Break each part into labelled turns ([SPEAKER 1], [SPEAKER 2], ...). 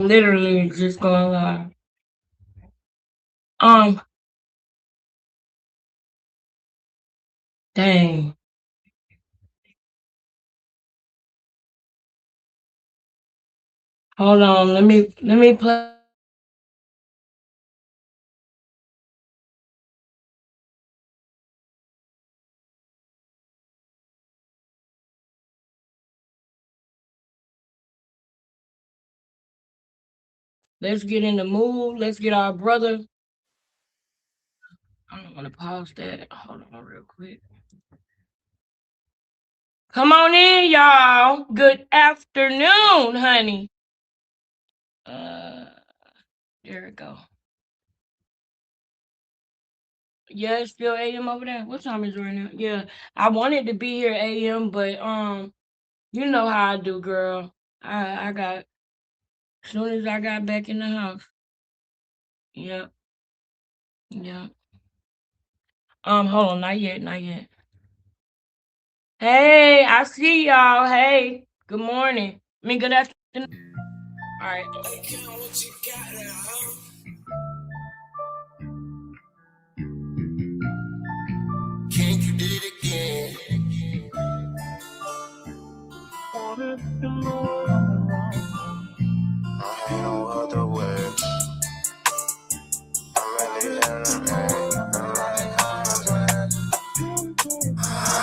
[SPEAKER 1] Literally just going live. Um, dang. Hold on. Let me play. Let's get in the mood. Let's get our brother. I don't want to pause that. Hold on real quick. Come on in, y'all. Good afternoon, honey. Uh, there we go. Yeah, it's still AM over there. What time is it right now? Yeah, I wanted to be here AM, but you know how I do, girl. I got as soon as I got back in the house. Yep, yep. Hold on, not yet, not yet. Hey, I see y'all. Hey, good morning. I mean, good afternoon. All right. Can't you did it again? Wanted to know. I ain't no other way. I'm really in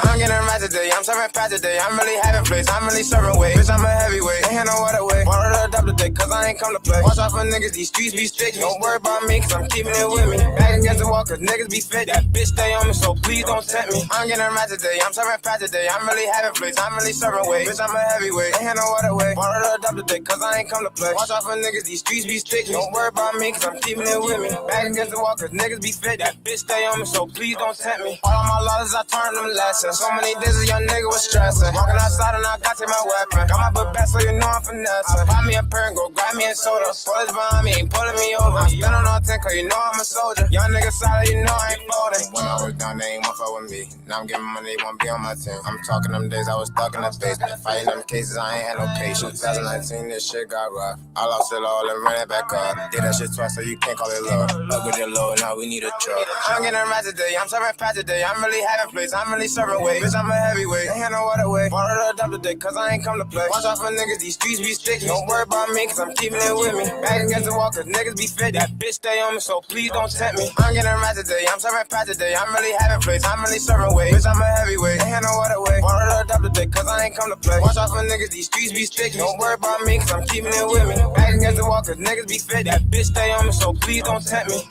[SPEAKER 1] I'm getting right today, I'm serving fast today. I'm really having place, I'm really serving weight. Bitch, I'm a heavyweight, ain't had no other way. Wanted to adopt today, cause I ain't come to play. Watch out for niggas, these streets be sticky. Don't worry about me, cause I'm keeping it with me. Back against the wall, cause niggas be fit. That bitch stay on me, so please don't tempt me. I'm getting right today, I'm serving fast today. I'm really having place, I'm really serving weight. Bitch, I'm a heavyweight, ain't had no other way. Wanted to adopt today, cause I ain't come to play. Watch out for niggas, these streets be sticky. Don't worry about me, cause I'm keeping it with me. Back against the wall, cause niggas be fit. That bitch stay on me, so please don't tempt me. All of my losses, I turn them lessons. So many days a young nigga was stressing. Walking outside and I got to my weapon. Got my book back so you know I'm finessing. Buy me a pair and go grab me a soda. Spoilers behind me, ain't pulling me over. I'm spinning on 10 cause you know I'm a soldier. Young nigga solid, you know I ain't folding. When I was down, they ain't want fuck with me. Now I'm getting money, they won't be on my team. I'm talking them days I was stuck in the basement. Fighting them cases, I ain't had no patience. 2019, this shit got rough. I lost it all and ran it back up. Did that shit twice so you can't call it love. Up with your low, now we need a truck. I'm getting right today, I'm serving fast today. I'm really having place, I'm really serving weight. Bitch, I'm a heavyweight, ain't had no other way. Wanted to adopt today, cause I ain't come to play. Watch out for niggas, these streets be sticky. Don't worry about me, cause I'm keeping it with me. Back against the wall, cause niggas be fit. That bitch stay on me, so please don't tempt me. I'm getting right today, I'm serving fast today. I'm really having place, I'm really serving weight. Bitch, I'm a heavyweight, ain't had no other way. Wanted to adopt today, cause I ain't come to play. Watch out for niggas, these streets be sticky. Don't worry about me, cause I'm keeping it with me. Back against the wall, cause niggas be fit. That bitch stay on me, so please don't tempt me.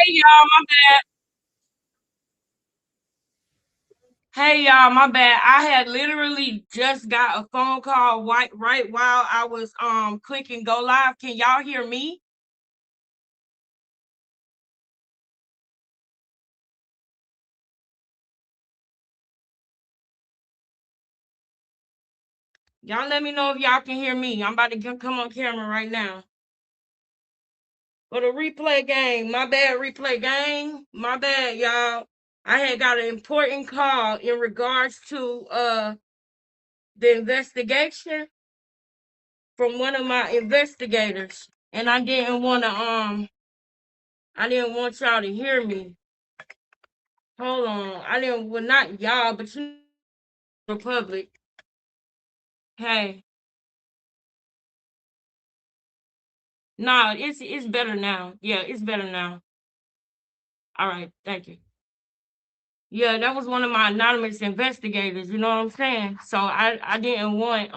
[SPEAKER 2] Hey y'all, my bad. Hey y'all, my bad. I had literally just got a phone call right while I was clicking go live. Can y'all hear me? Y'all let me know if y'all can hear me. I'm about to come on camera right now. For the replay game, my bad replay game. My bad, y'all. I had got an important call in regards to the investigation from one of my investigators. And I didn't want y'all to hear me. Hold on. I didn't, well, not y'all, but you, Republic. Hey, nah, it's better now. Yeah, it's better now. All right, thank you. Yeah, that was one of my anonymous investigators. You know what I'm saying? So I didn't want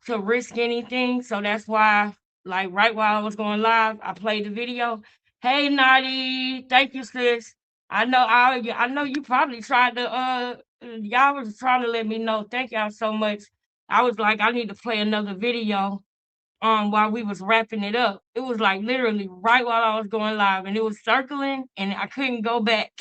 [SPEAKER 2] to risk anything. So that's why, like, right while I was going live, I played the video. Hey, Naughty, thank you, sis. I know you probably tried to y'all was trying to let me know. Thank y'all so much. I was like, I need to play another video while we was wrapping it up. It was like literally right while I was going live and it was circling and I couldn't go back.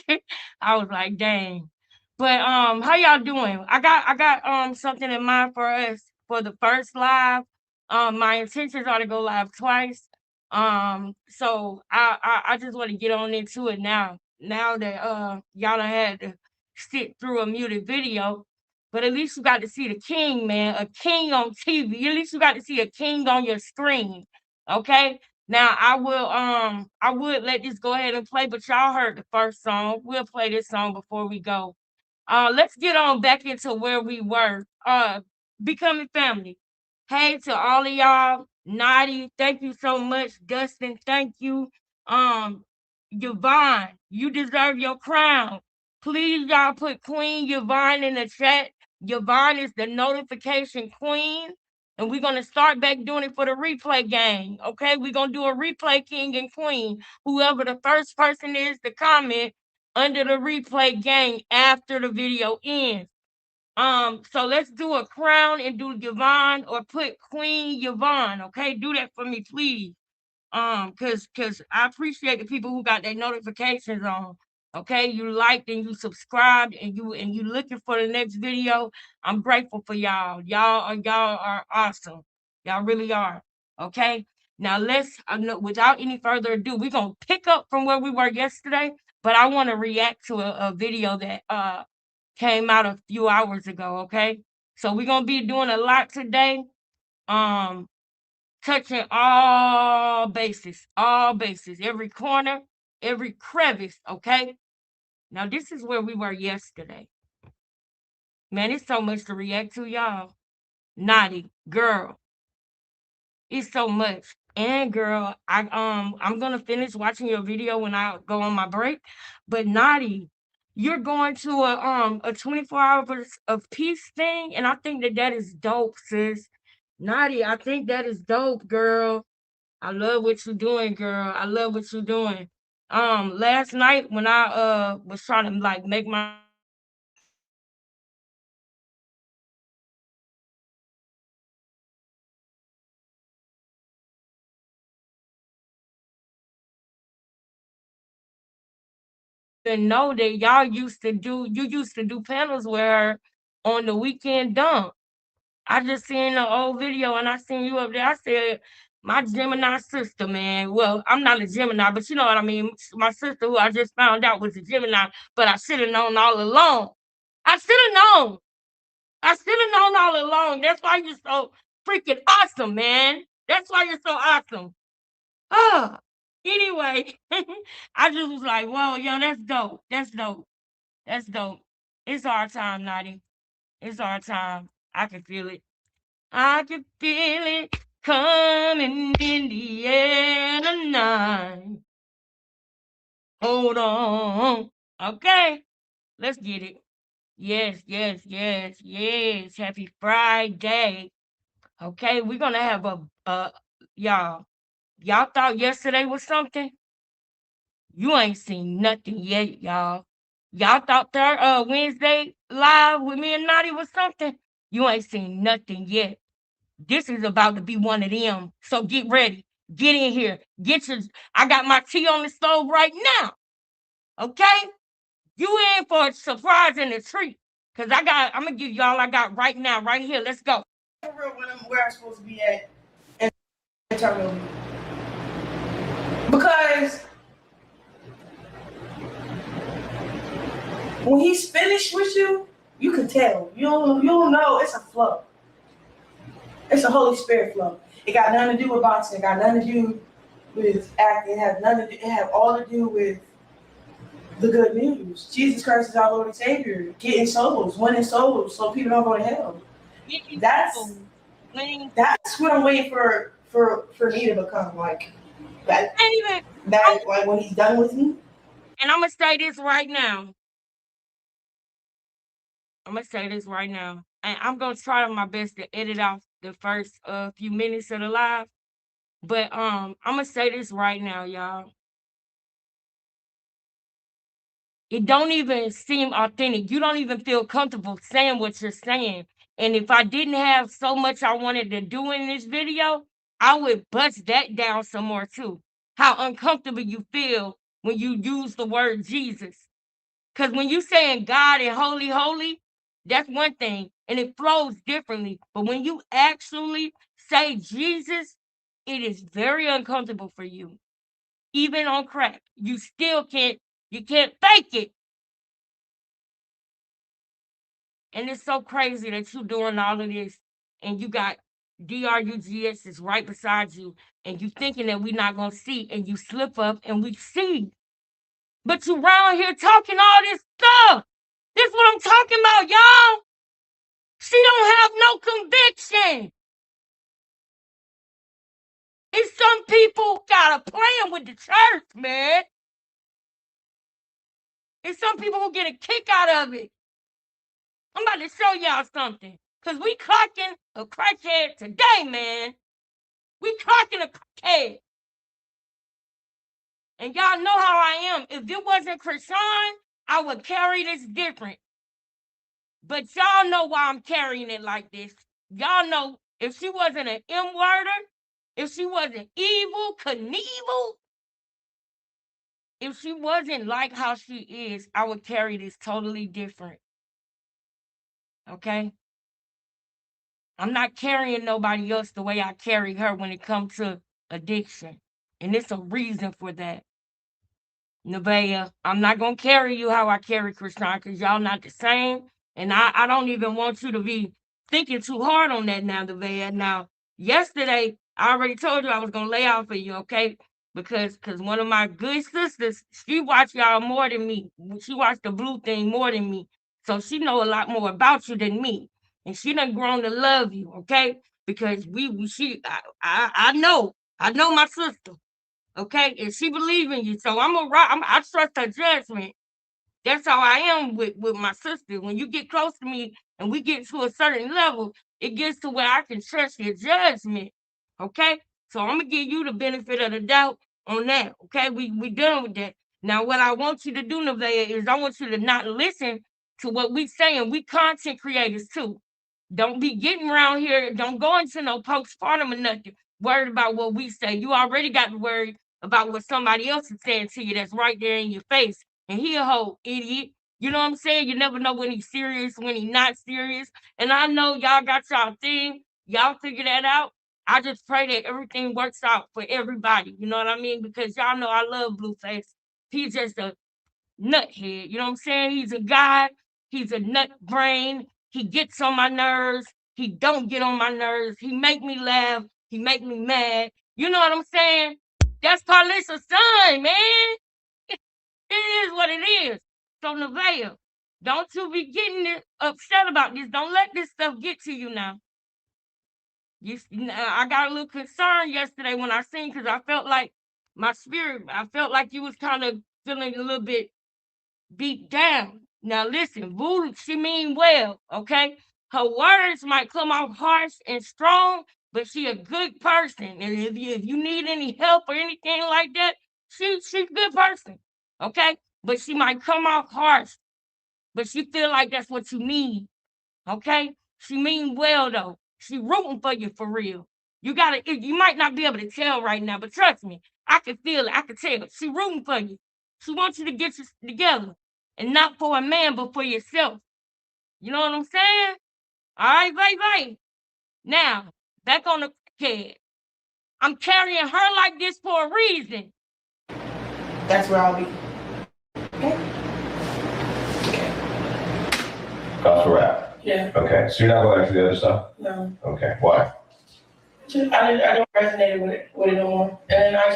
[SPEAKER 2] I was like, dang. But how y'all doing? I got something in mind for us for the first live. My intentions are to go live twice. So I just want to get on into it now. Now that y'all done had to sit through a muted video, but at least you got to see the king, man. A king on TV. At least you got to see a king on your screen. Okay. Now I would let this go ahead and play, but y'all heard the first song. We'll play this song before we go. Let's get on back into where we were. Becoming family. Hey to all of y'all. Naughty, thank you so much. Dustin, thank you. Um, Yvonne, you deserve your crown. Please, y'all, put Queen Yvonne in the chat. Yvonne is the notification queen. And we're gonna start back doing it for the replay game. Okay, we're gonna do a replay king and queen. Whoever the first person is to comment under the replay game after the video ends. So let's do a crown and do Yvonne or put Queen Yvonne. Okay, do that for me, please. Cause I appreciate the people who got their notifications on. Okay, you liked and you subscribed and you looking for the next video. I'm grateful for y'all. Y'all are awesome. Y'all really are. Okay. Now let's without any further ado, we're gonna pick up from where we were yesterday. But I want to react to a video that came out a few hours ago. Okay, so we're gonna be doing a lot today. Um, touching all bases, every corner, every crevice. Okay. Now this is where we were yesterday. Man, it's so much to react to, y'all. Naughty girl, it's so much. And girl, I'm gonna finish watching your video when I go on my break. But Naughty, you're going to a 24 hours of peace thing, and I think that that is dope, sis. Naughty, I think that is dope, girl. I love what you're doing, girl. I love what you're doing. Last night when I was trying to like make my and know that you used to do panels where on the weekend dump. I just seen the old video and I seen you up there. I said, my Gemini sister, man. Well, I'm not a Gemini, but you know what I mean. My sister, who I just found out was a Gemini, but I should have known all along. I should have known. I should have known all along. That's why you're so freaking awesome, man. That's why you're so awesome. Ah, anyway, I just was like, whoa, yo, that's dope. That's dope. That's dope. It's our time, Naughty. It's our time. I can feel it. I can feel it coming in the air tonight. Hold on. Okay, let's get it. Yes, yes, yes, yes. Happy Friday. Okay, we're gonna have a y'all. Y'all thought yesterday was something? You ain't seen nothing yet, y'all. Y'all thought Wednesday live with me and Naughty was something? You ain't seen nothing yet. This is about to be one of them. So get ready. Get in here. Get your I got my tea on the stove right now. Okay? You in for a surprise and a treat. Cause I'm gonna give y'all I got right now, right here. Let's go.
[SPEAKER 3] For real, when I'm where I'm supposed to be at internally. Because when he's finished with you, you can tell. You don't know. It's a flow. It's a Holy Spirit flow. It got nothing to do with boxing. It got nothing to do with acting. It had all to do with the good news. Jesus Christ is our Lord and Savior. Getting souls, winning souls, so people don't go to hell. That's what I'm waiting for me to become like that. Like when he's done with me.
[SPEAKER 2] And I'm gonna say this right now. And I'm gonna try my best to edit off the first few minutes of the live. But I'm gonna say this right now, y'all. It don't even seem authentic. You don't even feel comfortable saying what you're saying. And if I didn't have so much I wanted to do in this video, I would bust that down some more too. How uncomfortable you feel when you use the word Jesus. Because when you saying God and holy, holy, that's one thing. And it flows differently. But when you actually say Jesus, it is very uncomfortable for you. Even on crack. You can't fake it. And it's so crazy that you doing all of this and you got DRUGS is right beside you and you thinking that we not gonna see and you slip up and we see. But you round here talking all this stuff. This what I'm talking about, y'all. She don't have no conviction. And some people got a plan with the church, man. And some people will get a kick out of it. I'm about to show y'all something. Because we clocking a crackhead today, man. We clocking a crackhead. And y'all know how I am. If it wasn't Krishan, I would carry this different. But y'all know why I'm carrying it like this. Y'all know if she wasn't an M-worder, if she wasn't evil, Knievel, if she wasn't like how she is, I would carry this totally different. Okay? I'm not carrying nobody else the way I carry her when it comes to addiction. And it's a reason for that. Nevaeh, I'm not going to carry you how I carry Krishan because y'all not the same. And I don't even want you to be thinking too hard on that now, Nevaeh. Now, yesterday, I already told you I was going to lay out for you, okay? Because one of my good sisters, she watched y'all more than me. She watched the blue thing more than me. So she know a lot more about you than me. And she done grown to love you, okay? Because I know my sister. Okay, and she believe in you, so I trust her judgment. That's how I am with my sister. When you get close to me and we get to a certain level, it gets to where I can trust your judgment. Okay, so I'm gonna give you the benefit of the doubt on that. Okay, we done with that. Now, what I want you to do, Nevaeh, is I want you to not listen to what we saying. We content creators too. Don't be getting around here. Don't go into no postpartum or nothing. Worried about what we say. You already got worried about what somebody else is saying to you that's right there in your face. And he a whole idiot. You know what I'm saying? You never know when he's serious, when he's not serious. And I know y'all got y'all thing. Y'all figure that out. I just pray that everything works out for everybody. You know what I mean? Because y'all know I love Blueface. He's just a nuthead. You know what I'm saying? He's a guy. He's a nut brain. He gets on my nerves. He don't get on my nerves. He make me laugh. He make me mad. You know what I'm saying? That's Carlissa's son, man. It is what it is. So Nevaeh, don't you be getting upset about this. Don't let this stuff get to you now. I got a little concerned yesterday when I seen because I felt like my spirit. I felt like you was kind of feeling a little bit beat down. Now listen, Voodoo, she mean well, okay? Her words might come off harsh and strong, but she a good person. And if you need any help or anything like that, she's a good person. Okay? But she might come off harsh, but she feel like that's what you need. Okay? She mean well though. She rooting for you for real. You might not be able to tell right now, but trust me, I can feel it. I can tell. She rooting for you. She wants you to get you together. And not for a man, but for yourself. You know what I'm saying? All right, right. Now, back on the kid. I'm carrying her like this for a reason.
[SPEAKER 3] That's where I'll be. Okay.
[SPEAKER 4] That's a wrap.
[SPEAKER 3] Yeah.
[SPEAKER 4] Okay, so you're not going after the other stuff?
[SPEAKER 3] No.
[SPEAKER 4] Okay, why?
[SPEAKER 3] I don't resonate with it no more. And I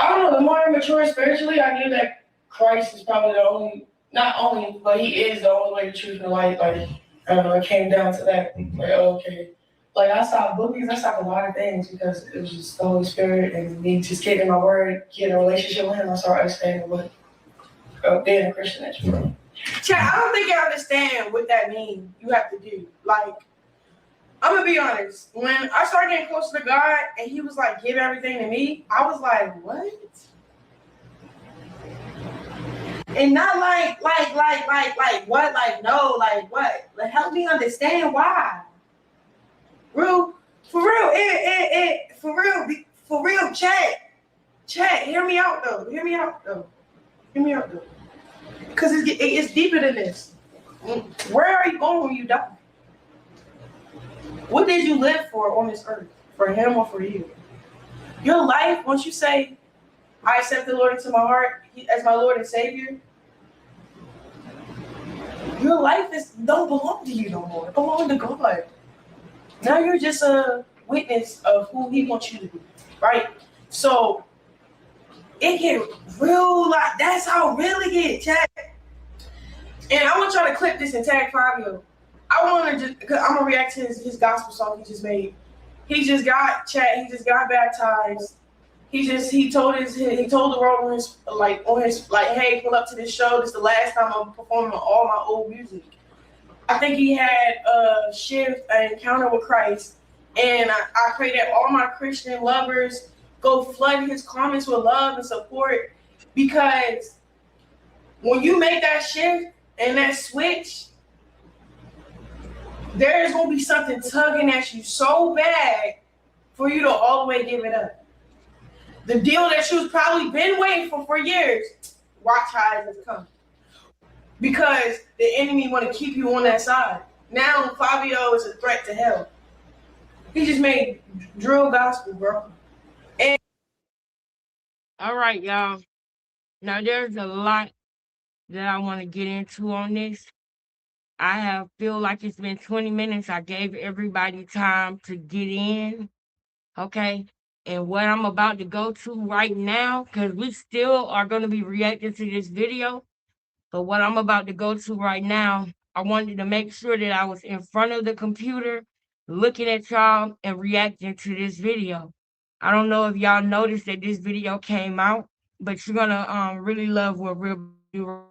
[SPEAKER 3] don't know, the more I mature spiritually, I knew that Christ is probably the only, not only, but he is the only way to choose the light. Like, I don't know, it came down to that. Like, okay. Like, I stopped bookies, I stopped a lot of things because it was just the Holy Spirit and me just getting in my word, getting a relationship with him. I started understanding what being a Christian is.
[SPEAKER 4] Mm-hmm.
[SPEAKER 3] Chad, I don't think you understand what that means. You have to do. Like, I'm gonna be honest. When I started getting closer to God and he was like, give everything to me, I was like, what? And not like what? Like, no, like what? Like, help me understand why. Real, for real, Chad, hear me out though. Because it's deeper than this. Where are you going when you die? What did you live for on this earth? For him or for you? Your life, once you say, I accept the Lord into my heart as my Lord and Savior, your life don't belong to you no more. It belongs to God. Now you're just a witness of who he wants you to be, right? So it get real, like, that's how real it get, chat. And I want y'all to clip this and tag Fabio. I want to because I'm gonna react to his gospel song he just made. He just got baptized. He told the world on his hey, pull up to this show. This is the last time I'm performing all my old music. I think he had a shift, an encounter with Christ, and I pray that all my Christian lovers go flood his comments with love and support, because when you make that shift and that switch, there's gonna be something tugging at you so bad for you to all the way give it up. The deal that you've probably been waiting for years, watch how it's come. Because the enemy want to keep you on that side. Now Fabio is a threat to hell. He just made drill gospel, bro. And
[SPEAKER 2] all right, y'all. Now there's a lot that I want to get into on this. I feel like it's been 20 minutes. I gave everybody time to get in. Okay. And what I'm about to go to right now, because we still are going to be reacting to this video, but what I'm about to go to right now, I wanted to make sure that I was in front of the computer, looking at y'all and reacting to this video. I don't know if y'all noticed that this video came out, but you're going to really love what we're doing.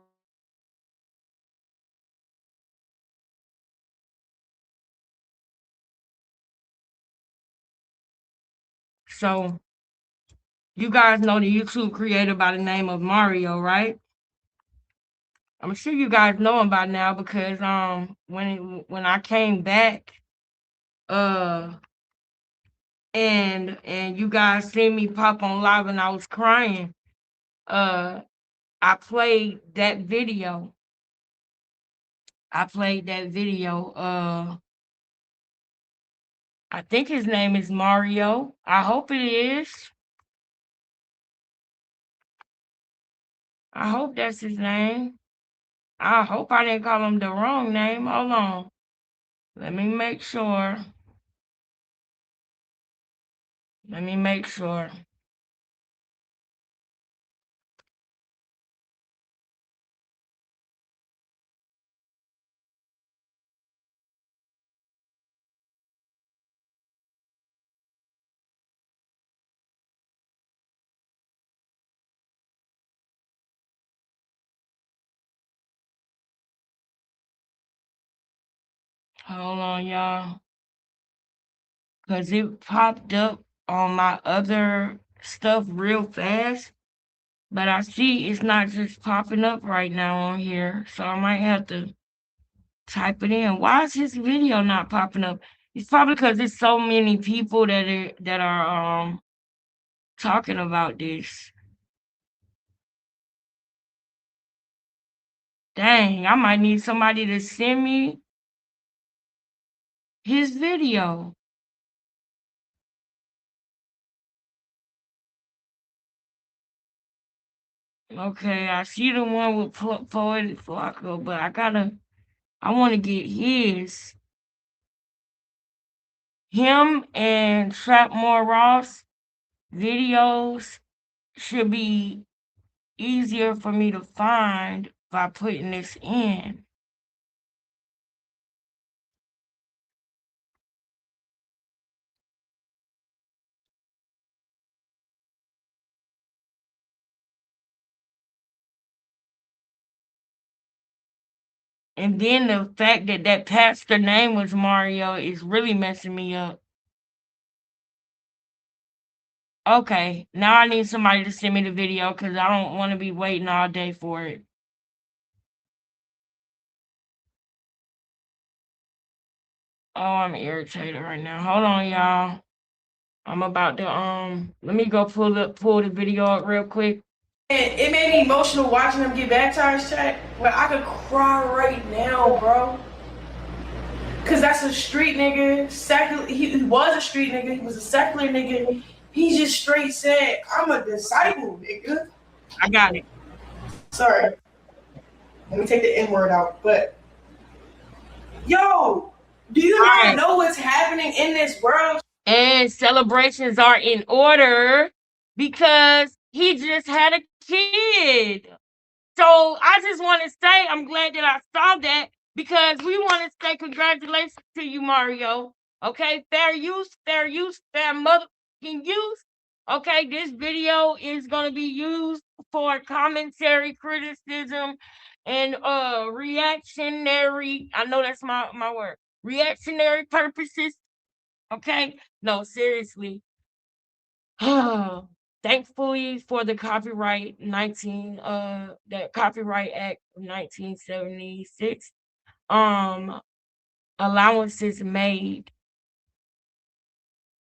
[SPEAKER 2] So, you guys know the YouTube creator by the name of Mario, right? I'm sure you guys know him by now because when I came back, and you guys seen me pop on live and I was crying, I played that video. I think his name is Mario. I hope it is. I hope that's his name. I hope I didn't call him the wrong name. Hold on. Let me make sure. Let me make sure. Hold on, y'all. because it popped up on my other stuff real fast. But I see it's not just popping up right now on here, so I might have to type it in. Why is his video not popping up? It's probably because there's so many people that are talking about this. Dang, I might need somebody to send me his video. Okay, I see the one with Poetic Flocko, but I want to get his. Him and Trapmore Ross videos should be easier for me to find by putting this in. And then the fact that that pastor name was Mario is really messing me up. Okay, now I need somebody to send me the video because I don't want to be waiting all day for it. Oh, I'm irritated right now. Hold on, y'all. I'm about to let me go pull the video up real quick.
[SPEAKER 3] And it made me emotional watching him get baptized, chat. But I could cry right now, bro. Cause that's a street nigga. Secular. He was a street nigga. He was a secular nigga. He just straight said, "I'm a disciple, nigga."
[SPEAKER 2] I got it.
[SPEAKER 3] Sorry. Let me take the N word out. But yo, do you not know what's happening in this world?
[SPEAKER 2] And celebrations are in order because he just had a kid. So I just want to say I'm glad that I saw that because we want to say congratulations to you, Mario. Okay, fair use, fair motherfucking use. Okay, this video is gonna be used for commentary, criticism, and reactionary. I know that's my word. Reactionary purposes. Okay, no, seriously. Thankfully for the Copyright Act of 1976, allowances made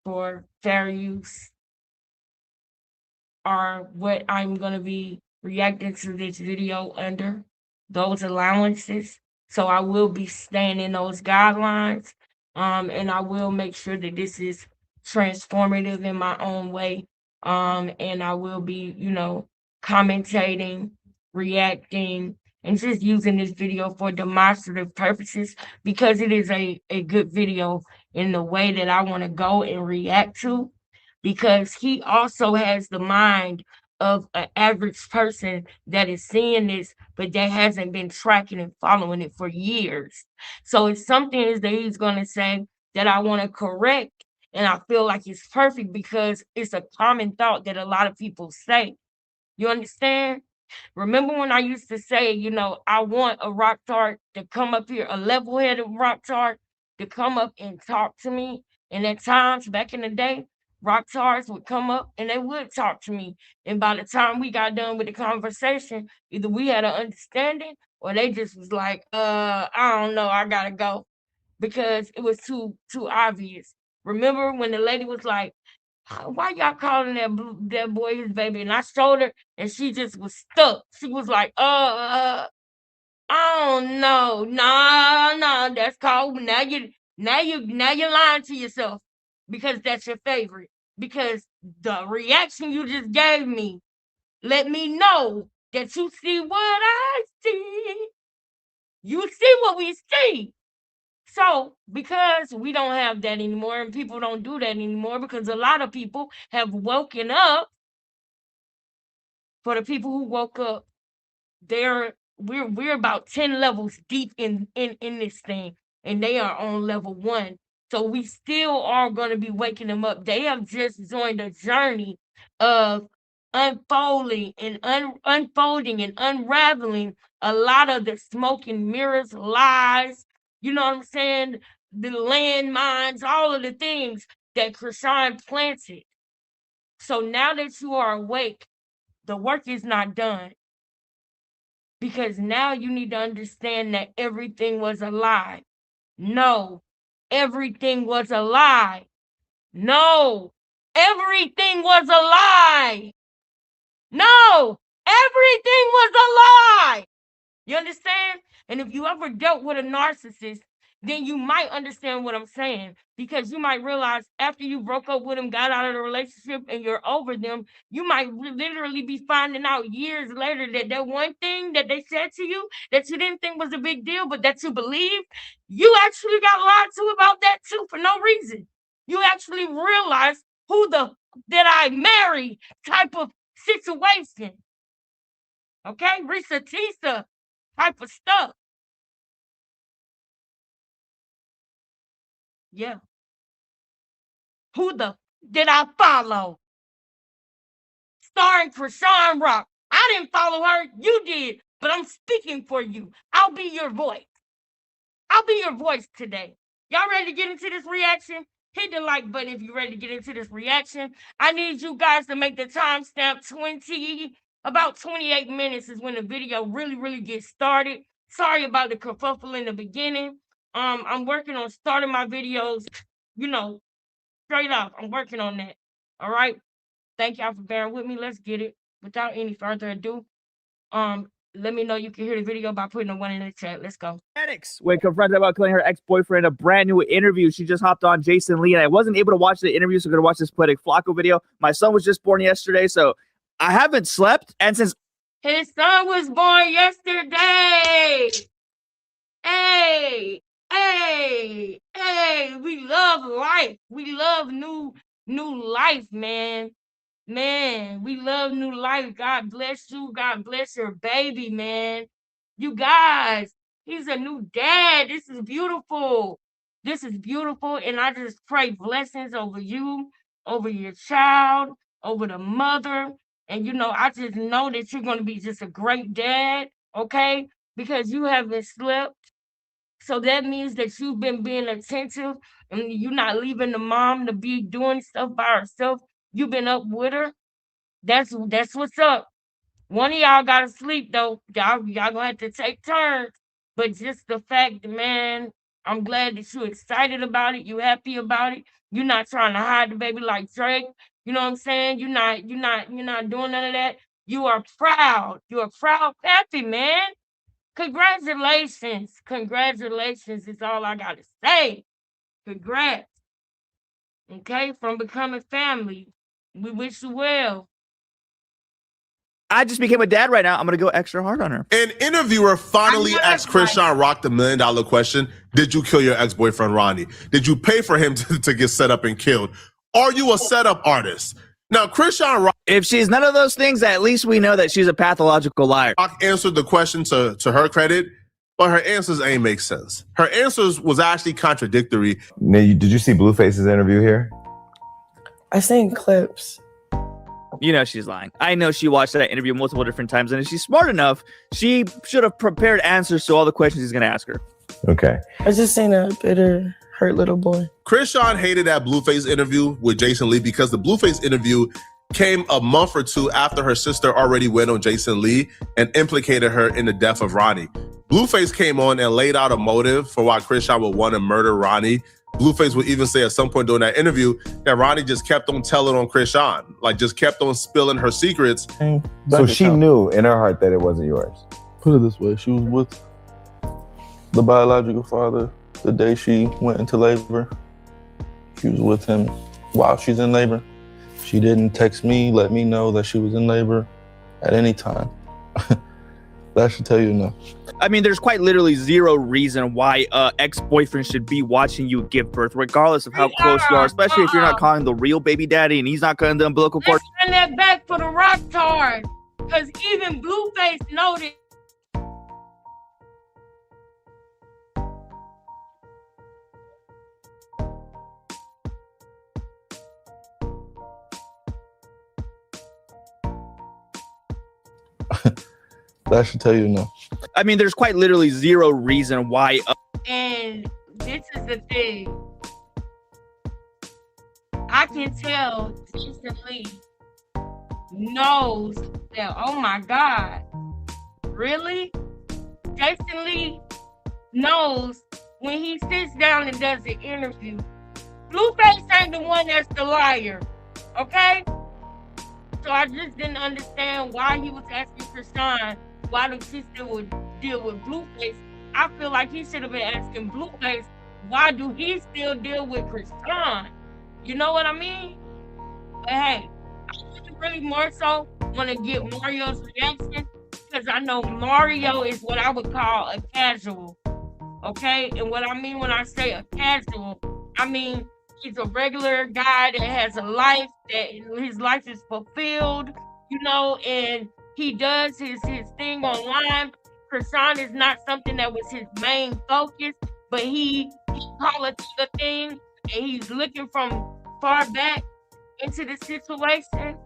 [SPEAKER 2] for fair use are what I'm gonna be reacting to this video under, those allowances. So I will be staying in those guidelines, and I will make sure that this is transformative in my own way, and I will be, commentating, reacting, and just using this video for demonstrative purposes because it is a good video in the way that I want to go and react to because he also has the mind of an average person that is seeing this, but that hasn't been tracking and following it for years. So it's something that he's going to say that I want to correct. And I feel like it's perfect because it's a common thought that a lot of people say. You understand? Remember when I used to say, I want a rock tart to come up here, a level headed rock tart to come up and talk to me. And at times back in the day, rock tarts would come up and they would talk to me. And by the time we got done with the conversation, either we had an understanding or they just was like, I don't know, I gotta go. Because it was too obvious. Remember when the lady was like, why y'all calling that boy his baby? And I showed her, and she just was stuck. She was like, I don't know, no, that's called now you're lying to yourself because that's your favorite. Because the reaction you just gave me let me know that you see what I see. You see what we see. So, because we don't have that anymore and people don't do that anymore because a lot of people have woken up. For the people who woke up, we're about 10 levels deep in this thing and they are on level 1. So we still are going to be waking them up. They have just joined a journey of unfolding and unfolding and unraveling a lot of the smoke and mirrors lies, you know what I'm saying? The landmines, all of the things that Krishan planted. So now that you are awake, the work is not done. Because now you need to understand that everything was a lie. No, everything was a lie. No, everything was a lie. No, everything was a lie. You understand? And if you ever dealt with a narcissist, then you might understand what I'm saying. Because you might realize after you broke up with them, got out of the relationship, and you're over them, you might literally be finding out years later that that one thing that they said to you that you didn't think was a big deal, but that you believed, you actually got lied to about that too for no reason. You actually realize who the did I marry type of situation. Okay? Risa Tisa type of stuff. Yeah. Who the did I follow? Starring Krishan Rock. I didn't follow her. You did. But I'm speaking for you. I'll be your voice. I'll be your voice today. Y'all ready to get into this reaction? Hit the like button if you're ready to get into this reaction. I need you guys to make the timestamp about 28 minutes is when the video really gets started. Sorry about the kerfuffle in the beginning. I'm working on starting my videos, straight up. I'm working on that. All right. Thank y'all for bearing with me. Let's get it. Without any further ado, let me know you can hear the video by putting a 1 in the chat. Let's go.
[SPEAKER 5] When confronted about killing her ex-boyfriend, a brand new interview. She just hopped on Jason Lee, and I wasn't able to watch the interview, so I'm going to watch this Poetic Flacco video. My son was just born yesterday, so I haven't slept, and since
[SPEAKER 2] his son was born yesterday. Hey, we love life. We love new life, man. Man, we love new life. God bless you. God bless your baby, man. You guys, he's a new dad. This is beautiful. This is beautiful. And I just pray blessings over you, over your child, over the mother. And, I just know that you're going to be just a great dad, okay? Because you haven't slept. So that means that you've been being attentive and you're not leaving the mom to be doing stuff by herself. You've been up with her. That's what's up. One of y'all gotta sleep though. Y'all gonna have to take turns. But just the fact, man, I'm glad that you're excited about it. You happy about it. You're not trying to hide the baby like Drake. You know what I'm saying? You're not doing none of that. You are proud. You're a proud pappy, man. Congratulations. Congratulations is all I gotta say. Congrats. Okay, from becoming family. We wish you well.
[SPEAKER 5] I just became a dad right now, I'm going to go extra hard on her.
[SPEAKER 6] An interviewer finally asked Krishan Rock the $1 million question. Did you kill your ex-boyfriend, Ronnie? Did you pay for him to get set up and killed? Are you a setup artist? Now, Krishan Rock...
[SPEAKER 5] If she's none of those things, at least we know that she's a pathological liar.
[SPEAKER 6] Rock answered the question to her credit, but her answers ain't make sense. Her answers was actually contradictory.
[SPEAKER 7] Now, did you see Blueface's interview here?
[SPEAKER 3] I seen clips.
[SPEAKER 5] You know she's lying. I know she watched that interview multiple different times, and if she's smart enough, she should have prepared answers to all the questions he's going to ask her.
[SPEAKER 7] Okay.
[SPEAKER 3] I just seen a bitter, hurt little boy.
[SPEAKER 6] Krishan hated that Blueface interview with Jason Lee because the Blueface interview came a month or two after her sister already went on Jason Lee and implicated her in the death of Ronnie. Blueface came on and laid out a motive for why Krishan would want to murder Ronnie. Blueface would even say at some point during that interview that Ronnie just kept on telling on Krishan, like just kept on spilling her secrets.
[SPEAKER 7] So she knew in her heart that it wasn't yours.
[SPEAKER 8] Put it this way, she was with the biological father the day she went into labor. She was with him while she's in labor. She didn't text me, let me know that she was in labor at any time. That should tell you enough.
[SPEAKER 5] I mean, there's quite literally zero reason why ex-boyfriend should be watching you give birth, regardless of how close you are, especially if you're not calling the real baby daddy and he's not cutting the umbilical cord.
[SPEAKER 2] Let's turn that back for the rock card, because even Blueface noted.
[SPEAKER 8] That should tell you enough.
[SPEAKER 5] I mean, there's quite literally zero reason why.
[SPEAKER 2] And this is the thing. I can tell Jason Lee knows that, oh my God, really? Jason Lee knows when he sits down and does the interview, Blueface ain't the one that's the liar, okay? So I just didn't understand why he was asking Krishan why the sister would deal with Blueface. I feel like he should have been asking Blueface, why do he still deal with Krishan? You know what I mean? But hey, I really more so want to get Mario's reaction because I know Mario is what I would call a casual. Okay? And what I mean when I say a casual, I mean he's a regular guy that has a life, that his life is fulfilled, you know, and he does his thing online. Krishan is not something that was his main focus, but he politics a thing and he's looking from far back into the situation.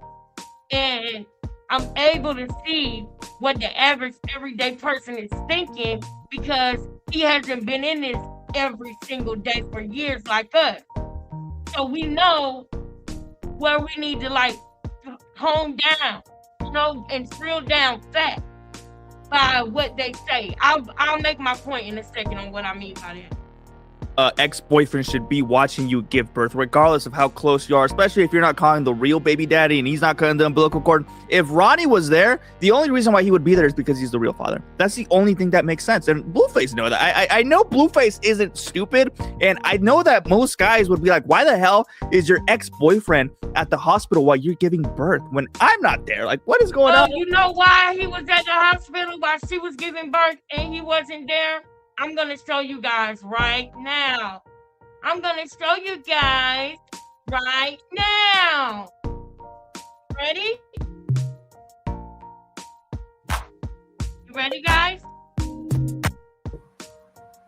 [SPEAKER 2] And I'm able to see what the average everyday person is thinking because he hasn't been in this every single day for years like us. So we know where we need to like hone down, you know, and drill down fat by what they say. I'll make my point in a second on what I mean by that.
[SPEAKER 5] Ex-boyfriend should be watching you give birth, regardless of how close you are, especially if you're not calling the real baby daddy and he's not cutting the umbilical cord. If Ronnie was there, the only reason why he would be there is because he's the real father. That's the only thing that makes sense. And Blueface know that. I know Blueface isn't stupid, and I know that most guys would be like, why the hell is your ex-boyfriend at the hospital while you're giving birth when I'm not there? Like, what is going on?
[SPEAKER 2] You know why he was at the hospital while she was giving birth and he wasn't there? I'm going to show you guys right now. I'm going to show you guys right now. Ready? You ready, guys?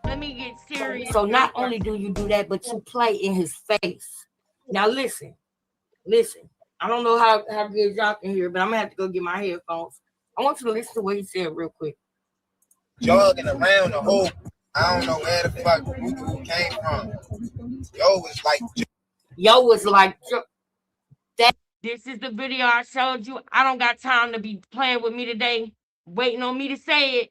[SPEAKER 2] Let me get serious.
[SPEAKER 9] So not only do you do that, but you play in his face. Now listen. I don't know how good y'all can hear, but I'm going to have to go get my headphones. I want you to listen to what he said real quick.
[SPEAKER 1] Jogging around the whole, I don't know where the fuck who came from.
[SPEAKER 9] Yo was like that.
[SPEAKER 2] This is the video I showed you. I don't got time to be playing with me today, waiting on me to say it.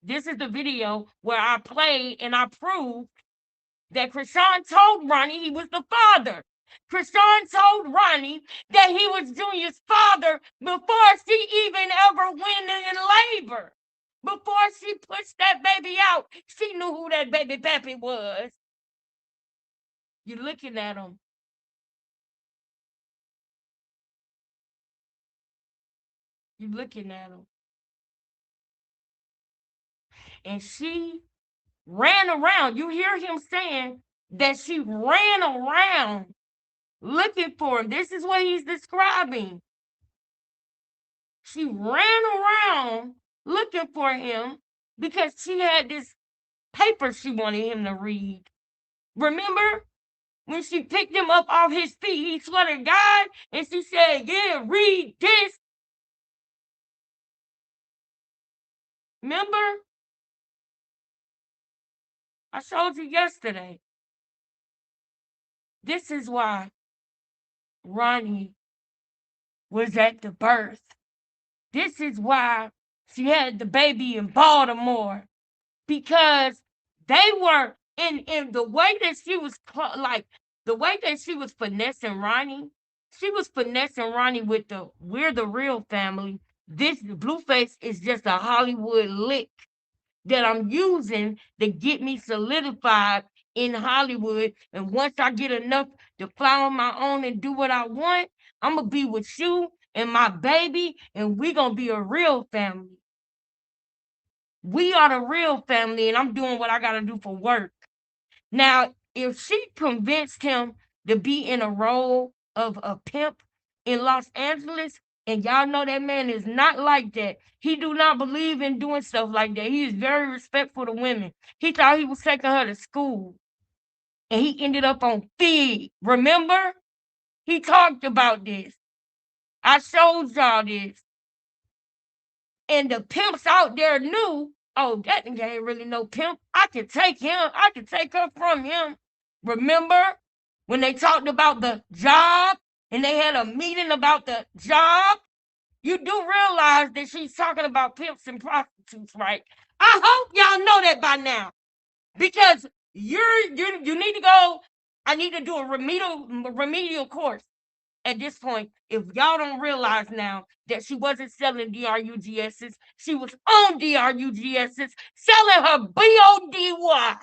[SPEAKER 2] This is the video where I played and I proved that Krishan told Ronnie he was the father. Krishan told Ronnie that he was Junior's father before she even ever went in labor. Before she pushed that baby out, she knew who that baby pappy was. You're looking at him. You're looking at him. And she ran around. You hear him saying that she ran around looking for him. This is what he's describing. She ran around looking for him because she had this paper she wanted him to read. Remember when she picked him up off his feet, he swore to God, and she said, yeah, read this. Remember? I showed you yesterday. This is why Ronnie was at the birth. This is why she had the baby in Baltimore. Because they were in the way that she was the way that she was finessing Ronnie. She was finessing Ronnie with we're the real family. This Blueface is just a Hollywood lick that I'm using to get me solidified in Hollywood. And once I get enough to fly on my own and do what I want, I'm going to be with you and my baby, and we're going to be a real family. We are the real family, and I'm doing what I got to do for work. Now, if she convinced him to be in a role of a pimp in Los Angeles, and y'all know that man is not like that. He do not believe in doing stuff like that. He is very respectful to women. He thought he was taking her to school, and he ended up on feed. Remember? He talked about this. I showed y'all this. And the pimps out there knew, oh, that nigga ain't really no pimp. I can take him. I can take her from him. Remember when they talked about the job and they had a meeting about the job? You do realize that she's talking about pimps and prostitutes, right? I hope y'all know that by now. Because you need to go. I need to do a remedial course at this point. If y'all don't realize now that she wasn't selling DRUGSs, she was on DRUGSs selling her BODY.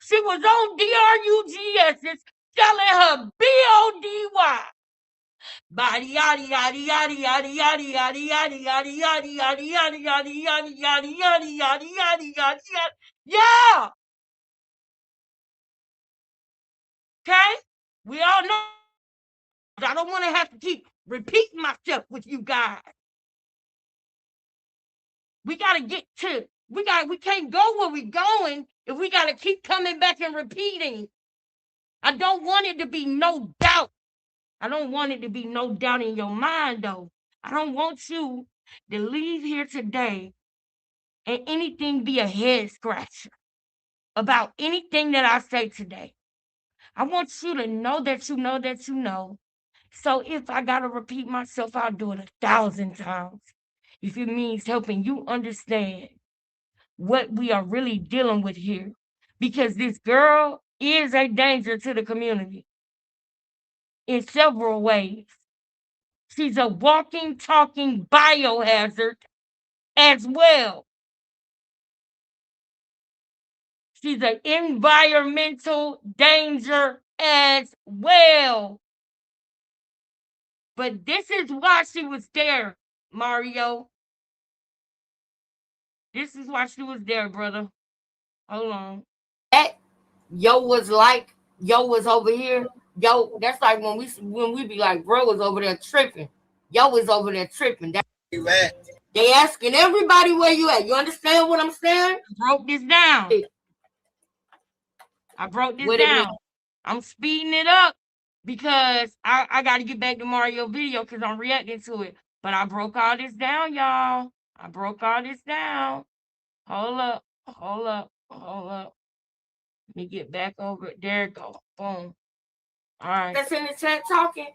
[SPEAKER 2] She was on DRUGSs selling her BODY. Body yaddy yaddy yaddy yaddy yaddy yaddy yaddy yaddy yaddy yaddy yaddy yaddy yaddy yaddy yaddy yaddy yaddy yaddy. Yeah. Okay? We all know. I don't want to have to keep repeating myself with you guys. We got to get to, we can't go where we're going if we got to keep coming back and repeating. I don't want it to be no doubt. I don't want it to be no doubt in your mind, though. I don't want you to leave here today and anything be a head scratcher about anything that I say today. I want you to know that you know that you know. So if I got to repeat myself, I'll do it 1,000 times. If it means helping you understand what we are really dealing with here. Because this girl is a danger to the community in several ways. She's a walking, talking biohazard as well. She's an environmental danger as well. But this is why she was there, Mario. This is why she was there, brother. Hold on.
[SPEAKER 9] Yo was over here. Yo, that's like when we be like, bro was over there tripping. Yo was over there tripping. They asking everybody where you at. You understand what I'm saying?
[SPEAKER 2] I broke this down. I'm speeding it up because I got to get back to Mario video because I'm reacting to it. But I broke all this down, y'all. I broke all this down. Hold up. Let me get back over it. There it go. Boom. All right.
[SPEAKER 9] That's in the chat talking.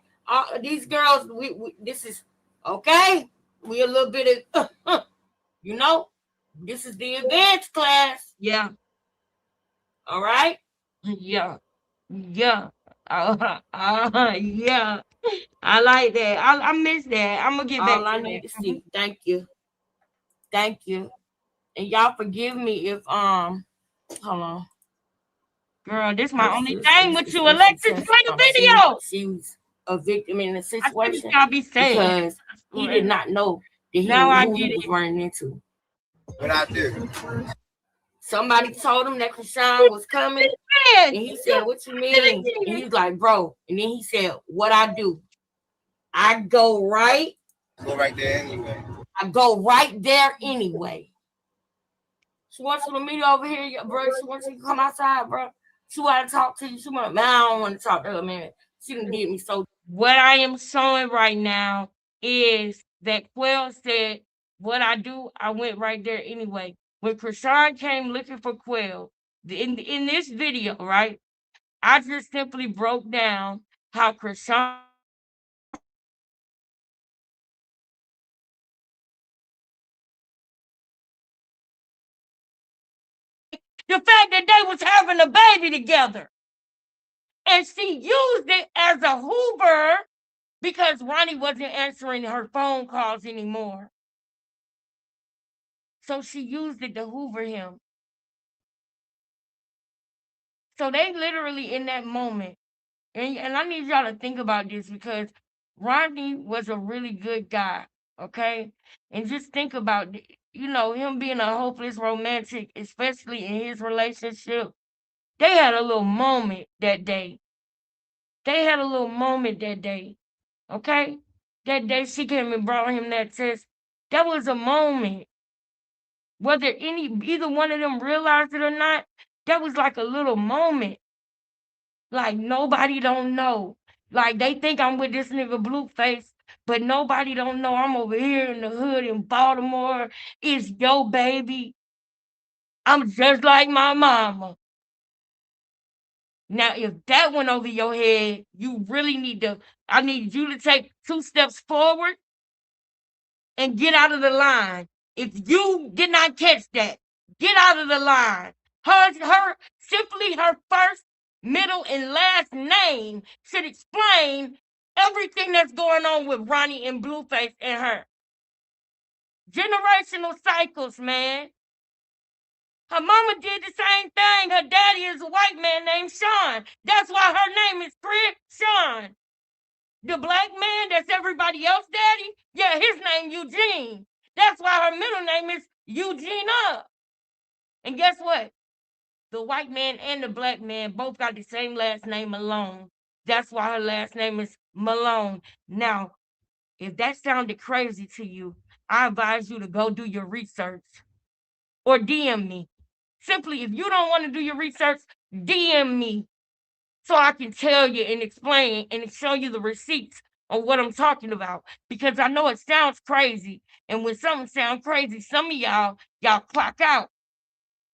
[SPEAKER 9] These girls, we this is okay. We a little bit of, you know, this is the advanced class.
[SPEAKER 2] Yeah.
[SPEAKER 9] All right.
[SPEAKER 2] Yeah. Yeah. Yeah. I like that. I miss that. I'm gonna get back.
[SPEAKER 9] All I need to see. Thank you. And y'all forgive me if hold on.
[SPEAKER 2] Girl, this my only thing with you, Alexis. Play the video.
[SPEAKER 9] She was a victim in the situation
[SPEAKER 2] because
[SPEAKER 9] he did not know that he was running into.
[SPEAKER 1] What I do?
[SPEAKER 9] Somebody told him that Krishan was coming, and he said, "What you mean?" And he was like, "Bro," and then he said, "What I do? I go right
[SPEAKER 1] there anyway.
[SPEAKER 9] I go right there anyway." She wants you to meet over here, bro. She wants you to come outside, bro. She want to talk to you. She want, man, I don't want to talk to her, man. She done did me so.
[SPEAKER 2] What I am showing right now is that Quell said, what I do, I went right there anyway. When Krishan came looking for Quell, in this video, right, I just simply broke down how Krishan the fact that they was having a baby together. And she used it as a Hoover because Ronnie wasn't answering her phone calls anymore. So she used it to Hoover him. So they literally in that moment, and I need y'all to think about this because Ronnie was a really good guy, okay? And just think about, you know, him being a hopeless romantic, especially in his relationship. They had a little moment that day. Okay? That day she came and brought him that test. That was a moment. Whether either one of them realized it or not, that was like a little moment. Like nobody don't know. Like they think I'm with this nigga Blueface, But nobody don't know I'm over here in the hood in Baltimore. It's your baby. I'm just like my mama. Now, if that went over your head, you really I need you to take 2 steps forward and get out of the line. If you did not catch that, get out of the line. Simply her first, middle, and last name should explain everything that's going on with Ronnie and Blueface and her. Generational cycles, man. Her mama did the same thing. Her daddy is a white man named Sean. That's why her name is Chris Sean. The black man that's everybody else's daddy, yeah, his name Eugene. That's why her middle name is Eugenia. And guess what? The white man and the black man both got the same last name, Malone. That's why her last name is Malone. Now, if that sounded crazy to you, I advise you to go do your research or DM me. Simply, if you don't want to do your research, DM me so I can tell you and explain and show you the receipts on what I'm talking about. Because I know it sounds crazy. And when something sounds crazy, some of y'all clock out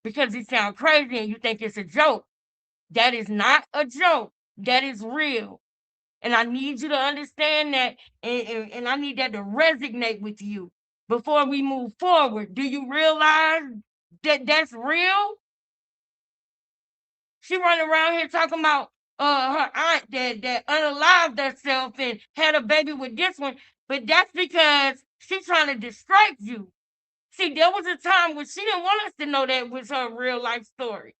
[SPEAKER 2] because it sounds crazy and you think it's a joke. That is not a joke. That is real. And I need you to understand that, and I need that to resonate with you before we move forward. Do you realize that that's real? She running around here talking about her aunt that unalived herself and had a baby with this one, but that's because she's trying to distract you. See, there was a time when she didn't want us to know that was her real life story.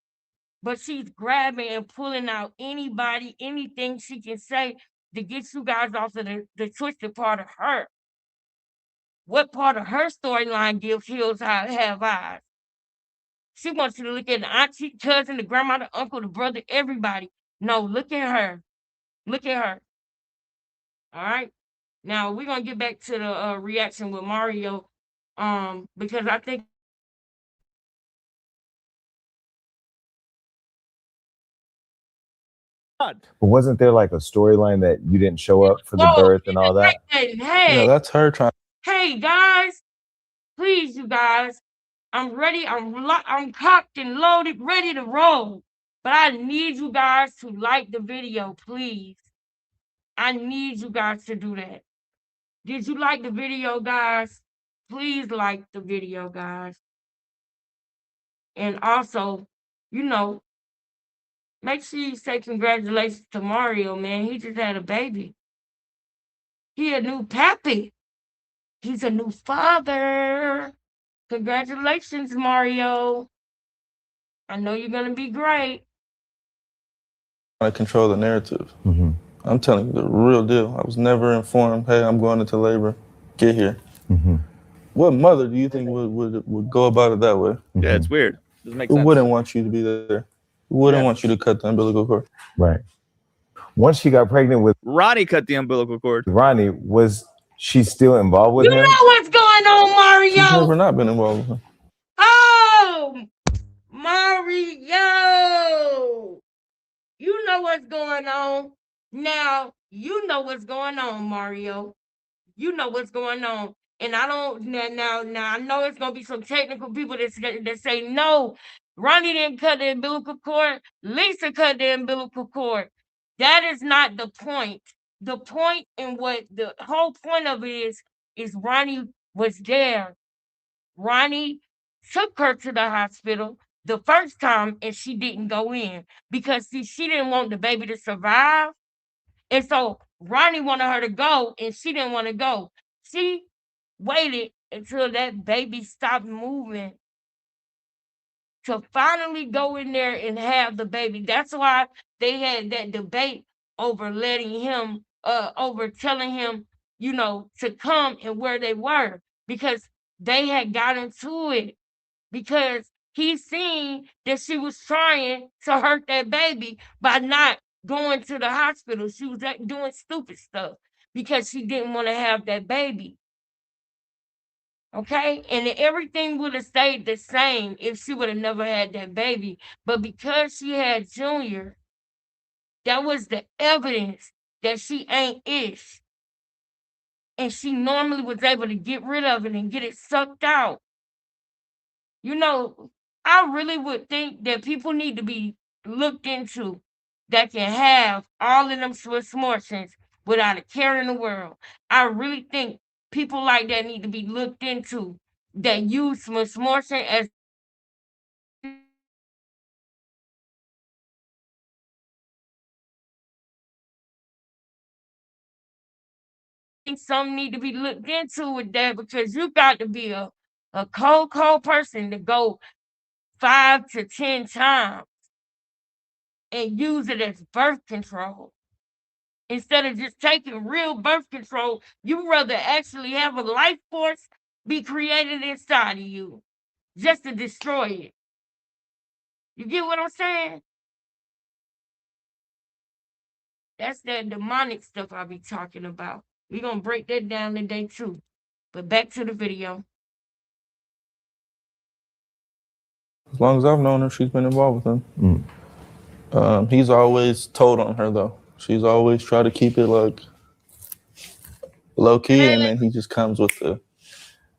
[SPEAKER 2] But she's grabbing and pulling out anybody, anything she can say to get you guys off of the twisted part of her. What part of her storyline gives heels have eyes? She wants you to look at the auntie, cousin, the grandma, the uncle, the brother, everybody. No, look at her. Look at her. All right. Now we're gonna get back to the reaction with Mario, because I think.
[SPEAKER 7] But wasn't there like a storyline that you didn't show up for the birth and all that?
[SPEAKER 2] Hey,
[SPEAKER 8] Yeah, that's her trying.
[SPEAKER 2] Hey guys, please, you guys. I'm ready. I'm cocked and loaded, ready to roll. But I need you guys to like the video, please. I need you guys to do that. Did you like the video, guys? Please like the video, guys. And also, make sure you say congratulations to Mario, man. He just had a baby. He a new pappy. He's a new father. Congratulations, Mario. I know you're going to be great.
[SPEAKER 8] To control the narrative. Mm-hmm. I'm telling you the real deal. I was never informed, hey, I'm going into labor. Get here. Mm-hmm. What mother do you think would go about it that way?
[SPEAKER 5] Yeah, it's weird. Doesn't make sense.
[SPEAKER 8] Who wouldn't want you to be there? Who wouldn't want you to cut the umbilical cord?
[SPEAKER 7] Right. Once she got pregnant with
[SPEAKER 5] Ronnie, cut the umbilical cord.
[SPEAKER 7] Ronnie, was she still involved with him?
[SPEAKER 2] You know what's going on, Mario?
[SPEAKER 8] She's never not been involved with him.
[SPEAKER 2] Oh, Mario. You know what's going on. Now, you know what's going on, Mario. You know what's going on. And I don't, now I know it's going to be some technical people that say, no, Ronnie didn't cut the umbilical cord. Lisa cut the umbilical cord. That is not the point. The point and what the whole point of it is Ronnie was there. Ronnie took her to the hospital the first time and she didn't go in because see, she didn't want the baby to survive. And so Ronnie wanted her to go and she didn't want to go. She waited until that baby stopped moving to finally go in there and have the baby. That's why they had that debate over letting him, over telling him, to come and where they were because they had got into it because he seen that she was trying to hurt that baby by not going to the hospital. She was doing stupid stuff because she didn't want to have that baby. Okay? And everything would have stayed the same if she would have never had that baby. But because she had Junior, that was the evidence that she ain't ish. and she normally was able to get rid of it and get it sucked out. You know, I really would think that people need to be looked into that can have all of them Swiss Mortons without a care in the world. I really think people like that need to be looked into that use Swiss Morton as some need to be looked into with that because you got to be a cold person to go 5 to 10 times and use it as birth control. Instead of just taking real birth control, you rather actually have a life force be created inside of you just to destroy it. You get what I'm saying? That's that demonic stuff I be talking about. We're going to break that down today too. But back to the video.
[SPEAKER 8] As long as I've known her, she's been involved with him. He's always told on her though. She's always tried to keep it like low key, and then he just comes with the,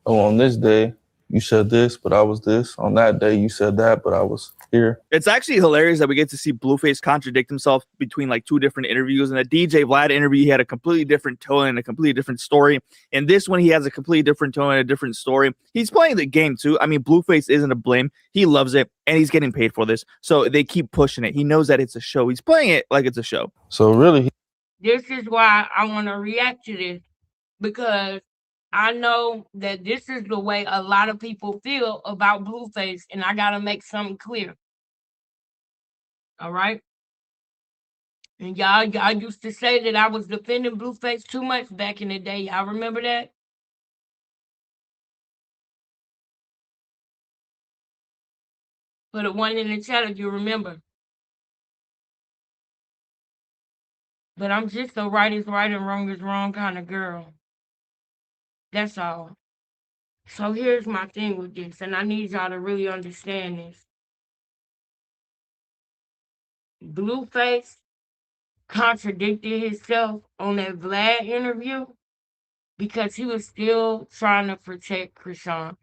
[SPEAKER 8] oh, on this day you said this, but I was this. On that day you said that, but I was here.
[SPEAKER 5] It's actually hilarious that we get to see Blueface contradict himself between like two different interviews. In the DJ Vlad interview, he had a completely different tone and a completely different story. In this one, he has a completely different tone and a different story. He's playing the game too. I mean, Blueface isn't to blame. He loves it, and he's getting paid for this. So they keep pushing it. He knows that it's a show. He's playing it like it's a show.
[SPEAKER 8] So really,
[SPEAKER 2] this is why I want to react to this, because I know that this is the way a lot of people feel about Blueface, and I got to make something clear. All right? And y'all used to say that I was defending Blueface too much back in the day. Y'all remember that? Put a 1 in the chat if you remember. But I'm just a right is right and wrong is wrong kind of girl. That's all. So here's my thing with this, and I need y'all to really understand this. Blueface contradicted himself on that Vlad interview because he was still trying to protect Krishan.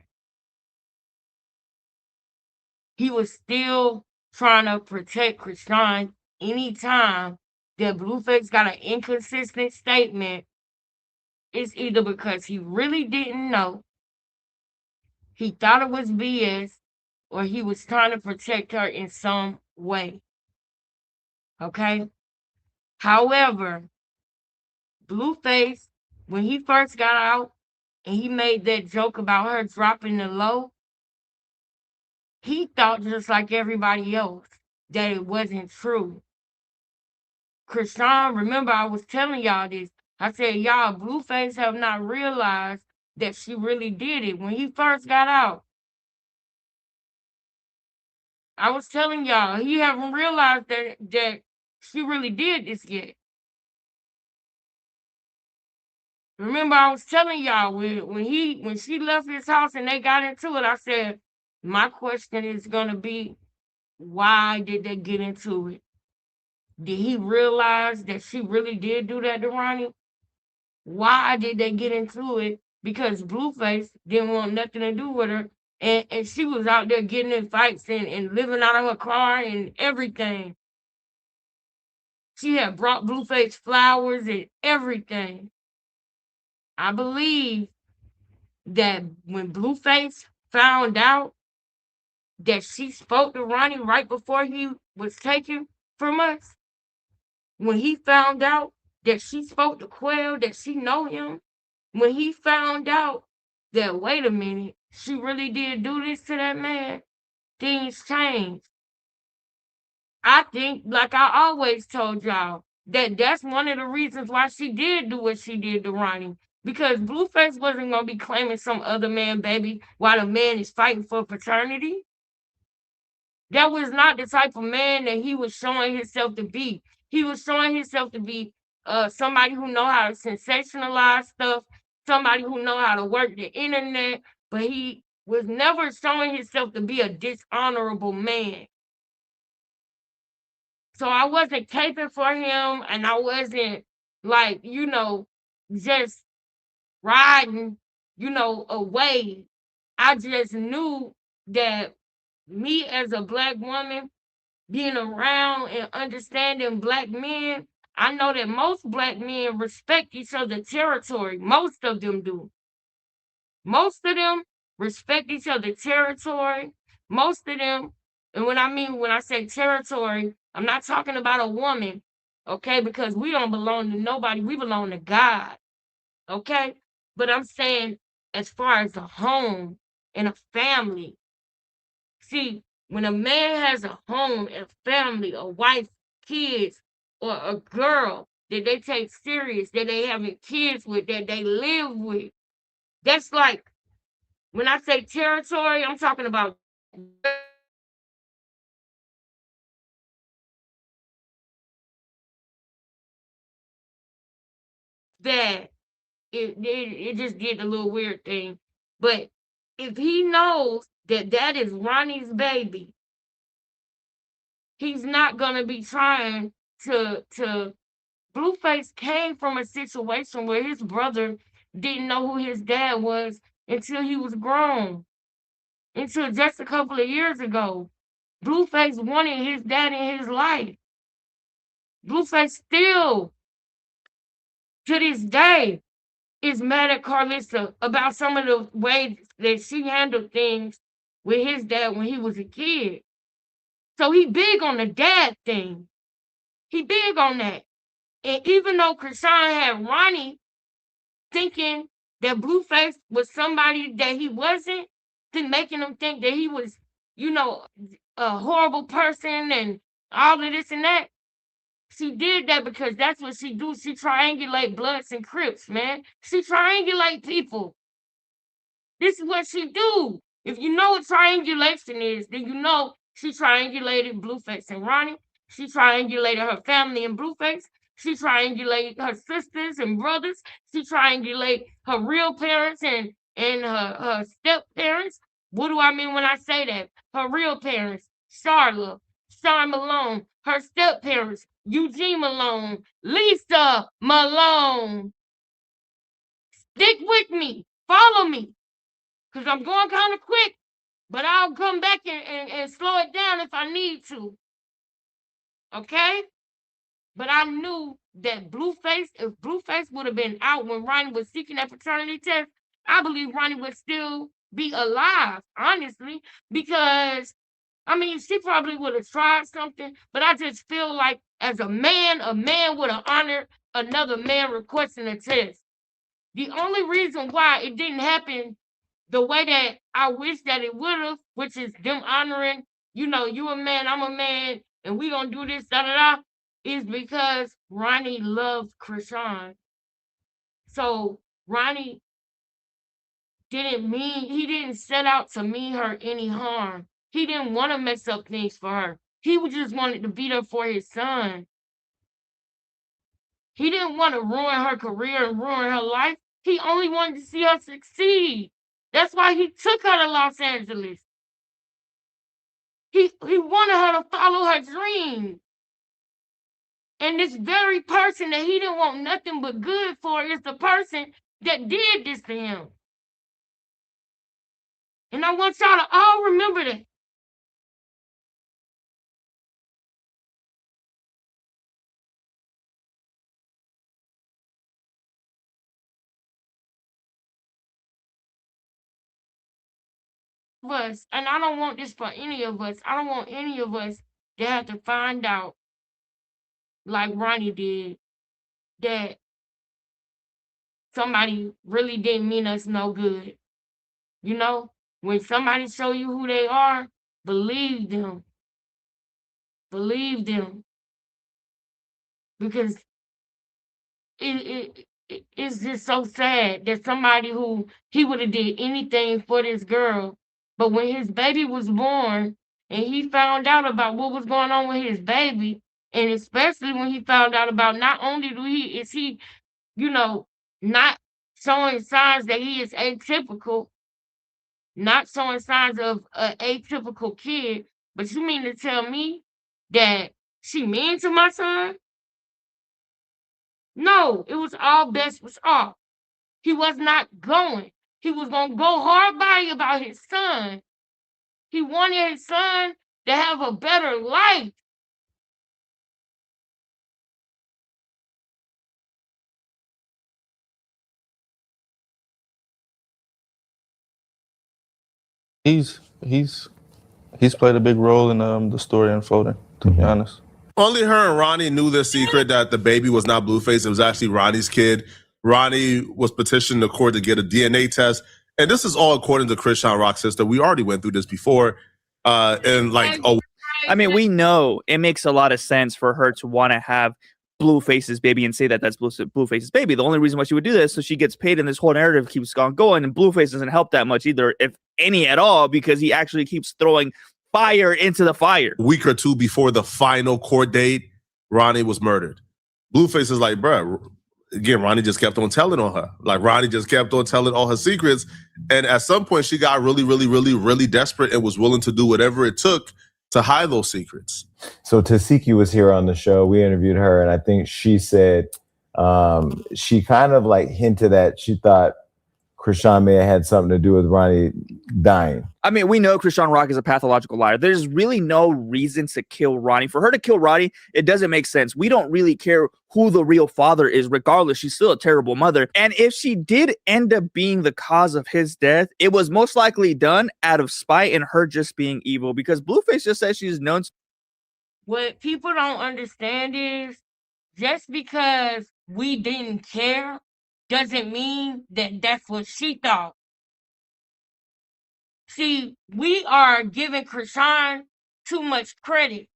[SPEAKER 2] He was still trying to protect Krishan. Anytime that Blueface got an inconsistent statement, it's either because he really didn't know, he thought it was BS, or he was trying to protect her in some way. Okay? However, Blueface, when he first got out and he made that joke about her dropping the low, he thought just like everybody else that it wasn't true. Krishan, remember I was telling y'all this. I said, y'all, Blueface have not realized that she really did it. When he first got out, I was telling y'all, he haven't realized that she really did this yet. Remember, I was telling y'all when she left his house and they got into it, I said, my question is gonna be, why did they get into it? Did he realize that she really did do that to Ronnie? Why did they get into it? Because Blueface didn't want nothing to do with her. And she was out there getting in fights and living out of her car and everything. She had brought Blueface flowers and everything. I believe that when Blueface found out that she spoke to Ronnie right before he was taken from us, when he found out that she spoke to Quell, that she know him, when he found out that, wait a minute, she really did do this to that man, things changed. I think, like I always told y'all, that's one of the reasons why she did do what she did to Ronnie. Because Blueface wasn't going to be claiming some other man baby while the man is fighting for paternity. That was not the type of man that he was showing himself to be. He was showing himself to be somebody who know how to sensationalize stuff, somebody who know how to work the internet, but he was never showing himself to be a dishonorable man. So I wasn't caping for him, and I wasn't like, just riding, away. I just knew that me as a Black woman, being around and understanding Black men, I know that most Black men respect each other's territory. Most of them do. Most of them respect each other's territory. Most of them, and when I say territory, I'm not talking about a woman, okay? Because we don't belong to nobody. We belong to God, okay? But I'm saying as far as a home and a family. See, when a man has a home and a family, a wife, kids, or a girl that they take serious, that they having kids with, that they live with, that's like, when I say territory, I'm talking about that. It just did a little weird thing. But if he knows that that is Ronnie's baby, he's not gonna be trying to. Blueface came from a situation where his brother didn't know who his dad was until he was grown, until just a couple of years ago. Blueface wanted his dad in his life. Blueface still, to this day, is mad at Carlissa about some of the ways that she handled things with his dad when he was a kid. So he big on the dad thing. He big on that. And even though Krishan had Ronnie thinking that Blueface was somebody that he wasn't, then making him think that he was, a horrible person and all of this and that. She did that because that's what she do. She triangulate Bloods and Crips, man. She triangulate people. This is what she do. If you know what triangulation is, then you know she triangulated Blueface and Ronnie. She triangulated her family and Blueface. She triangulated her sisters and brothers. She triangulated her real parents and her step parents. What do I mean when I say that? Her real parents, Charlotte, Sean Malone, her step parents, Eugene Malone, Lisa Malone. Stick with me. Follow me. Because I'm going kind of quick, but I'll come back and slow it down if I need to. Okay? But I knew that Blueface, if Blueface would have been out when Ronnie was seeking that paternity test, I believe Ronnie would still be alive, honestly, because, she probably would have tried something, but I just feel like as a man would have honored another man requesting a test. The only reason why it didn't happen the way that I wish that it would have, which is them honoring, you a man, I'm a man, and we gonna do this, da da da, is because Ronnie loved Krishan. So Ronnie he didn't set out to mean her any harm. He didn't want to mess up things for her. He just wanted to be there for his son. He didn't want to ruin her career and ruin her life. He only wanted to see her succeed. That's why he took her to Los Angeles. He wanted her to follow her dream. And this very person that he didn't want nothing but good for is the person that did this to him. And I want y'all to all remember that. Us, and I don't want this for any of us. I don't want any of us to have to find out, like Ronnie did, that somebody really didn't mean us no good. When somebody show you who they are, believe them. Believe them. Because it's just so sad that somebody who he would have did anything for this girl, but when his baby was born and he found out about what was going on with his baby, and especially when he found out about not only is he, not showing signs that he is atypical, not showing signs of an atypical kid, but you mean to tell me that she mean to my son? No, it was all best was off. He was not going. He was going to go hard body about his son. He wanted his son to have a better life.
[SPEAKER 8] He's played a big role in the story unfolding, to be honest.
[SPEAKER 6] Only her and Ronnie knew their secret that the baby was not Blueface. It was actually Ronnie's kid. Ronnie was petitioning the court to get a DNA test. And this is all according to Christian Rock's sister. We already went through this before. And like, oh,
[SPEAKER 5] I mean, we know it makes a lot of sense for her to want to have Blueface's baby and say that that's Blueface's baby. The only reason why she would do this is so she gets paid and this whole narrative keeps on going. And Blueface doesn't help that much either, if any at all, because he actually keeps throwing fire into the fire.
[SPEAKER 6] A week or two before the final court date, Ronnie was murdered. Blueface is like, bruh, again, Ronnie just kept on telling on her. Like, Ronnie just kept on telling all her secrets. And at some point, she got really, really, really, really desperate and was willing to do whatever it took to hide those secrets.
[SPEAKER 7] So Tasiki was here on the show. We interviewed her, and I think she said she kind of like hinted that she thought Krishan may have had something to do with Ronnie dying.
[SPEAKER 5] I mean, we know Christian Rock is a pathological liar. There's really no reason to kill Ronnie. For her to kill Ronnie, it doesn't make sense. We don't really care who the real father is. Regardless, she's still a terrible mother. And if she did end up being the cause of his death, it was most likely done out of spite and her just being evil, because Blueface just says she's known.
[SPEAKER 2] What people don't understand is just because we didn't care doesn't mean that that's what she thought. See, we are giving Krishan too much credit,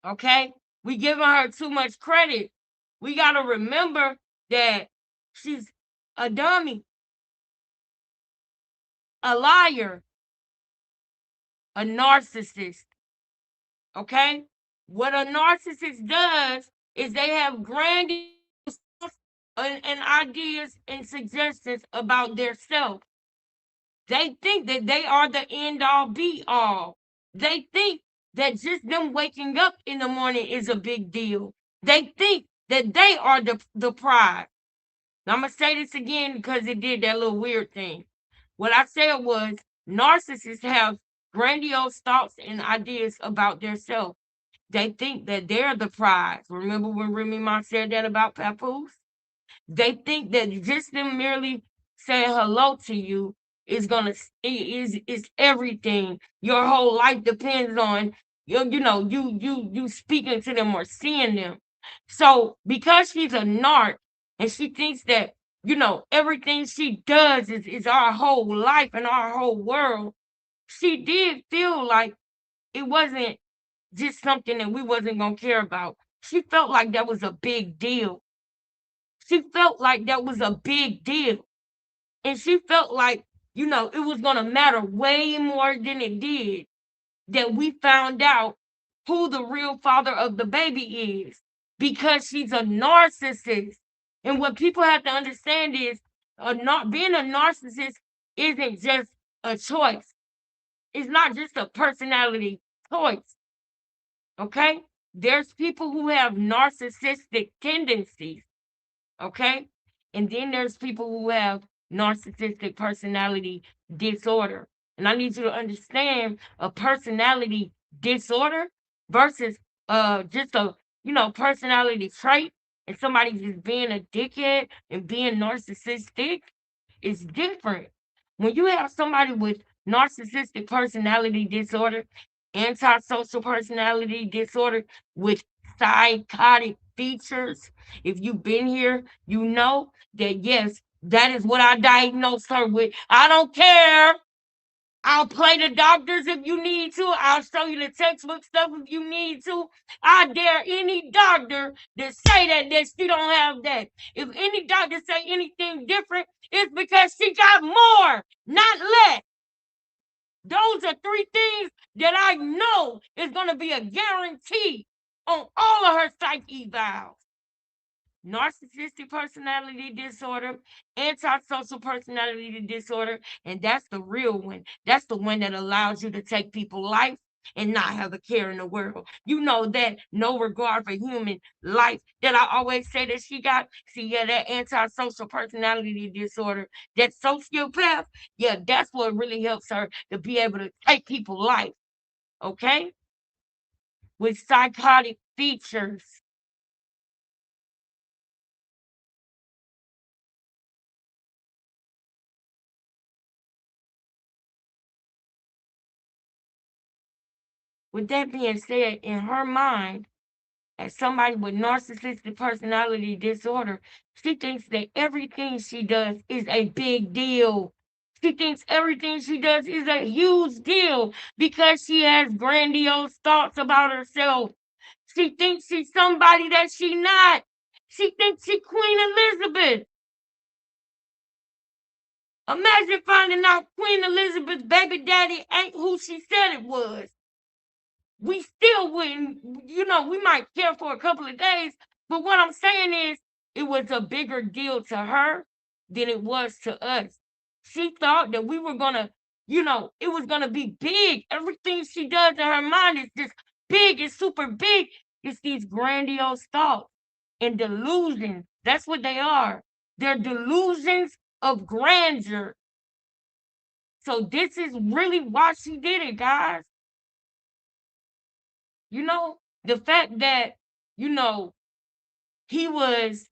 [SPEAKER 2] okay? We giving her too much credit. We got to remember that she's a dummy, a liar, a narcissist, okay? What a narcissist does is they have grandiose and ideas and suggestions about their self. They think that they are the end all be all. They think that just them waking up in the morning is a big deal. They think that they are the prize. Now, I'm going to say this again because it did that little weird thing. What I said was narcissists have grandiose thoughts and ideas about their self. They think that they're the prize. Remember when Remy Ma said that about Papoose? They think that just them merely saying hello to you is everything. Your whole life depends on you speaking to them or seeing them. So because she's a narc and she thinks that everything she does is our whole life and our whole world, she did feel like it wasn't just something that we wasn't gonna care about. She felt like that was a big deal. She felt like that was a big deal. And she felt like, it was going to matter way more than it did that we found out who the real father of the baby is, because she's a narcissist. And what people have to understand is being a narcissist isn't just a choice. It's not just a personality choice. Okay? There's people who have narcissistic tendencies. Okay? And then there's people who have narcissistic personality disorder. And I need you to understand a personality disorder versus just a personality trait, and somebody just being a dickhead and being narcissistic is different. When you have somebody with narcissistic personality disorder, antisocial personality disorder with psychotic features, if you've been here, you know that yes, that is what I diagnosed her with. I don't care. I'll play the doctors if you need to. I'll show you the textbook stuff if you need to. I dare any doctor to say that she don't have that. If any doctor say anything different, it's because she got more, not less. Those are three things that I know is going to be a guarantee on all of her psych evals. Narcissistic personality disorder, antisocial personality disorder, and that's the real one. That's the one that allows you to take people's life. and not have a care in the world. You know that no regard for human life that I always say that she got. See, yeah, that antisocial personality disorder, that sociopath, yeah, that's what really helps her to be able to take people's life, okay? With psychotic features. With that being said, in her mind, as somebody with narcissistic personality disorder, she thinks that everything she does is a big deal. She thinks everything she does is a huge deal because she has grandiose thoughts about herself. She thinks she's somebody that she's not. She thinks she's Queen Elizabeth. Imagine finding out Queen Elizabeth's baby daddy ain't who she said it was. We still wouldn't, we might care for a couple of days, but what I'm saying is it was a bigger deal to her than it was to us. She thought that we were gonna, it was gonna be big. Everything she does in her mind is just big, it's super big. It's these grandiose thoughts and delusions. That's what they are. They're delusions of grandeur. So this is really why she did it, guys. The fact that, he was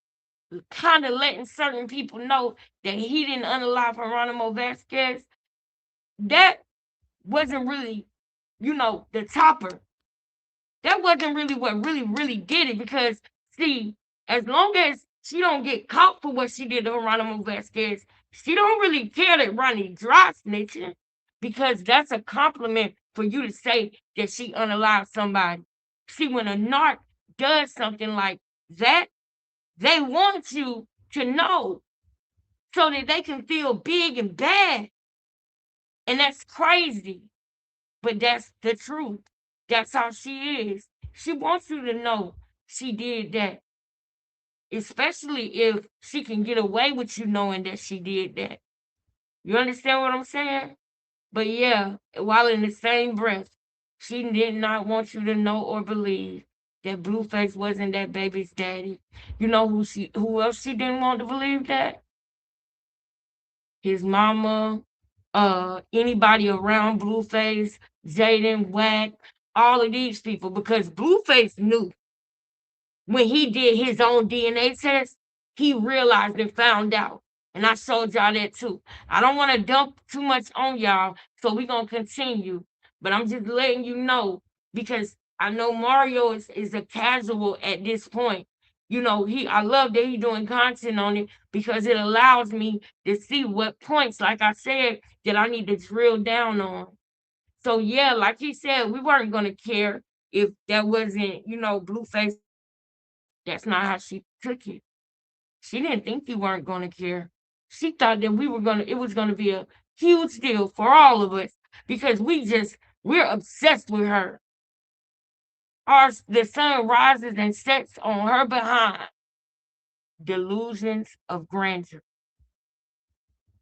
[SPEAKER 2] kind of letting certain people know that he didn't unalive Geronimo Vasquez, that wasn't really, the topper. That wasn't really what really did it because, see, as long as she don't get caught for what she did to Geronimo Vasquez, she don't really care that Ronnie dry snitching because that's a compliment for you to say that she unalived somebody. See, when a narc does something like that, they want you to know so that they can feel big and bad. And that's crazy. But that's the truth. That's how she is. She wants you to know she did that. Especially if she can get away with you knowing that she did that. You understand what I'm saying? But yeah, while in the same breath, she did not want you to know or believe that Blueface wasn't that baby's daddy. You know who else she didn't want to believe that? His mama, anybody around Blueface, Jaden, Wack, all of these people, because Blueface knew when he did his own DNA test, he realized and found out. And I showed y'all that too. I don't want to dump too much on y'all, so we're going to continue. But I'm just letting you know because I know Mario is a casual at this point. I love that he's doing content on it because it allows me to see what points, like I said, that I need to drill down on. So yeah, like he said, we weren't gonna care if that wasn't, Blueface. That's not how she took it. She didn't think we weren't gonna care. She thought that it was gonna be a huge deal for all of us because we're obsessed with her. The sun rises and sets on her behind. Delusions of grandeur.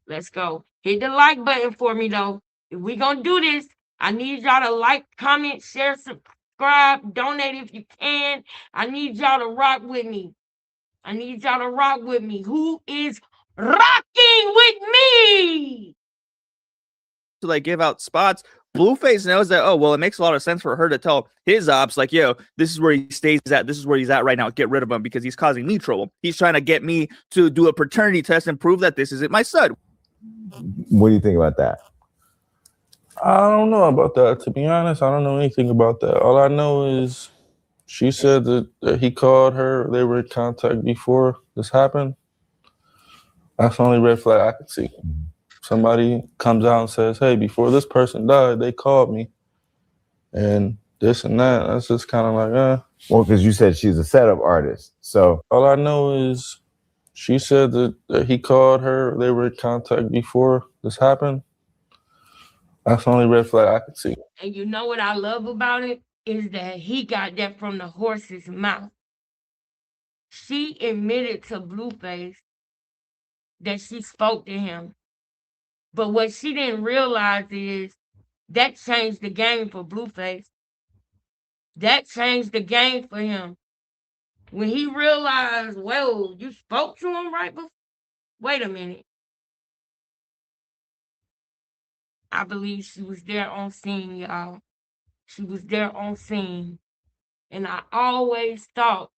[SPEAKER 2] Let's go. Hit the like button for me though. If we gonna do this, I need y'all to like, comment, share, subscribe, donate if you can. I need y'all to rock with me. Who is rocking with me?
[SPEAKER 5] To like give out spots. Blueface knows that, oh, well, it makes a lot of sense for her to tell his ops, like, yo, this is where he stays at. This is where he's at right now. Get rid of him because he's causing me trouble. He's trying to get me to do a paternity test and prove that this isn't my son.
[SPEAKER 7] What do you think about that?
[SPEAKER 8] I don't know about that. To be honest, I don't know anything about that. All I know is she said that he called her. They were in contact before this happened. That's the only red flag I could see. Somebody comes out and says, hey, before this person died, they called me. And this and that. That's just kind of like,
[SPEAKER 7] Well, because you said she's a setup artist. So
[SPEAKER 8] all I know is she said that he called her. They were in contact before this happened. That's the only red flag I could see.
[SPEAKER 2] And you know what I love about it? Is that he got that from the horse's mouth. She admitted to Blueface that she spoke to him. But what she didn't realize is That changed the game for Blueface. That changed the game for him. When he realized, whoa, you spoke to him right before? Wait a minute. I believe she was there on scene, y'all. She was there on scene. And I always thought,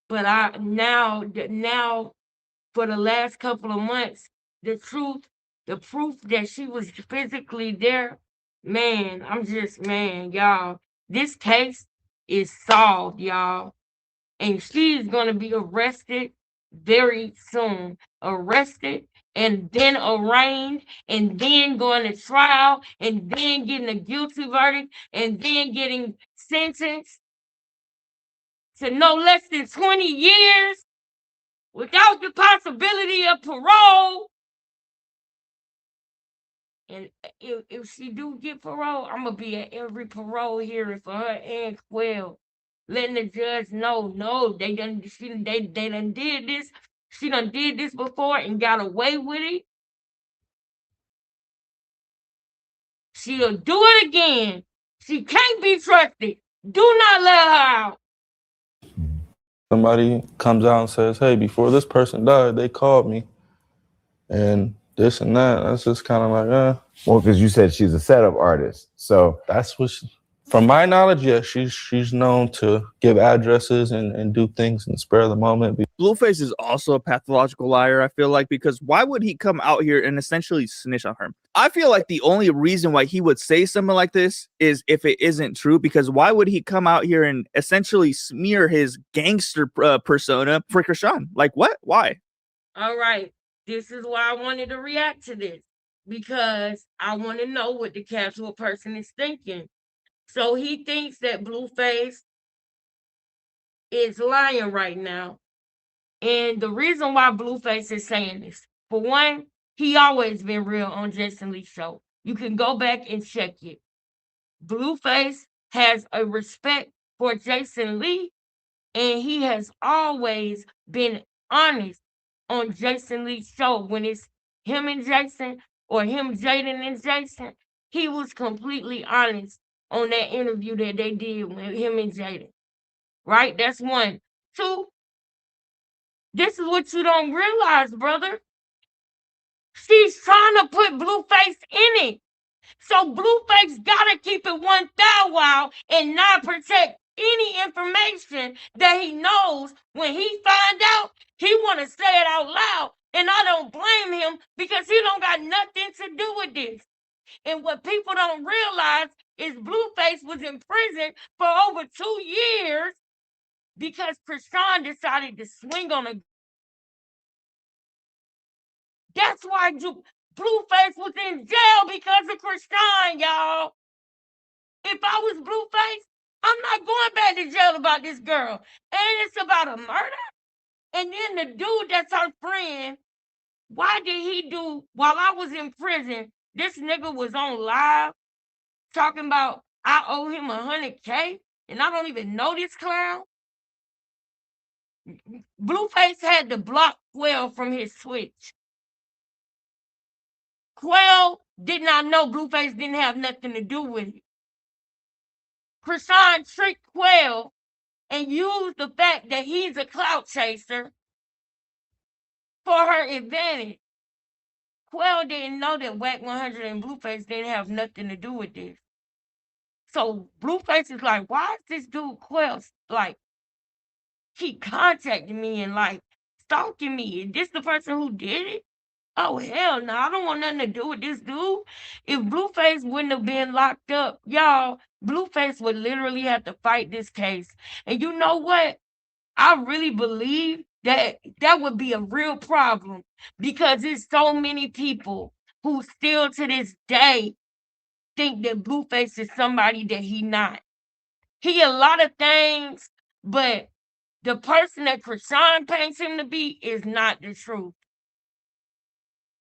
[SPEAKER 2] but now for the last couple of months, the proof that she was physically there, man, y'all, this case is solved, y'all. And she is going to be arrested very soon. Arrested and then arraigned and then going to trial and then getting a guilty verdict and then getting sentenced to no less than 20 years without the possibility of parole. And if she do get parole, I'm going to be at every parole hearing for her and Quell, letting the judge know, no, they done did this. She done did this before and got away with it. She'll do it again. She can't be trusted. Do not let her out.
[SPEAKER 8] Somebody comes out and says, hey, before this person died, they called me. And this and that. That's just kind of like,
[SPEAKER 7] Well, because you said she's a setup artist. So
[SPEAKER 8] that's what from my knowledge, yeah, she's known to give addresses and do things and spare the moment.
[SPEAKER 5] Blueface is also a pathological liar, I feel like, because why would he come out here and essentially snitch on her? I feel like the only reason why he would say something like this is if it isn't true, because why would he come out here and essentially smear his gangster persona for Krishan? Like, what? Why?
[SPEAKER 2] All right. This is why I wanted to react to this, because I want to know what the casual person is thinking. So he thinks that Blueface is lying right now. And the reason why Blueface is saying this, for one, he always been real on Jason Lee's show. You can go back and check it. Blueface has a respect for Jason Lee, and he has always been honest on Jason Lee's show. When it's him and Jason or him, Jaden and Jason, he was completely honest on that interview that they did with him and Jaden. Right? That's one. Two, this is what you don't realize, brother. She's trying to put Blueface in it. So Blueface gotta keep it 1,000 and not protect any information that he knows. When he find out, he want to say it out loud. And I don't blame him, because he don't got nothing to do with this. And what people don't realize is Blueface was in prison for over 2 years because Krishan decided to swing on a... That's why Blueface was in jail, because of Krishan, y'all. If I was Blueface, I'm not going back to jail about this girl. And it's about a murder. And then the dude that's her friend, why did he do, while I was in prison, this nigga was on live talking about I owe him $100K and I don't even know this clown? Blueface had to block Quell from his Twitch. Quell did not know Blueface didn't have nothing to do with it. Krishan tricked Quell and used the fact that he's a clout chaser for her advantage. Quell didn't know that Wack 100 and Blueface didn't have nothing to do with this. So Blueface is like, why is this dude Quell like keep contacting me and like stalking me? Is this the person who did it? Oh hell no, I don't want nothing to do with this dude. If Blueface wouldn't have been locked up, y'all, Blueface would literally have to fight this case. And you know what? I really believe that that would be a real problem, because there's so many people who still to this day think that Blueface is somebody that he not. He a lot of things, but the person that Krishan paints him to be is not the truth.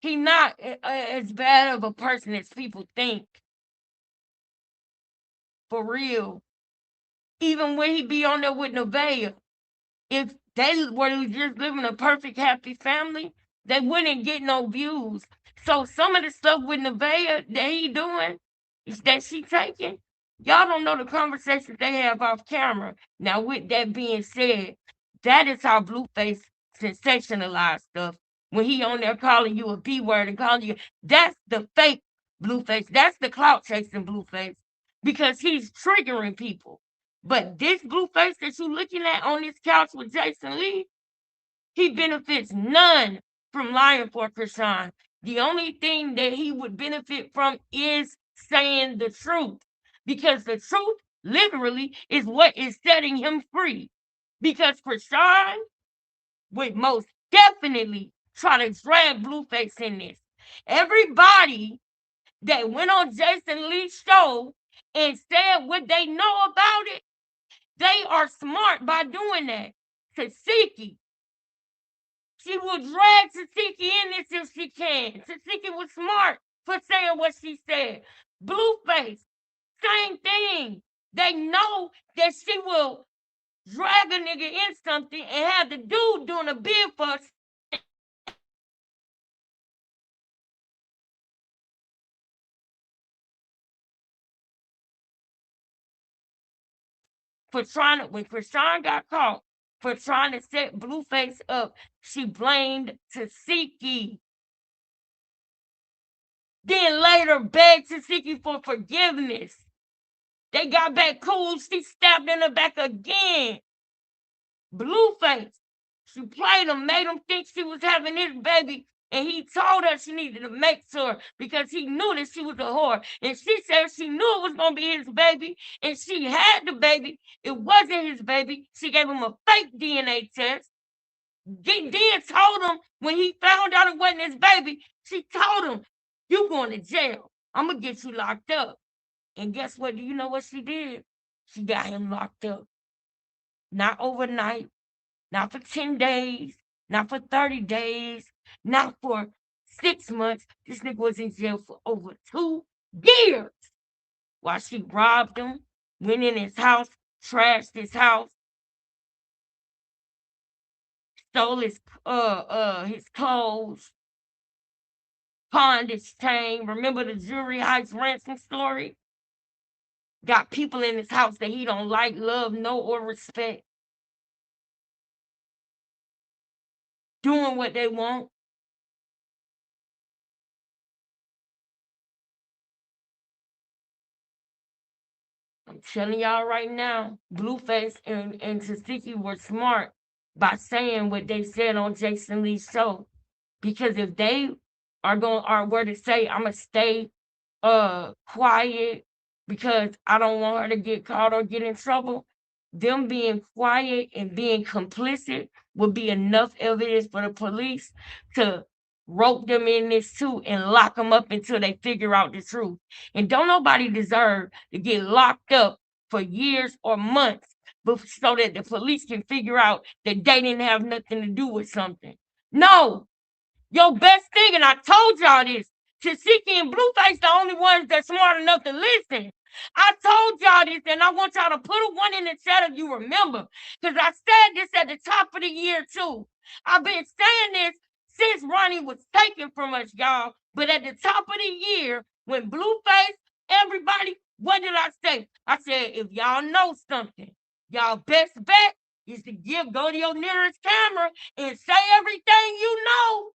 [SPEAKER 2] He not as bad of a person as people think. For real. Even when he be on there with Nevaeh, if they were just living a perfect, happy family, they wouldn't get no views. So some of the stuff with Nevaeh that he doing, is that she taking. Y'all don't know the conversations they have off camera. Now, with that being said, that is how Blueface sensationalized stuff. When he on there calling you a B word and calling you, that's the fake Blueface. That's the clout chasing Blueface because he's triggering people. But this Blueface that you looking at on this couch with Jason Lee, he benefits none from lying for Krishan. The only thing that he would benefit from is saying the truth. Because the truth literally is what is setting him free. Because Krishan would most definitely try to drag Blueface in this. Everybody that went on Jason Lee's show and said what they know about it, they are smart by doing that. Tasiki, she will drag Tasiki in this if she can. Tasiki was smart for saying what she said. Blueface, same thing. They know that she will drag a nigga in something and have the dude doing a bid for trying to, when Krishan got caught for trying to set Blueface up, she blamed Tasiki. Then later begged Tasiki for forgiveness. They got back cool. She stabbed in the back again. Blueface. She played him, made him think she was having his baby. And he told her she needed to make sure because he knew that she was a whore. And she said she knew it was going to be his baby. And she had the baby. It wasn't his baby. She gave him a fake DNA test. Then told him when he found out it wasn't his baby, she told him, you going to jail. I'm going to get you locked up. And guess what? Do you know what she did? She got him locked up. Not overnight, not for 10 days, not for 30 days, not for 6 months. This nigga was in jail for over 2 years while she robbed him, went in his house, trashed his house, stole his clothes, pawned his chain. Remember the jewelry heist ransom story? Got people in his house that he don't like, love, know, or respect. Doing what they want. I'm telling y'all right now, Blueface and Tasiki were smart by saying what they said on Jason Lee's show. Because if they were to say, I'm gonna stay quiet because I don't want her to get caught or get in trouble, them being quiet and being complicit would be enough evidence for the police to rope them in this too and lock them up until they figure out the truth. And don't nobody deserve to get locked up for years or months so that the police can figure out that they didn't have nothing to do with something. No, your best thing, and I told y'all this, Tasiki and Blueface the only ones that's smart enough to listen. I told y'all this, and I want y'all to put a one in the chat if you remember, because I said this at the top of the year too. I've been saying this since Ronnie was taken from us, y'all. But at the top of the year, when Blueface, everybody, what did I say? I said, if y'all know something, y'all best bet is to go to your nearest camera and say everything you know.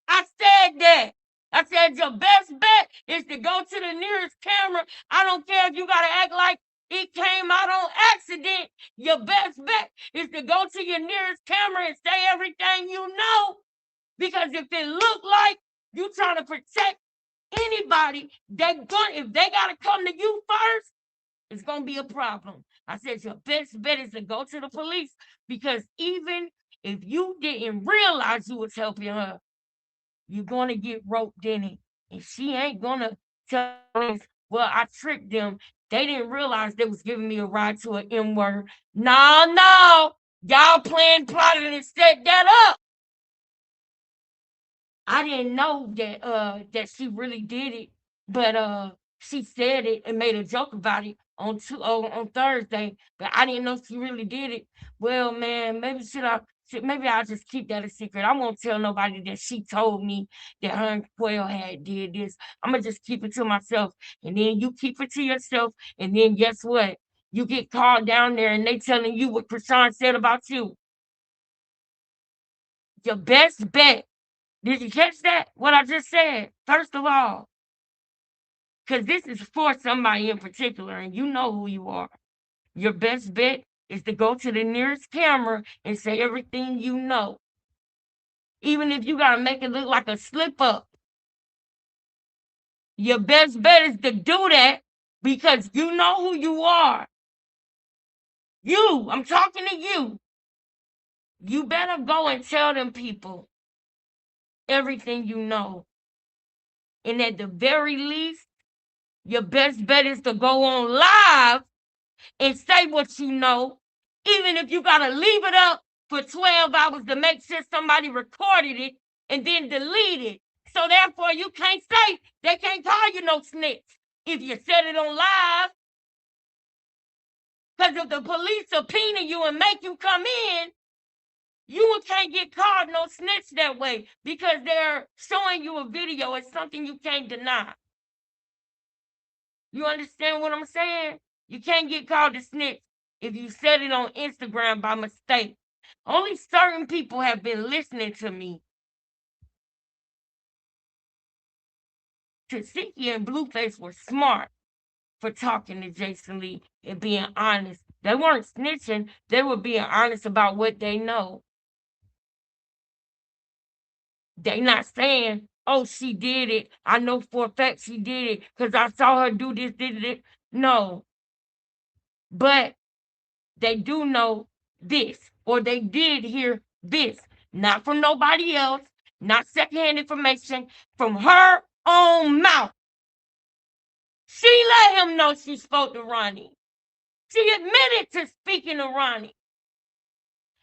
[SPEAKER 2] I said that. I said your best bet is to go to the nearest camera. I don't care if you got to act like it came out on accident. Your best bet is to go to your nearest camera and say everything you know. Because if it look like you trying to protect anybody, if they got to come to you first, it's going to be a problem. I said your best bet is to go to the police because even if you didn't realize you was helping her, you're going to get roped in it. And she ain't going to tell us, well, I tricked them. They didn't realize they was giving me a ride to an M word. No. Y'all planned, plotted, and set that up. I didn't know that she really did it, but she said it and made a joke about it on Thursday, but I didn't know she really did it. Well, man, maybe maybe I'll just keep that a secret. I won't tell nobody that she told me that her and Quail had did this. I'm gonna just keep it to myself. And then you keep it to yourself. And then guess what? You get called down there and they telling you what Krishan said about you. Your best bet. Did you catch that? What I just said? First of all, because this is for somebody in particular, and you know who you are. Your best bet is to go to the nearest camera and say everything you know. Even if you got to make it look like a slip up. Your best bet is to do that because you know who you are. You, I'm talking to you. You better go and tell them people everything you know. And at the very least, your best bet is to go on live and say what you know, even if you got to leave it up for 12 hours to make sure somebody recorded it and then delete it. So therefore, you can't say, they can't call you no snitch if you said it on live. Because if the police subpoena you and make you come in, you can't get called no snitch that way because they're showing you a video. It's something you can't deny. You understand what I'm saying? You can't get called a snitch if you said it on Instagram by mistake. Only certain people have been listening to me. Tasiki and Blueface were smart for talking to Jason Lee and being honest. They weren't snitching. They were being honest about what they know. They not saying, oh, she did it. I know for a fact she did it because I saw her do this, did it. No. But they do know this, or they did hear this, not from nobody else, not secondhand information, from her own mouth. She let him know she spoke to Ronnie. She admitted to speaking to Ronnie.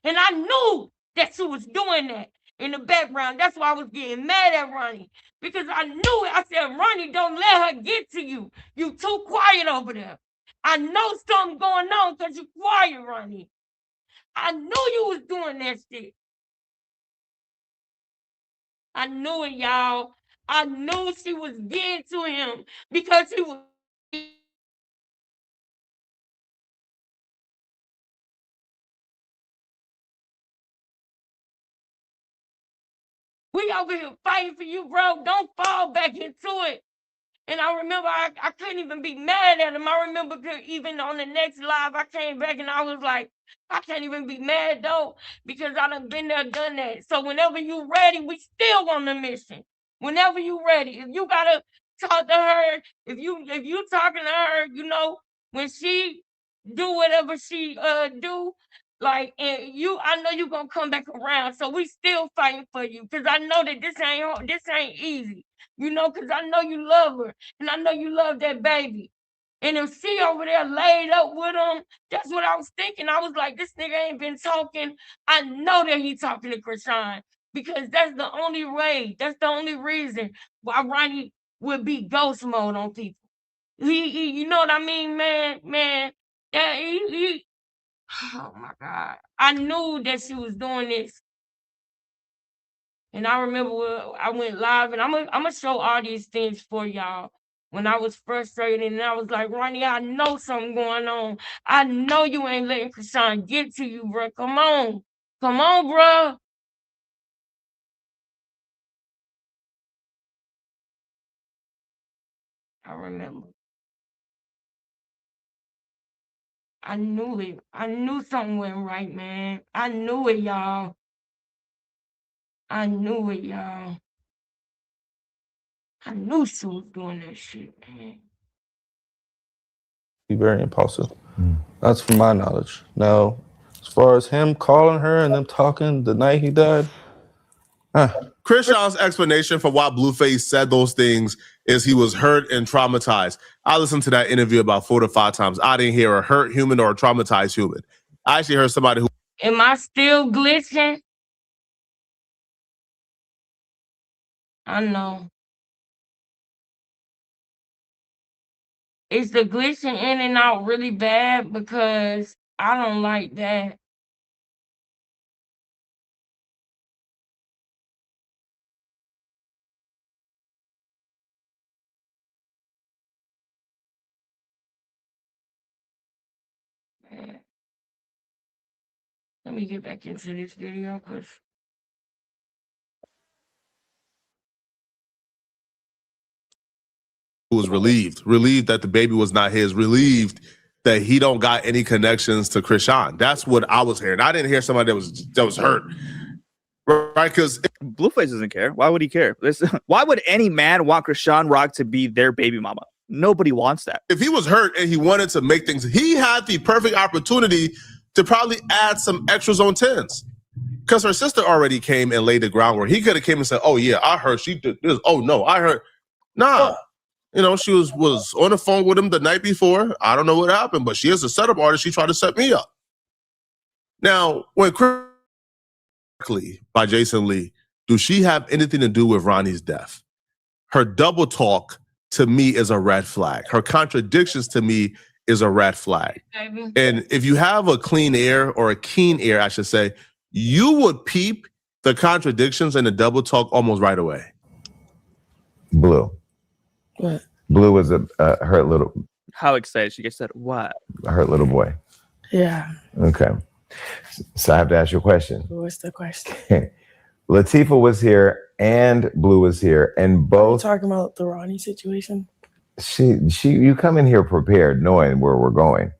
[SPEAKER 2] And I knew that she was doing that in the background. That's why I was getting mad at Ronnie. Because I knew it. I said, Ronnie, don't let her get to you. You too quiet over there. I know something going on because you quiet, Ronnie. I knew you was doing that shit. I knew it, y'all. I knew she was getting to him because he was. We over here fighting for you, bro. Don't fall back into it. And I remember I couldn't even be mad at him. I remember even on the next live, I came back and I was like, I can't even be mad though, because I done been there, done that. So whenever you ready, we still on the mission. Whenever you ready, if you gotta talk to her, if you talking to her, you know, when she do whatever she do, like, and I know you gonna come back around. So we still fighting for you because I know that this ain't easy. You know, because I know you love her and I know you love that baby. And if she over there laid up with him, that's what I was thinking. I was like, this nigga ain't been talking. I know that he talking to Krishan because that's the only way. That's the only reason why Ronnie would be ghost mode on people. He you know what I mean, man. Yeah, oh my God. I knew that she was doing this. And I remember when I went live, and I'm gonna show all these things for y'all. When I was frustrated, and I was like, Ronnie, I know something going on. I know you ain't letting Krishan get to you, bro. Come on, bro. I remember. I knew it. I knew something went right, man. I knew it, y'all. I knew it, y'all. I knew she was doing that shit, man.
[SPEAKER 8] Be very impulsive. That's from my knowledge. Now, as far as him calling her and them talking the night he died,
[SPEAKER 6] Krishan's explanation for why Blueface said those things is he was hurt and traumatized. I listened to that interview about 4 to 5 times. I didn't hear a hurt human or a traumatized human. I actually heard somebody who.
[SPEAKER 2] Am I still glitching? I know. Is the glitching in and out really bad? Because I don't like that. Let me get back into this video because
[SPEAKER 6] was relieved that the baby was not his, relieved that he don't got any connections to Krishan. That's what I was hearing. I didn't hear somebody that was hurt, right? Because
[SPEAKER 5] Blueface doesn't care. Why would he care? Why would any man want Krishan Rock to be their baby mama? Nobody wants that.
[SPEAKER 6] if he was hurt and he wanted to make things, he had the perfect opportunity to probably add some extras on tens. Because her sister already came and laid the groundwork. He could have came and said, "Oh yeah, I heard she did this. Oh no, I heard." Nah. You know, she was on the phone with him the night before. I don't know what happened, but she is a setup artist. She tried to set me up. Now, when by Jason Lee, do she have anything to do with Ronnie's death? Her double talk to me is a red flag. Her contradictions to me is a red flag. And if you have a clean ear, or a keen ear, I should say, you would peep the contradictions and the double talk almost right away.
[SPEAKER 7] Blue.
[SPEAKER 3] What?
[SPEAKER 7] Blue was a hurt little.
[SPEAKER 5] How excited she gets that? What?
[SPEAKER 7] A hurt little boy.
[SPEAKER 3] Yeah.
[SPEAKER 7] Okay. So I have to ask you a question.
[SPEAKER 3] What's the question?
[SPEAKER 7] Latifah was here and Blue was here, and both
[SPEAKER 3] talking about the Ronnie situation.
[SPEAKER 7] You come in here prepared, knowing where we're going.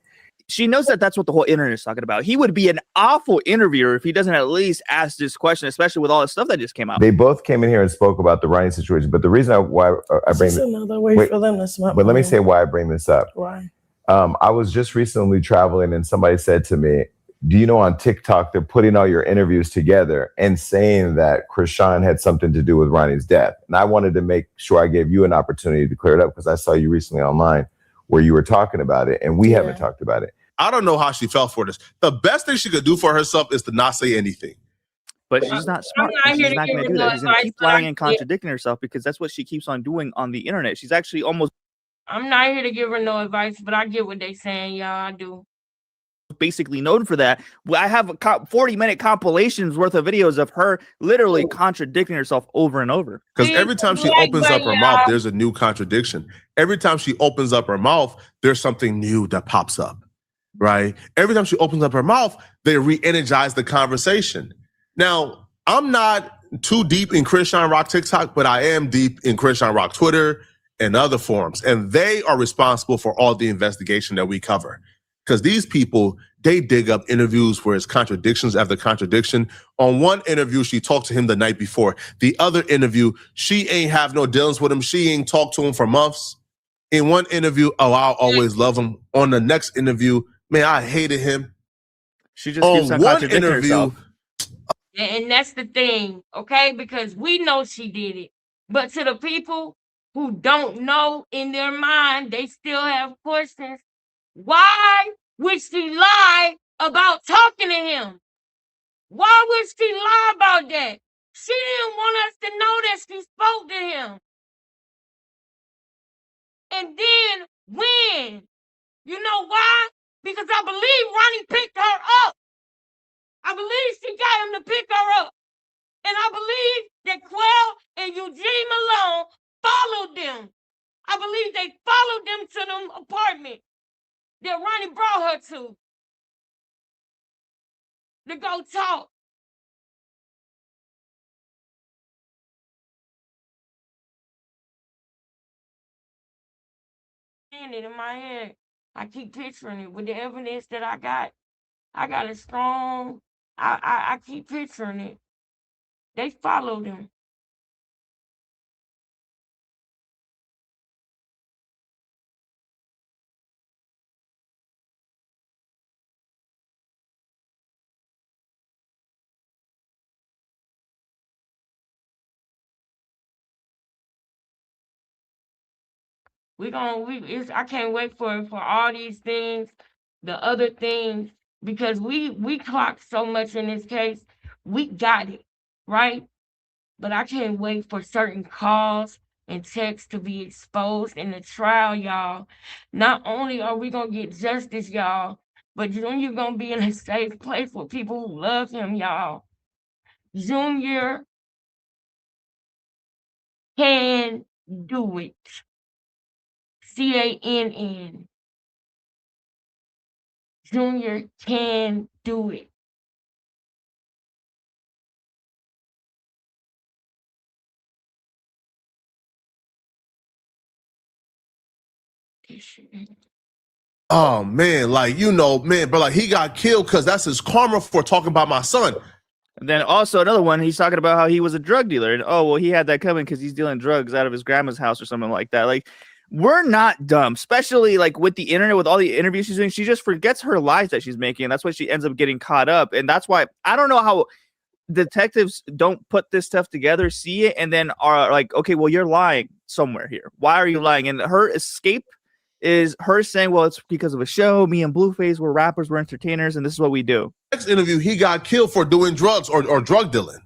[SPEAKER 5] She knows that that's what the whole internet is talking about. He would be an awful interviewer if he doesn't at least ask this question, especially with all the stuff that just came out.
[SPEAKER 7] They both came in here and spoke about the Ronnie situation, but the reason why I bring this,
[SPEAKER 3] another way for them to smart.
[SPEAKER 7] But let me say why I bring this up.
[SPEAKER 3] Why?
[SPEAKER 7] I was just recently traveling, and somebody said to me, "Do you know on TikTok they're putting all your interviews together and saying that Krishan had something to do with Ronnie's death?" And I wanted to make sure I gave you an opportunity to clear it up because I saw you recently online where you were talking about it, and we haven't talked about it.
[SPEAKER 6] I don't know how she fell for this. The best thing she could do for herself is to not say anything.
[SPEAKER 5] But she's not smart. She's not going to do that. She's going to keep lying and contradicting herself because that's what she keeps on doing on the internet. She's actually almost...
[SPEAKER 2] I'm not here to give her no advice, but I get what they saying, y'all. I do.
[SPEAKER 5] Basically known for that. I have 40-minute compilations worth of videos of her literally contradicting herself over and over.
[SPEAKER 6] Because every time she opens up her mouth, there's a new contradiction. Every time she opens up her mouth, there's something new that pops up. Right? Every time she opens up her mouth, they re-energize the conversation. Now, I'm not too deep in Krishan Rock TikTok, but I am deep in Krishan Rock Twitter and other forums. And they are responsible for all the investigation that we cover. Because these people, they dig up interviews where it's contradictions after contradiction. On one interview, she talked to him the night before. The other interview, she ain't have no dealings with him. She ain't talked to him for months. In one interview, oh, I'll always love him. On the next interview, man, I hated him.
[SPEAKER 5] She just keeps on contradicting herself.
[SPEAKER 2] And that's the thing, okay? Because we know she did it. But to the people who don't know in their mind, they still have questions. Why would she lie about talking to him? Why would she lie about that? She didn't want us to know that she spoke to him. And then when? You know why? Because I believe Ronnie picked her up. I believe she got him to pick her up. And I believe that Quell and Eugene Malone followed them. I believe they followed them to the apartment that Ronnie brought her to go talk. In my head, I keep picturing it with the evidence that I got. I got a strong, I keep picturing it. They followed him. I can't wait for all these things, the other things, because we clocked so much in this case. We got it, right? But I can't wait for certain calls and texts to be exposed in the trial, y'all. Not only are we gonna get justice, y'all, but Junior gonna be in a safe place with people who love him, y'all. Junior can do it. CANN. Junior can do it.
[SPEAKER 6] Oh man, like man, but like he got killed because that's his karma for talking about my son.
[SPEAKER 5] And then also another one, he's talking about how he was a drug dealer, and oh well, he had that coming because he's dealing drugs out of his grandma's house or something like that. Like, we're not dumb, especially like with the internet, with all the interviews she's doing. She just forgets her lies that she's making, and that's why she ends up getting caught up. And that's why I don't know how detectives don't put this stuff together, see it, and then are like, okay, well, you're lying somewhere here. Why are you lying? And her escape is her saying, well, it's because of a show. Me and Blueface were rappers, we're entertainers, and this is what we do.
[SPEAKER 6] Next interview, he got killed for doing drugs or drug dealing.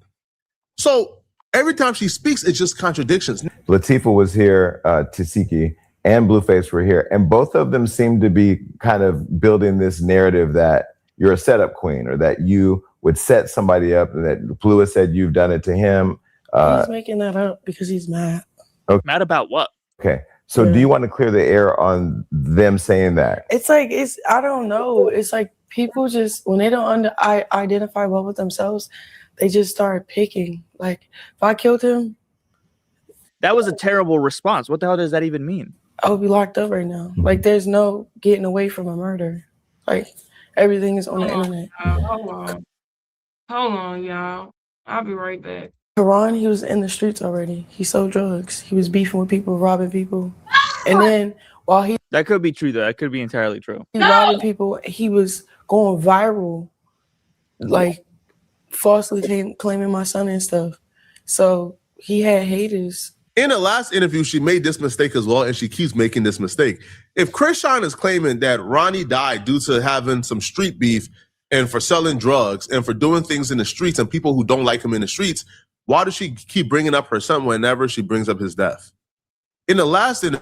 [SPEAKER 6] So every time she speaks, it's just contradictions.
[SPEAKER 7] Latifah was here, Tasiki and Blueface were here, and both of them seem to be kind of building this narrative that you're a setup queen, or that you would set somebody up, and that Blue has said you've done it to him.
[SPEAKER 3] He's making that up because he's mad.
[SPEAKER 5] Okay. Mad about what?
[SPEAKER 7] Okay. So do you want to clear the air on them saying that?
[SPEAKER 3] It's like, I don't know. It's like people just, when they don't identify well with themselves, they just start picking. Like, if I killed him.
[SPEAKER 5] That was a terrible response. What the hell does that even mean?
[SPEAKER 3] I would be locked up right now. Like, there's no getting away from a murder. Like, everything is on the internet.
[SPEAKER 2] Hold on, y'all. I'll be right back.
[SPEAKER 3] Karan, he was in the streets already. He sold drugs. He was beefing with people, robbing people. And then while he...
[SPEAKER 5] That could be true, though. That could be entirely true.
[SPEAKER 3] He was robbing people. He was going viral, like falsely claiming my son and stuff. So he had haters.
[SPEAKER 6] In the last interview, she made this mistake as well, and she keeps making this mistake. If Krishan is claiming that Ronnie died due to having some street beef and for selling drugs and for doing things in the streets and people who don't like him in the streets, why does she keep bringing up her son whenever she brings up his death? In the last interview.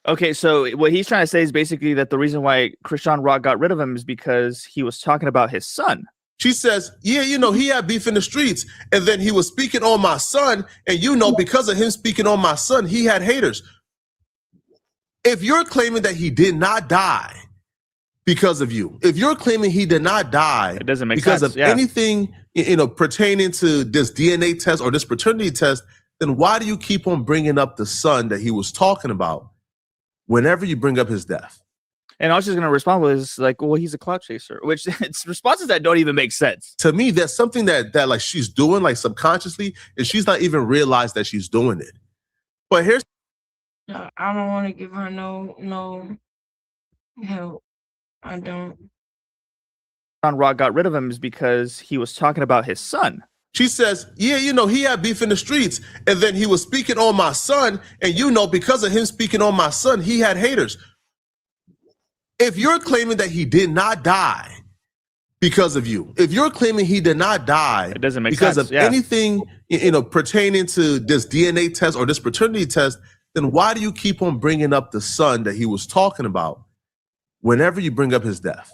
[SPEAKER 5] Okay, so what he's trying to say is basically that the reason why Krishan Rock got rid of him is because he was talking about his son.
[SPEAKER 6] She says, yeah, he had beef in the streets, and then he was speaking on my son, and because of him speaking on my son, he had haters. If you're claiming that he did not die because of you, if you're claiming he did not die
[SPEAKER 5] it doesn't make
[SPEAKER 6] because
[SPEAKER 5] sense.
[SPEAKER 6] of anything pertaining to this DNA test or this paternity test, then why do you keep on bringing up the son that he was talking about whenever you bring up his death?
[SPEAKER 5] And I was just going to respond with is like, well, he's a clout chaser, which it's responses that don't even make sense.
[SPEAKER 6] To me, that's something that like she's doing like subconsciously, and she's not even realized that she's doing it. But here's...
[SPEAKER 2] I don't want to give her no help. I don't.
[SPEAKER 5] John Rock got rid of him is because he was talking about his son.
[SPEAKER 6] She says, yeah, he had beef in the streets, and then he was speaking on my son, and because of him speaking on my son, he had haters. If you're claiming that he did not die because of you, if you're claiming he did not die
[SPEAKER 5] it doesn't make
[SPEAKER 6] because
[SPEAKER 5] sense.
[SPEAKER 6] of anything pertaining to this DNA test or this paternity test, then why do you keep on bringing up the son that he was talking about whenever you bring up his death?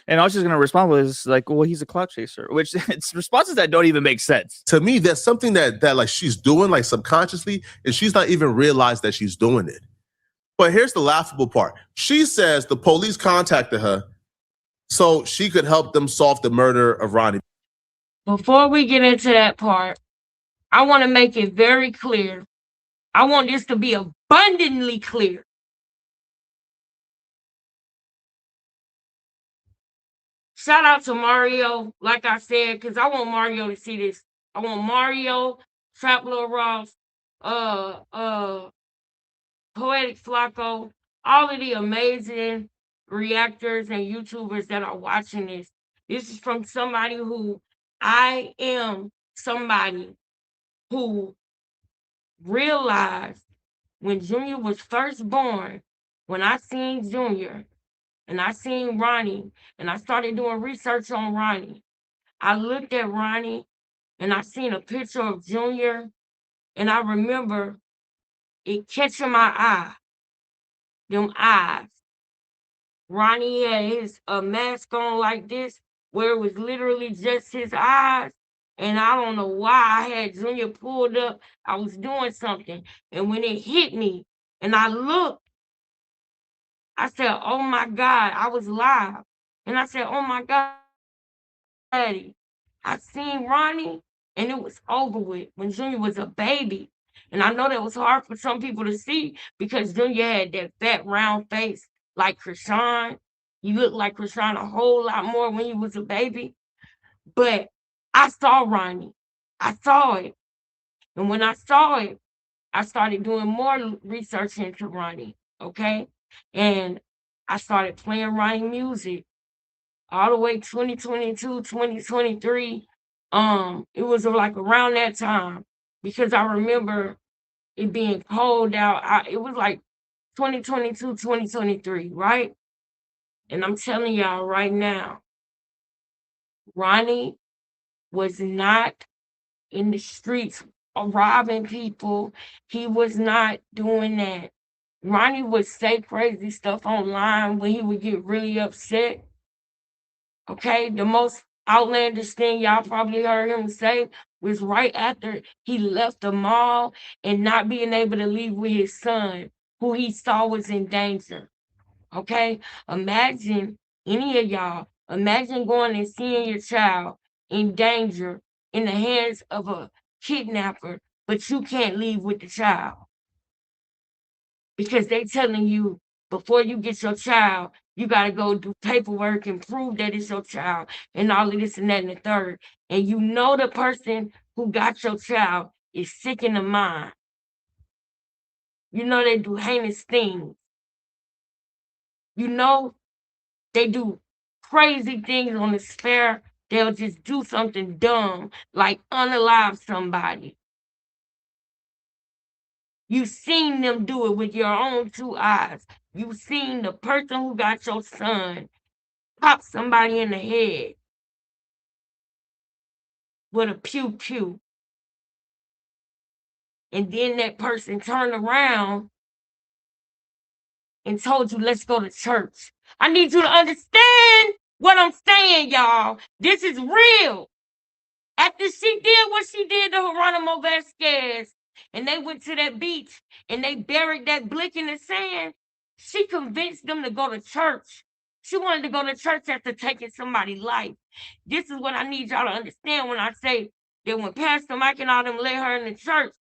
[SPEAKER 5] And I was just going to respond with is like, well, he's a clout chaser, which it's responses that don't even make sense.
[SPEAKER 6] To me, that's something that like she's doing like subconsciously, and she's not even realized that she's doing it. But here's the laughable part. She says the police contacted her so she could help them solve the murder of Ronnie.
[SPEAKER 2] Before we get into that part, I want to make it very clear. I want this to be abundantly clear. Shout out to Mario, like I said, because I want Mario to see this. I want Mario, Trap Lil Ross, Poetic Flacco, all of the amazing reactors and YouTubers that are watching this. This is from somebody who I am somebody who realized when Junior was first born, when I seen Junior and I seen Ronnie and I started doing research on Ronnie, I looked at Ronnie and I seen a picture of Junior and I remember it catching my eye. Them eyes. Ronnie had his mask on like this, where it was literally just his eyes. And I don't know why I had Junior pulled up. I was doing something. And when it hit me and I looked, I said, oh my God, I was live. And I said, oh my God. daddy. I seen Ronnie, and it was over with when Junior was a baby. And I know that was hard for some people to see because Junior had that fat, round face like Krishan. He looked like Krishan a whole lot more when he was a baby. But I saw Ronnie. I saw it. And when I saw it, I started doing more research into Ronnie, okay? And I started playing Ronnie music all the way 2022, 2023. It was like around that time because I remember it being cold out. It was like 2022, 2023, right? And I'm telling y'all right now, Ronnie was not in the streets robbing people. He was not doing that. Ronnie would say crazy stuff online when he would get really upset. Okay, the most outlandish thing y'all probably heard him say was right after he left the mall and not being able to leave with his son, who he saw was in danger. Okay, imagine any of y'all, imagine going and seeing your child in danger in the hands of a kidnapper, but you can't leave with the child because they telling you before you get your child, you got to go do paperwork and prove that it's your child and all of this and that and the third. And you know the person who got your child is sick in the mind. You know they do heinous things. You know they do crazy things on the spare. They'll just do something dumb, like unalive somebody. You've seen them do it with your own two eyes. You've seen the person who got your son pop somebody in the head with a pew pew. And then that person turned around and told you, let's go to church. I need you to understand what I'm saying, y'all. This is real. After she did what she did to Geronimo Vasquez, and they went to that beach and they buried that blick in the sand, she convinced them to go to church. She wanted to go to church after taking somebody's life. This is what I need y'all to understand when I say that when Pastor Mike and all them let her in the church,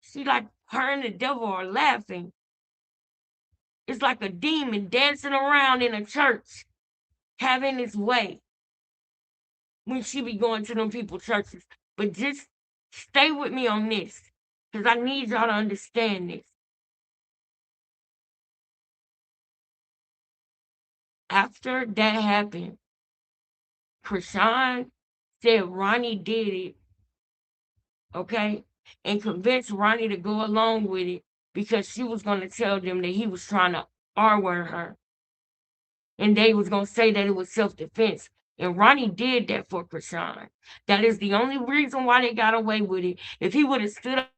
[SPEAKER 2] she like her and the devil are laughing. It's like a demon dancing around in a church, having its way when she be going to them people's churches. But just stay with me on this, because I need y'all to understand this. After that happened, Krishan said Ronnie did it, okay, and convinced Ronnie to go along with it because she was going to tell them that he was trying to R-word her. And they was going to say that it was self-defense. And Ronnie did that for Krishan. That is the only reason why they got away with it. If he would have stood up,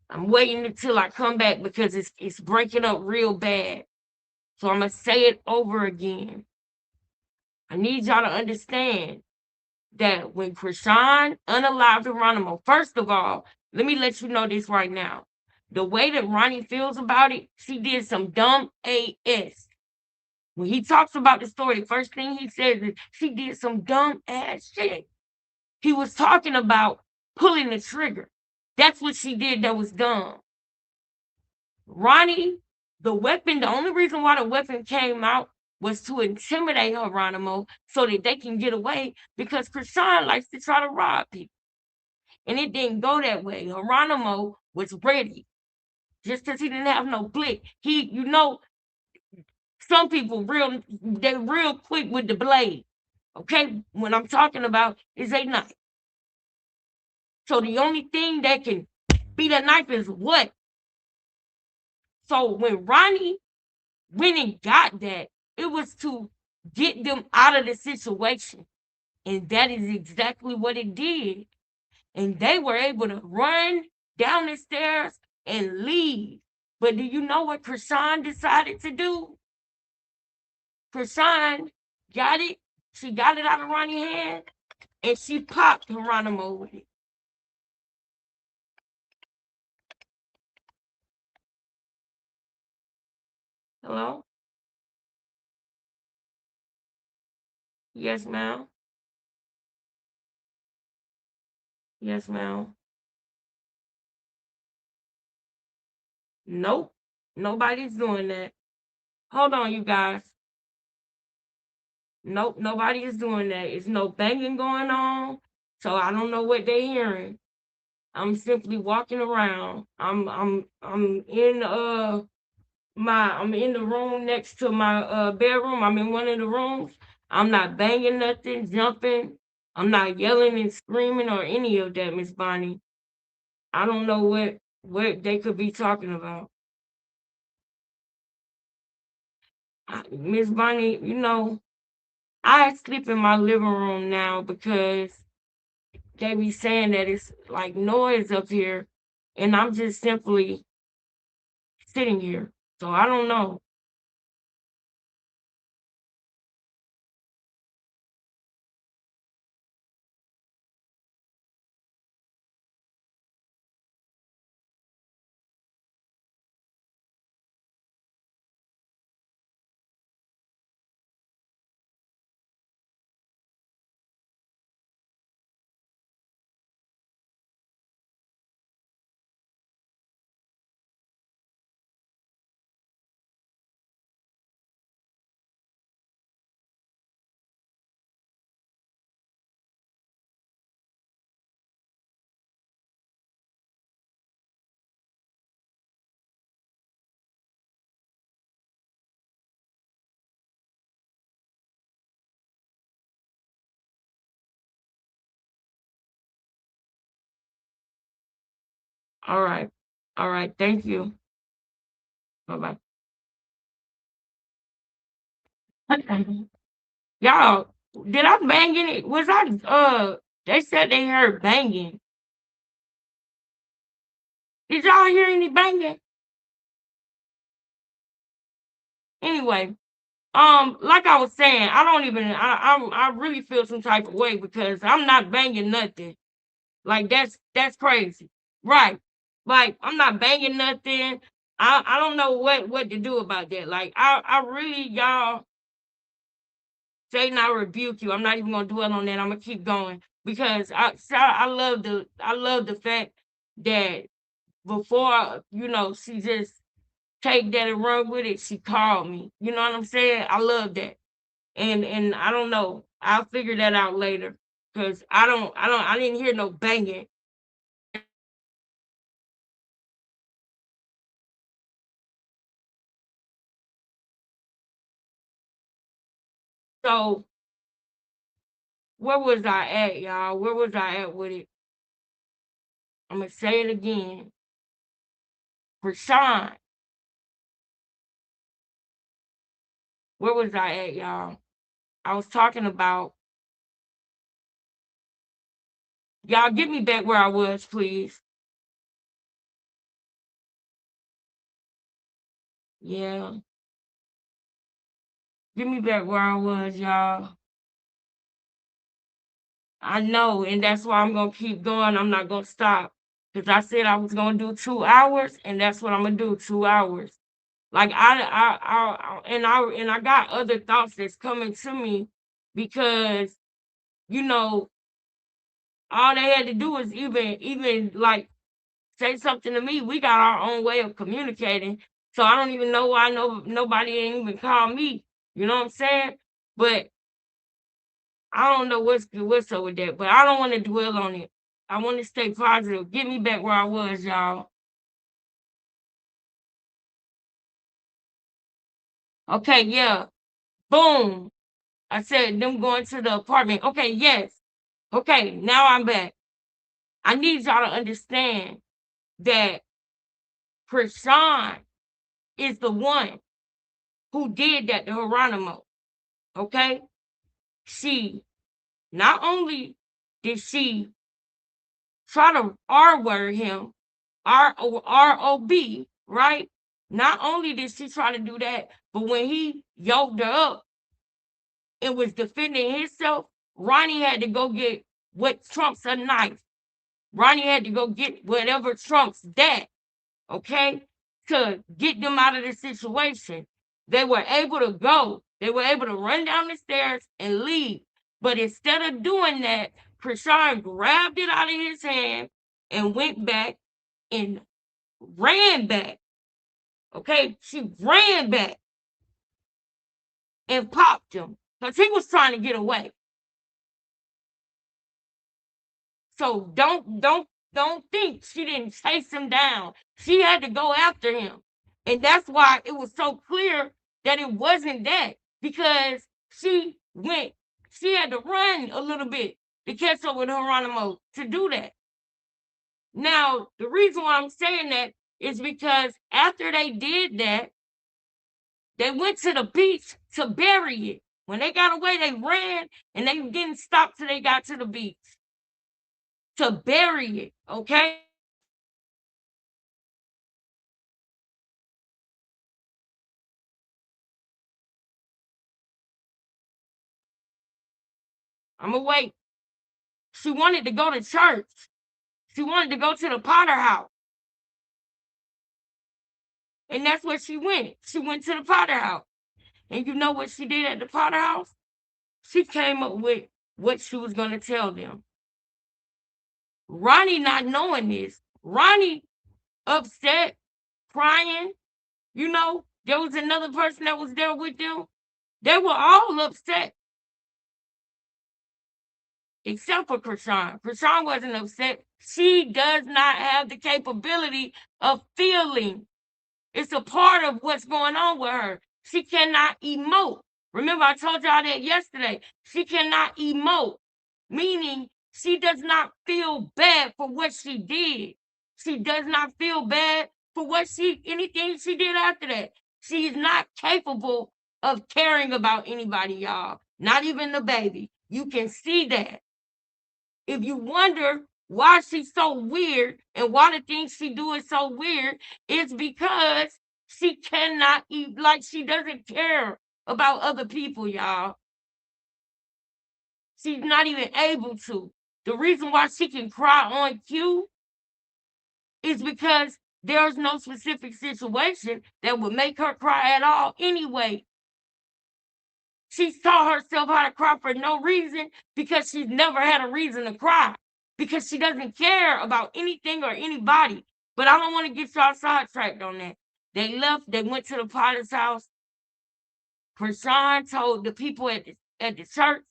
[SPEAKER 2] I'm waiting until I come back because it's breaking up real bad. So I'm going to say it over again. I need y'all to understand that when Krishan unalived Geronimo, first of all, let me let you know this right now. The way that Ronnie feels about it, she did some dumb AS. When he talks about the story, the first thing he says is she did some dumb ass shit. He was talking about pulling the trigger. That's what she did that was dumb. Ronnie, the only reason why the weapon came out was to intimidate Geronimo so that they can get away because Krishan likes to try to rob people. And it didn't go that way. Geronimo was ready. Just because he didn't have no blick. Some people they're real quick with the blade. Okay? What I'm talking about is a knife. So the only thing that can beat a knife is what? So when Ronnie went and got that, it was to get them out of the situation. And that is exactly what it did. And they were able to run down the stairs and leave. But do you know what Krishan decided to do? Krishan got it, She got it out of Ronnie's hand, and she popped Geronimo with it. Hello? Yes, ma'am. Yes, ma'am. Nope. Nobody's doing that. Hold on, you guys. Nope, nobody is doing that. It's no banging going on. So I don't know what they're hearing. I'm simply walking around. I'm in I'm in the room next to my bedroom. I'm in one of the rooms. I'm not banging nothing, jumping. I'm not yelling and screaming or any of that, Miss Bonnie. I don't know what they could be talking about. Miss Bonnie, you know, I sleep in my living room now because they be saying that it's like noise up here, and I'm just simply sitting here. So I don't know. All right. All right. Thank you. Bye-bye. Y'all, did I bang any? Was I they said they heard banging. Did y'all hear any banging? Anyway, like I was saying, I don't even I really feel some type of way because I'm not banging nothing. Like that's crazy. Right. Like I'm not banging nothing. I don't know what to do about that. Like I really y'all Satan, I rebuke you. I'm not even gonna dwell on that. I'm gonna keep going because I love the fact that before she just take that and run with it, she called me. You know what I'm saying? I love that. And I don't know. I'll figure that out later. Cause I didn't hear no banging. So where was I at, y'all? Where was I at with it? I'm gonna say it again. Rashawn, where was I at, y'all? I was talking about y'all get me back where I was, please. Yeah. Get me back where I was, y'all. I know, and that's why I'm gonna keep going. I'm not gonna stop. Because I said I was gonna do 2 hours, and that's what I'm gonna do, 2 hours. Like I got other thoughts that's coming to me because, you know, all they had to do is even like say something to me. We got our own way of communicating. So I don't even know why nobody ain't even called me. You know what I'm saying? But I don't know what's up with that, but I don't want to dwell on it. I want to stay positive. Get me back where I was, y'all. Okay, yeah. Boom. I said them going to the apartment. Okay, yes. Okay, now I'm back. I need y'all to understand that Krishan is the one who did that to Geronimo. Okay? She not only did she try to R word him, R-O-B, right? Not only did she try to do that, but when he yoked her up and was defending himself, Ronnie had to go get what trumps a knife. Ronnie had to go get whatever trumps that, okay, to get them out of the situation. They were able to go. They were able to run down the stairs and leave. But instead of doing that, Krishan grabbed it out of his hand and went back and ran back. Okay, she ran back and popped him because he was trying to get away. So don't think she didn't chase him down. She had to go after him. And that's why it was so clear that it wasn't that, because she had to run a little bit to catch up with Geronimo to do that. Now, the reason why I'm saying that is because after they did that, they went to the beach to bury it. When they got away, they ran and they didn't stop till they got to the beach to bury it, okay? I'm gonna wait. She wanted to go to church. She wanted to go to the Potter house. And that's where she went. She went to the Potter house. And you know what she did at the Potter house? She came up with what she was going to tell them. Ronnie not knowing this. Ronnie upset, crying. You know, there was another person that was there with them. They were all upset. Except for Krishan. Krishan wasn't upset. She does not have the capability of feeling. It's a part of what's going on with her. She cannot emote. Remember, I told y'all that yesterday. She cannot emote, meaning she does not feel bad for what she did. She does not feel bad for anything she did after that. She is not capable of caring about anybody, y'all. Not even the baby. You can see that. If you wonder why she's so weird and why the things she do is so weird, it's because she cannot eat, like she doesn't care about other people, y'all. She's not even able to. The reason why she can cry on cue is because there's no specific situation that would make her cry at all anyway. She's taught herself how to cry for no reason because she's never had a reason to cry, because she doesn't care about anything or anybody. But I don't want to get y'all sidetracked on that. They left. They went to the Potter's house. Krishan told the people at the church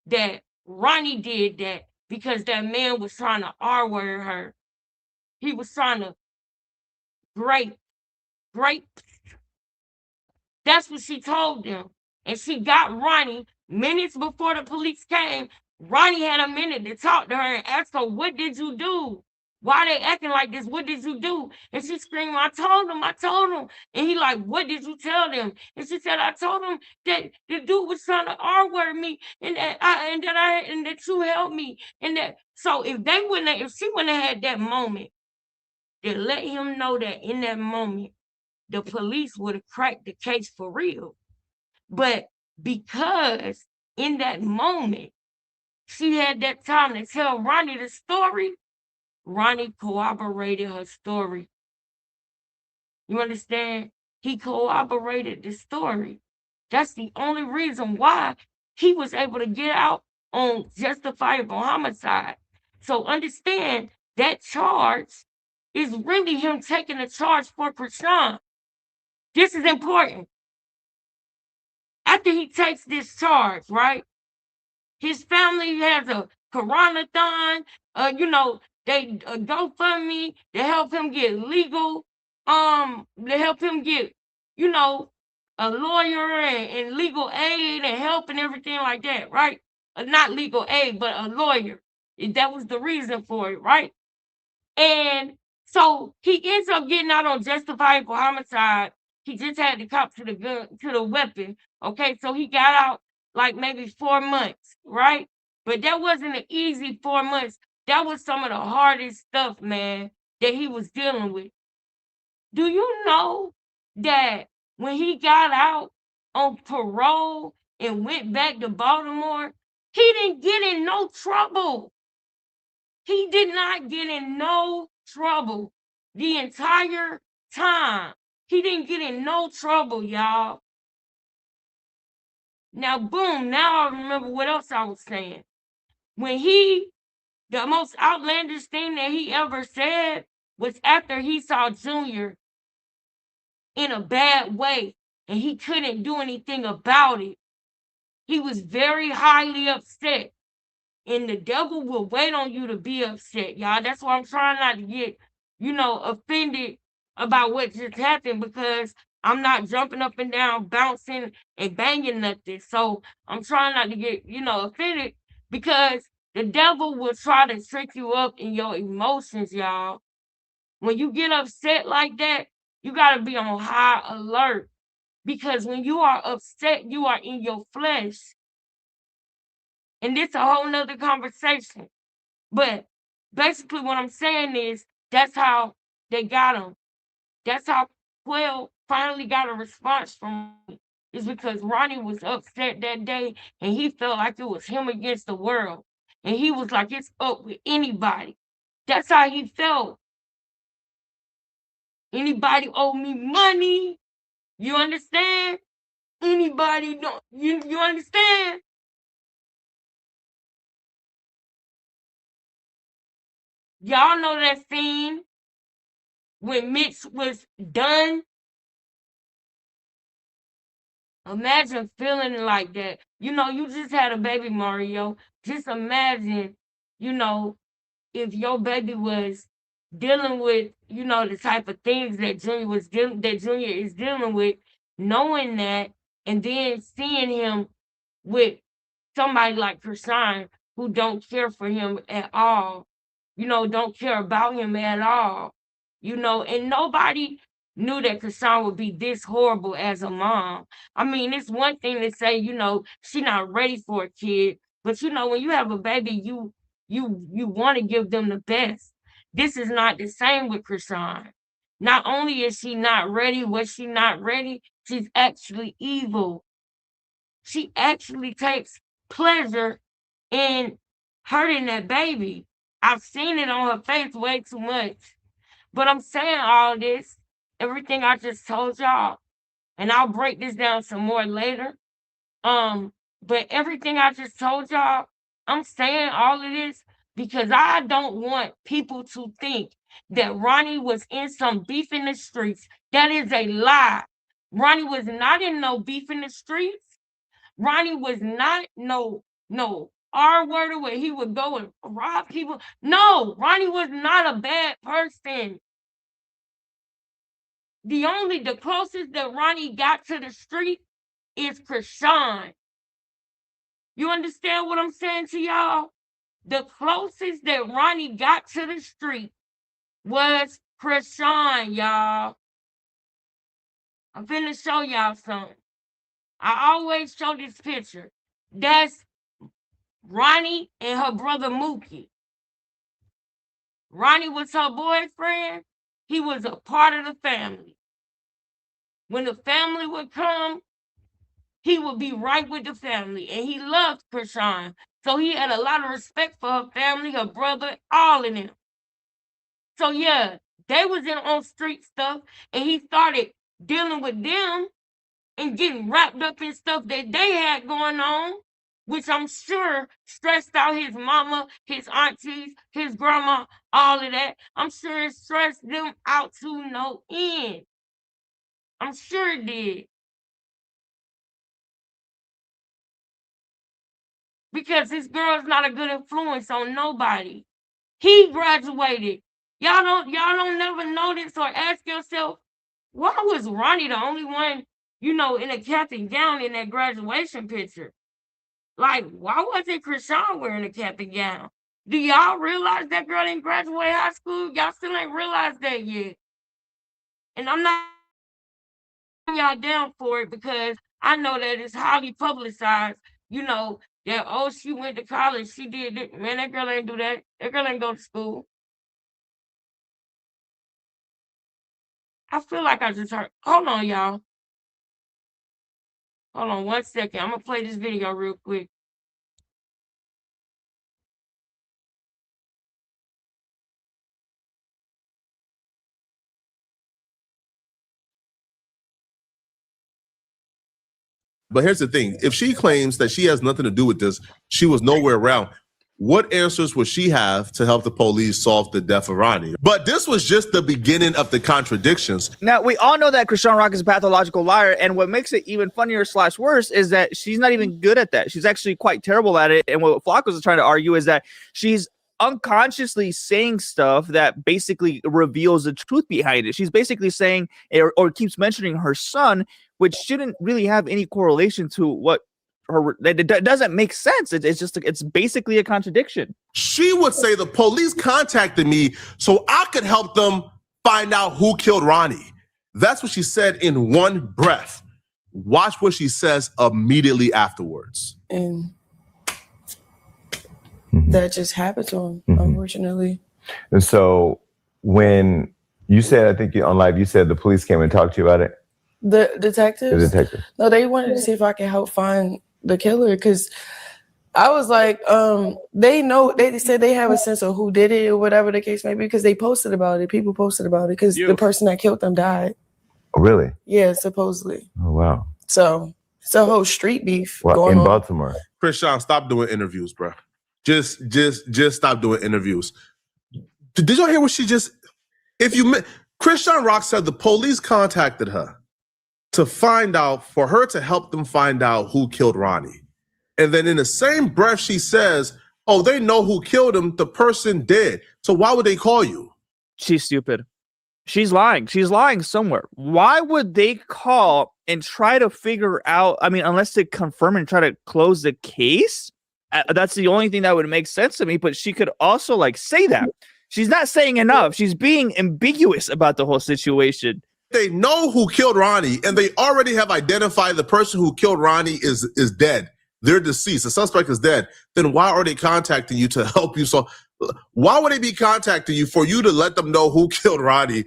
[SPEAKER 2] that Ronnie did that because that man was trying to R-word her. He was trying to grape. That's what she told them. And she got Ronnie minutes before the police came. Ronnie had a minute to talk to her and ask her, what did you do? Why are they acting like this? What did you do? And she screamed, I told him. And he like, what did you tell them? And she said, I told him that the dude was trying to R-word me and that you helped me. And that, so if she wouldn't have had that moment to let him know that in that moment, the police would have cracked the case for real. But because in that moment, she had that time to tell Ronnie the story, Ronnie corroborated her story. You understand? He corroborated the story. That's the only reason why he was able to get out on justifiable homicide. So understand that charge is really him taking a charge for Krishan. This is important. After he takes this charge, right? His family has a Corona-thon, they GoFundMe to help him get legal, to help him get, a lawyer and legal aid and help and everything like that, right? Not legal aid, but a lawyer. That was the reason for it, right? And so he ends up getting out on justifiable homicide. He just had to cop to the weapon. Okay, so he got out like maybe 4 months, right? But that wasn't an easy 4 months. That was some of the hardest stuff, man, that he was dealing with. Do you know that when he got out on parole, and went back to Baltimore, he didn't get in no trouble. He did not get in no trouble the entire time. He didn't get in no trouble, y'all. Now, boom, now I remember what else I was saying. When the most outlandish thing that he ever said was after he saw Junior in a bad way and he couldn't do anything about it. He was very highly upset. And the devil will wait on you to be upset, y'all. That's why I'm trying not to get, offended about what just happened, because I'm not jumping up and down, bouncing and banging nothing. So I'm trying not to get, offended, because the devil will try to trick you up in your emotions, y'all. When you get upset like that, you got to be on high alert, because when you are upset, you are in your flesh. And this a whole nother conversation. But basically what I'm saying is that's how they got him. That's how Quell finally got a response from Ronnie, is because Ronnie was upset that day and he felt like it was him against the world. And he was like, it's up with anybody. That's how he felt. Anybody owe me money? You understand? Anybody don't you understand? Y'all know that scene when Mitch was done? Imagine feeling like that. You just had a baby, Mario. Just imagine, if your baby was dealing with, the type of things that Junior is dealing with, knowing that, and then seeing him with somebody like Krishan who don't care for him at all, don't care about him at all, and nobody knew that Krishan would be this horrible as a mom. I mean, it's one thing to say, she's not ready for a kid, but when you have a baby, you want to give them the best. This is not the same with Krishan. Not only is she not ready, she's actually evil. She actually takes pleasure in hurting that baby. I've seen it on her face way too much. But I'm saying all this, everything I just told y'all, and I'll break this down some more later. But everything I just told y'all, I'm saying all of this because I don't want people to think that Ronnie was in some beef in the streets. That is a lie. Ronnie was not in no beef in the streets. Ronnie was not no R-worder where he would go and rob people. No, Ronnie was not a bad person. The closest that Ronnie got to the street is Krishan. You understand what I'm saying to y'all? The closest that Ronnie got to the street was Krishan, y'all. I'm finna show y'all something. I always show this picture. That's Ronnie and her brother Mookie. Ronnie was her boyfriend. He was a part of the family. When the family would come, he would be right with the family. And he loved Krishan. So he had a lot of respect for her family, her brother, all of them. So yeah, they was in on street stuff, and he started dealing with them and getting wrapped up in stuff that they had going on, which I'm sure stressed out his mama, his aunties, his grandma, all of that. I'm sure it stressed them out to no end. I'm sure it did. Because this girl's not a good influence on nobody. He graduated. Y'all don't never notice or ask yourself, why was Ronnie the only one, in a cap and gown in that graduation picture? Like, why wasn't Krishan wearing a cap and gown? Do y'all realize that girl didn't graduate high school? Y'all still ain't realized that yet. And I'm not y'all down for it because I know that it's highly publicized, that, oh, she went to college, she did it. Man, that girl ain't do that. That girl ain't go to school. I feel like I just heard. Hold on, y'all. Hold on 1 second. I'm gonna play this video real quick.
[SPEAKER 6] But here's the thing. If she claims that she has nothing to do with this, she was nowhere around, what answers would she have to help the police solve the death of Ronnie? But this was just the beginning of the contradictions.
[SPEAKER 5] Now, we all know that Krishan Rock is a pathological liar, and what makes it even funnier / worse is that she's not even good at that. She's actually quite terrible at it, and what Flacos is trying to argue is that she's unconsciously saying stuff that basically reveals the truth behind it. She's basically saying, or keeps mentioning her son, which shouldn't really have any correlation to what it doesn't make sense. It's basically a contradiction.
[SPEAKER 6] She would say the police contacted me so I could help them find out who killed Ronnie. That's what she said in one breath. Watch what she says immediately afterwards.
[SPEAKER 3] And that just happened to him, unfortunately.
[SPEAKER 7] And so when you said, I think on live, you said the police came and talked to you about it?
[SPEAKER 3] The detectives?
[SPEAKER 7] The detective.
[SPEAKER 3] No, they wanted to see if I could help find the killer, because I was like, they said they have a sense of who did it or whatever the case may be, because they posted about it. People posted about it because the person that killed them died.
[SPEAKER 7] Oh, really?
[SPEAKER 3] Yeah, supposedly.
[SPEAKER 7] Oh, wow.
[SPEAKER 3] So it's a whole street beef
[SPEAKER 7] going
[SPEAKER 3] in
[SPEAKER 7] on. Baltimore.
[SPEAKER 6] Krishan, stop doing interviews, bro. Just stop doing interviews. Did y'all hear what she just? Krishan Rock said the police contacted her for her to help them find out who killed Ronnie. And then in the same breath, she says, oh, they know who killed him. The person did. So why would they call you?
[SPEAKER 5] She's stupid. She's lying. She's lying somewhere. Why would they call and try to figure out? I mean, unless they confirm and try to close the case. That's the only thing that would make sense to me. But she could also say that. She's not saying enough. She's being ambiguous about the whole situation.
[SPEAKER 6] They know who killed Ronnie, and they already have identified the person who killed Ronnie is dead. They're deceased. The suspect is dead. Then why are they contacting you to help you? So why would they be contacting you for you to let them know who killed Ronnie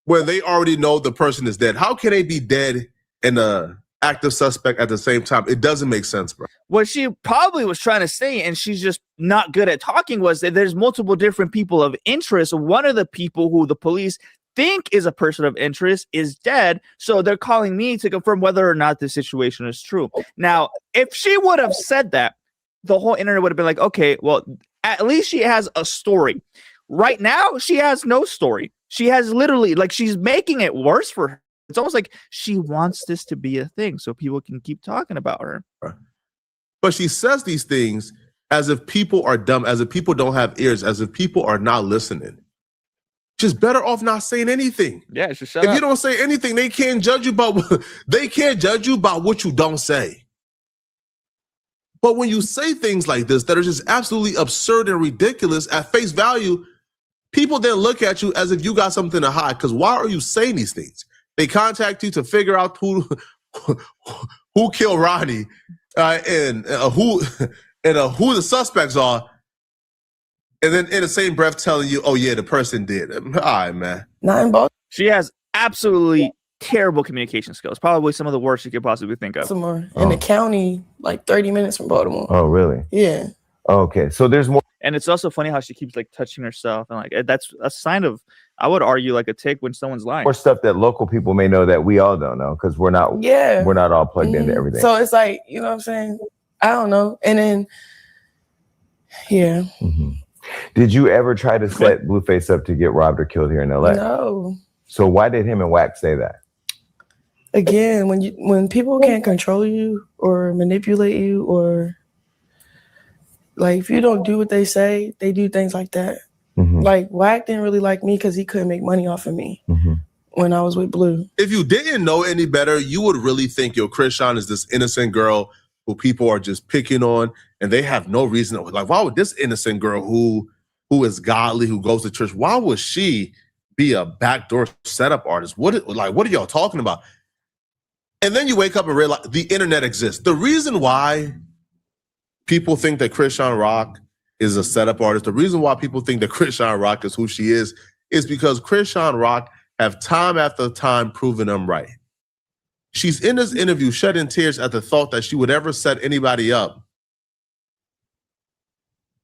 [SPEAKER 6] when they already know the person is dead? How can they be dead and an active suspect at the same time? It doesn't make sense, bro.
[SPEAKER 5] What she probably was trying to say, and she's just not good at talking, was that there's multiple different people of interest. One of the people who the police think is a person of interest is dead, so they're calling me to confirm whether or not this situation is true. Now, if she would have said that, the whole internet would have been like, okay, well, at least she has a story. Right now, she has no story. She has literally, she's making it worse for her. It's almost like she wants this to be a thing so people can keep talking about her.
[SPEAKER 6] But she says these things as if people are dumb, as if people don't have ears, as if people are not listening. Just better off not saying anything.
[SPEAKER 5] Yeah, just shut
[SPEAKER 6] up. If you don't say anything, they can't judge you about what you don't say. But when you say things like this that are just absolutely absurd and ridiculous at face value, people then look at you as if you got something to hide. Because why are you saying these things? They contact you to figure out who killed Ronnie and who the suspects are. And then in the same breath telling you, oh, yeah, the person did. All right, man.
[SPEAKER 3] Not in Baltimore.
[SPEAKER 5] She has absolutely terrible communication skills. Probably some of the worst you could possibly think of.
[SPEAKER 3] Baltimore. In the county, 30 minutes from Baltimore.
[SPEAKER 7] Oh, really?
[SPEAKER 3] Yeah.
[SPEAKER 7] Okay. So there's more.
[SPEAKER 5] And it's also funny how she keeps touching herself. And that's a sign of, I would argue, a tick when someone's lying.
[SPEAKER 7] More stuff that local people may know that we all don't know because we're not all plugged into everything.
[SPEAKER 3] So it's you know what I'm saying? I don't know. And then, yeah.
[SPEAKER 7] Mm-hmm. Did you ever try to set Blueface up to get robbed or killed here in LA?
[SPEAKER 3] No.
[SPEAKER 7] So why did him and Wax say that?
[SPEAKER 3] Again, when people can't control you or manipulate you, or if you don't do what they say, they do things like that. Mm-hmm. Wack didn't really like me because he couldn't make money off of me when I was with Blue.
[SPEAKER 6] If you didn't know any better, you would really think Krishan is this innocent girl who people are just picking on, and they have no reason to, why would this innocent girl who is godly, who goes to church, why would she be a backdoor setup artist? What are y'all talking about? And then you wake up and realize the internet exists. The reason why people think that Krishan Rock is a setup artist, the reason why people think that Krishan Rock is who she is because Krishan Rock have time after time proven them right. She's in this interview shedding tears at the thought that she would ever set anybody up.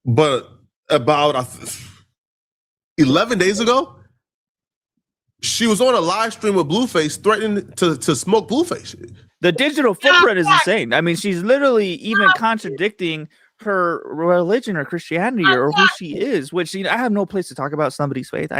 [SPEAKER 6] But about 11 days ago, she was on a live stream with Blueface threatening to smoke Blueface.
[SPEAKER 5] The digital footprint is insane. I mean, she's literally even contradicting her religion or Christianity or who she is, which, you know, I have no place to talk about somebody's faith.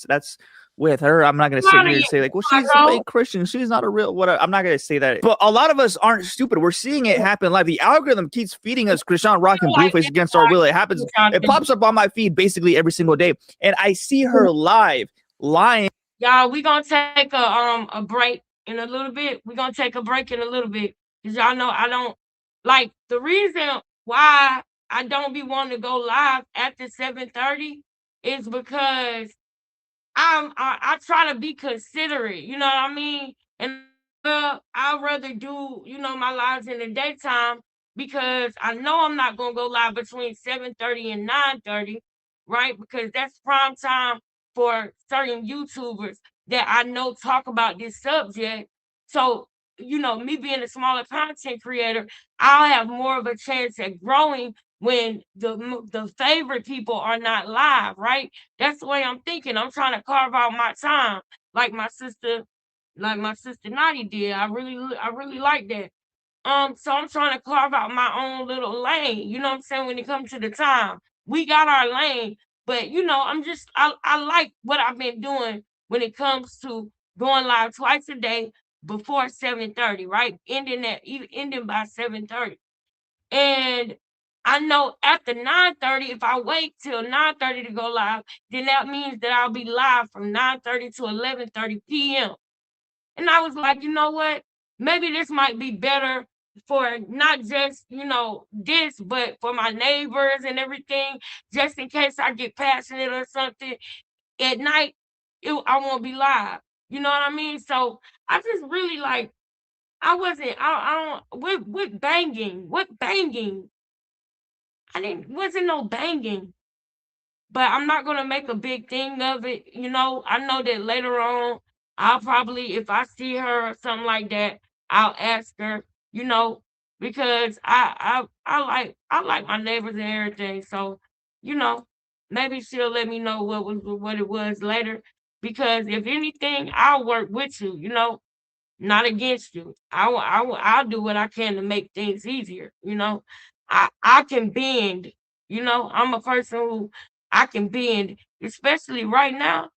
[SPEAKER 5] That's with her. I'm not going to sit here and say like, well, she's a fake Christian. She's not a real, what. I'm not going to say that. But a lot of us aren't stupid. We're seeing it happen live. The algorithm keeps feeding us Krishan Rock and Blueface against our will. It happens. It pops up on my feed basically every single day. And I see her live lying.
[SPEAKER 2] Y'all, we're going to take a break in a little bit. We're going to take a break in a little bit. Because y'all know I don't, like, the reason why I don't be wanting to go live after 7:30 is because I try to be considerate, you know what I mean? And I'd rather do, you know, my lives in the daytime because I know I'm not gonna go live between 7:30 and 9:30, right? Because that's prime time for certain YouTubers that I know talk about this subject. So, you know, me being a smaller content creator, I'll have more of a chance at growing when the favorite people are not live, right? That's the way I'm thinking. I'm trying to carve out my time, like my sister Naughty did. I really like that. So I'm trying to carve out my own little lane. You know what I'm saying? When it comes to the time, we got our lane, but you know, I like what I've been doing when it comes to going live twice a day before 7:30, right? Ending by 7:30. And I know after 9:30, if I wait till 9:30 to go live, then that means that I'll be live from 9:30 to 11:30 p.m. And I was like, you know what? Maybe this might be better for not just, you know, this, but for my neighbors and everything, just in case I get passionate or something at night, I won't be live. You know what I mean? So I just really like, I don't, with banging, wasn't no banging, but I'm not gonna make a big thing of it. You know, I know that later on, I'll probably, if I see her or something like that, I'll ask her, you know, because I like my neighbors and everything. So, you know, maybe she'll let me know what it was later. Because if anything, I'll work with you, you know, not against you. I'll do what I can to make things easier. You know, I can bend. You know, I'm a person who I can bend, especially right now.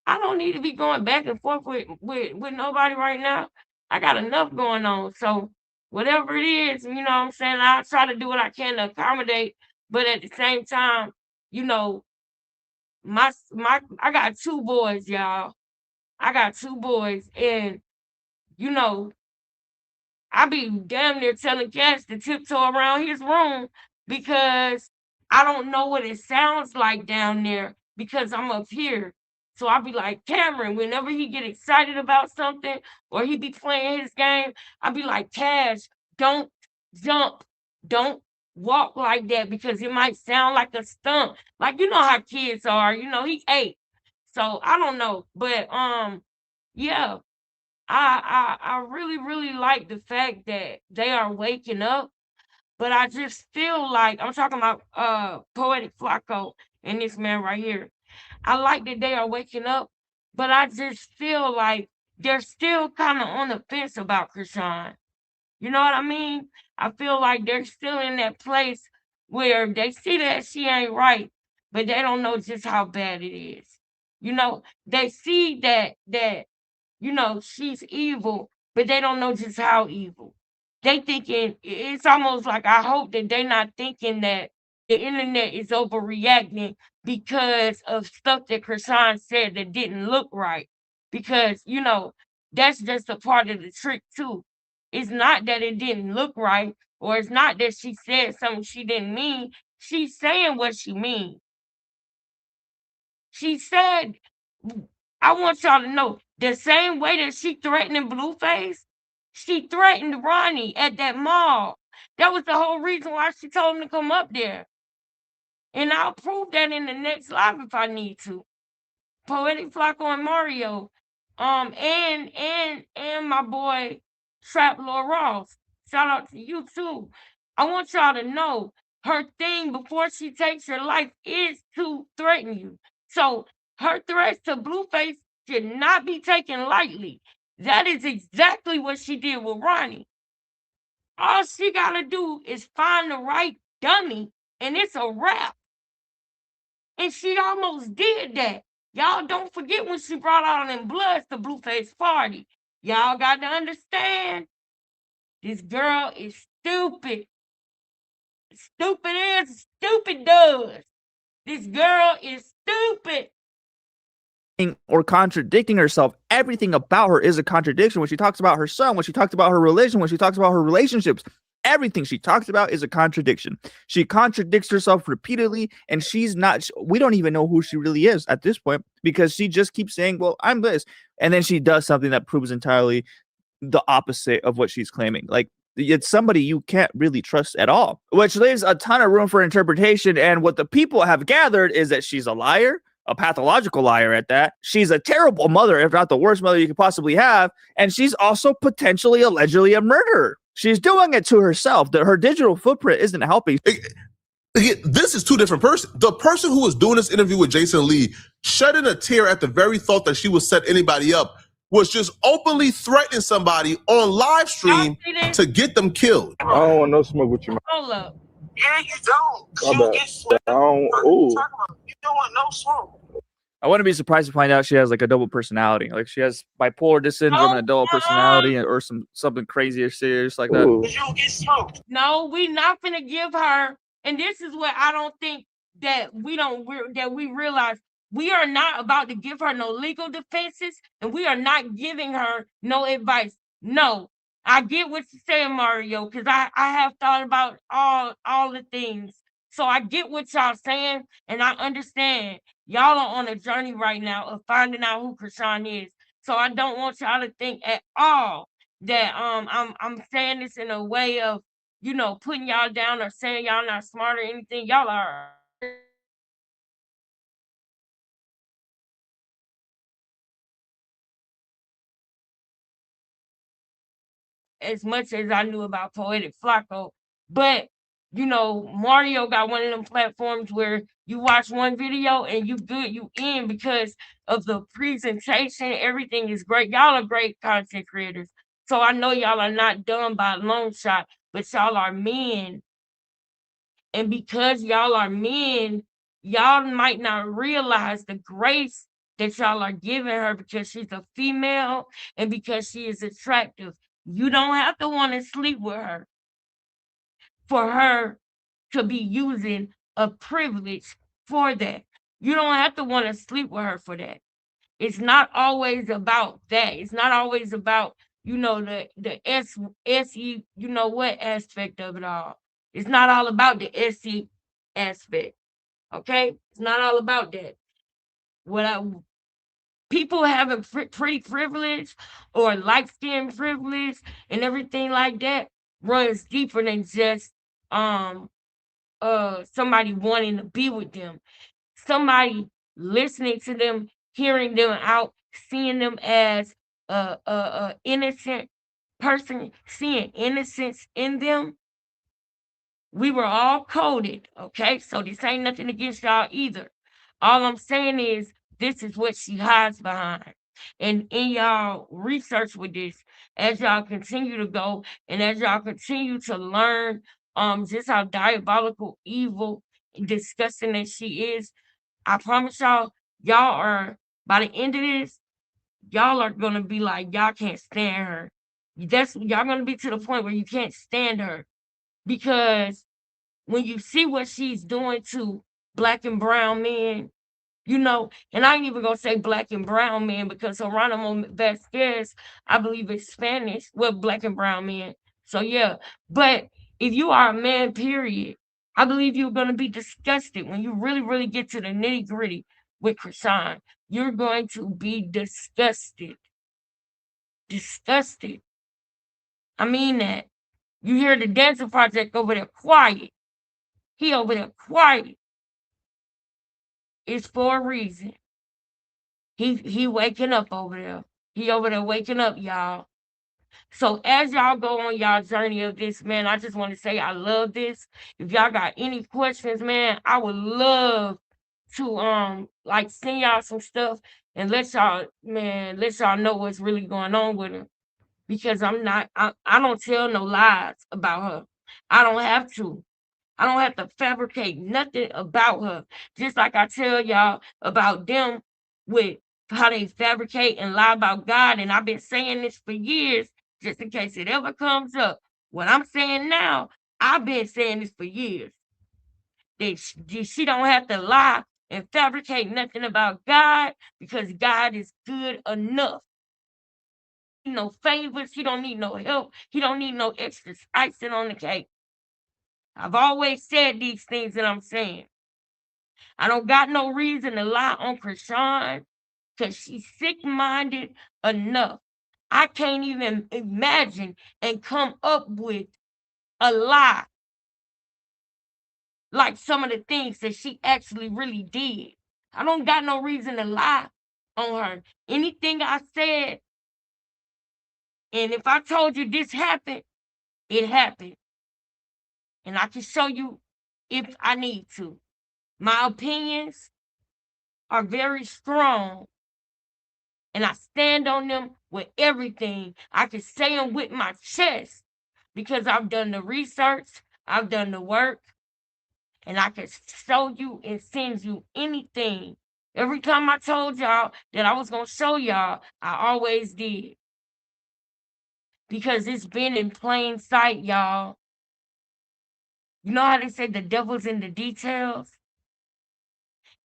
[SPEAKER 2] I don't need to be going back and forth with nobody right now. I got enough going on. So whatever it is, you know what I'm saying, I'll try to do what I can to accommodate. But at the same time, you know, my I got two boys, y'all. I got two boys, and you know, I be damn near telling Cash to tiptoe around his room because I don't know what it sounds like down there because I'm up here. So I'll be like, Cameron, whenever he get excited about something or he be playing his game, I'll be like, Cash, don't jump. Don't walk like that because it might sound like a stump. Like, you know how kids are, you know, he 8. So I don't know. But yeah, I really, really like the fact that they are waking up, but I just feel like I'm talking about Poetic Flacco and this man right here. I like that they are waking up, but I just feel like they're still kind of on the fence about Krishan. You know what I mean? I feel like they're still in that place where they see that she ain't right, but they don't know just how bad it is. You know, they see that you know, she's evil, but they don't know just how evil. They thinking it's almost like I hope that they're not thinking that the internet is overreacting because of stuff that Krishan said that didn't look right. Because, you know, that's just a part of the trick too. It's not that it didn't look right, or it's not that she said something she didn't mean. She's saying what she means. She said, I want y'all to know the same way that she threatened Blueface, she threatened Ronnie at that mall. That was the whole reason why she told him to come up there. And I'll prove that in the next live if I need to. Poetic Flacco and Mario. And my boy Trap Lord Ross. Shout out to you too. I want y'all to know her thing before she takes your life is to threaten you. So her threats to Blueface should not be taken lightly. That is exactly what she did with Ronnie. All she gotta do is find the right dummy, and it's a wrap. And she almost did that. Y'all don't forget when she brought all them bloods to Blueface party. Y'all got to understand, this girl is stupid. Stupid is, stupid does. This girl is stupid.
[SPEAKER 5] Or contradicting herself. Everything about her is a contradiction. When she talks about her son, when she talks about her religion, when she talks about her relationships, everything she talks about is a contradiction. She contradicts herself repeatedly, and she's not, we don't even know who she really is at this point, because she just keeps saying, well, I'm this. And then she does something that proves entirely the opposite of what she's claiming. Like, it's somebody you can't really trust at all, which leaves a ton of room for interpretation. And what the people have gathered is that she's a liar, a pathological liar at that. She's a terrible mother, if not the worst mother you could possibly have. And she's also potentially, allegedly a murderer. She's doing it to herself. That her digital footprint isn't helping.
[SPEAKER 6] This is two different persons. The person who was doing this interview with Jason Lee, shedding a tear at the very thought that she would set anybody up, was just openly threatening somebody on live stream to get them killed.
[SPEAKER 8] I don't want no smoke with you, man.
[SPEAKER 2] Hold up.
[SPEAKER 1] Yeah, you don't.
[SPEAKER 8] My
[SPEAKER 1] You
[SPEAKER 8] bad.
[SPEAKER 1] get swept.
[SPEAKER 8] I don't. Ooh.
[SPEAKER 1] You don't want no smoke.
[SPEAKER 5] I wouldn't be surprised to find out she has like a double personality. Like she has bipolar syndrome and a double personality, or something crazy or serious like that.
[SPEAKER 8] Ooh.
[SPEAKER 1] You don't get smoked.
[SPEAKER 2] No, we not gonna give her, and this is what I don't think that we realize. We are not about to give her no legal defenses, and we are not giving her no advice. No, I get what you're saying, Mario, because I have thought about all the things. So I get what y'all saying, and I understand y'all are on a journey right now of finding out who Krishan is. So I don't want y'all to think at all that I'm saying this in a way of, you know, putting y'all down or saying y'all not smart or anything. Y'all are as much as I knew about Poetic Flacco. But, you know, Mario got one of them platforms where you watch one video and you good, you in because of the presentation. Everything is great. Y'all are great content creators. So I know y'all are not done by a long shot, but y'all are men. And because y'all are men, y'all might not realize the grace that y'all are giving her because she's a female and because she is attractive. You don't have to want to sleep with her for her to be using a privilege for that. You don't have to want to sleep with her for that. It's not always about that. It's not always about, you know, the SE, you know what aspect of it all. It's not all about the SE aspect. Okay? It's not all about that. People having pretty privilege or light skin privilege and everything like that runs deeper than just somebody wanting to be with them. Somebody listening to them, hearing them out, seeing them as a innocent person, seeing innocence in them. We were all coded, okay? So this ain't nothing against y'all either. All I'm saying is this is what she hides behind. And in y'all research with this, as y'all continue to go and as y'all continue to learn just how diabolical, evil, and disgusting that she is, I promise y'all are, by the end of this, y'all are gonna be like, y'all can't stand her. Y'all gonna be to the point where you can't stand her because when you see what she's doing to black and brown men, you know, and I ain't even gonna say black and brown men because Geronimo Vasquez, I believe, is Spanish, well, black and brown men. So yeah, but if you are a man, period, I believe you're gonna be disgusted when you really, really get to the nitty gritty with Krishan. You're going to be disgusted. Disgusted. I mean that. You hear the Dancing Project over there quiet. He over there quiet. It's for a reason. He waking up over there. He over there waking up, y'all. So as y'all go on y'all journey of this, man, I just want to say I love this. If y'all got any questions, man, I would love to like send y'all some stuff and let y'all know what's really going on with her. Because I don't tell no lies about her. I don't have to. I don't have to fabricate nothing about her. Just like I tell y'all about them with how they fabricate and lie about God. And I've been saying this for years, just in case it ever comes up. What I'm saying now, I've been saying this for years. That she don't have to lie and fabricate nothing about God, because God is good enough. No favors, he don't need no help, he don't need no extra icing on the cake. I've always said these things that I'm saying. I don't got no reason to lie on Krishan, because she's sick-minded enough. I can't even imagine and come up with a lie like some of the things that she actually really did. I don't got no reason to lie on her. Anything I said, and if I told you this happened, it happened. And I can show you if I need to. My opinions are very strong, and I stand on them with everything. I can say them with my chest because I've done the research, I've done the work, and I can show you and send you anything. Every time I told y'all that I was going to show y'all, I always did. Because it's been in plain sight, y'all. You know how they say the devil's in the details?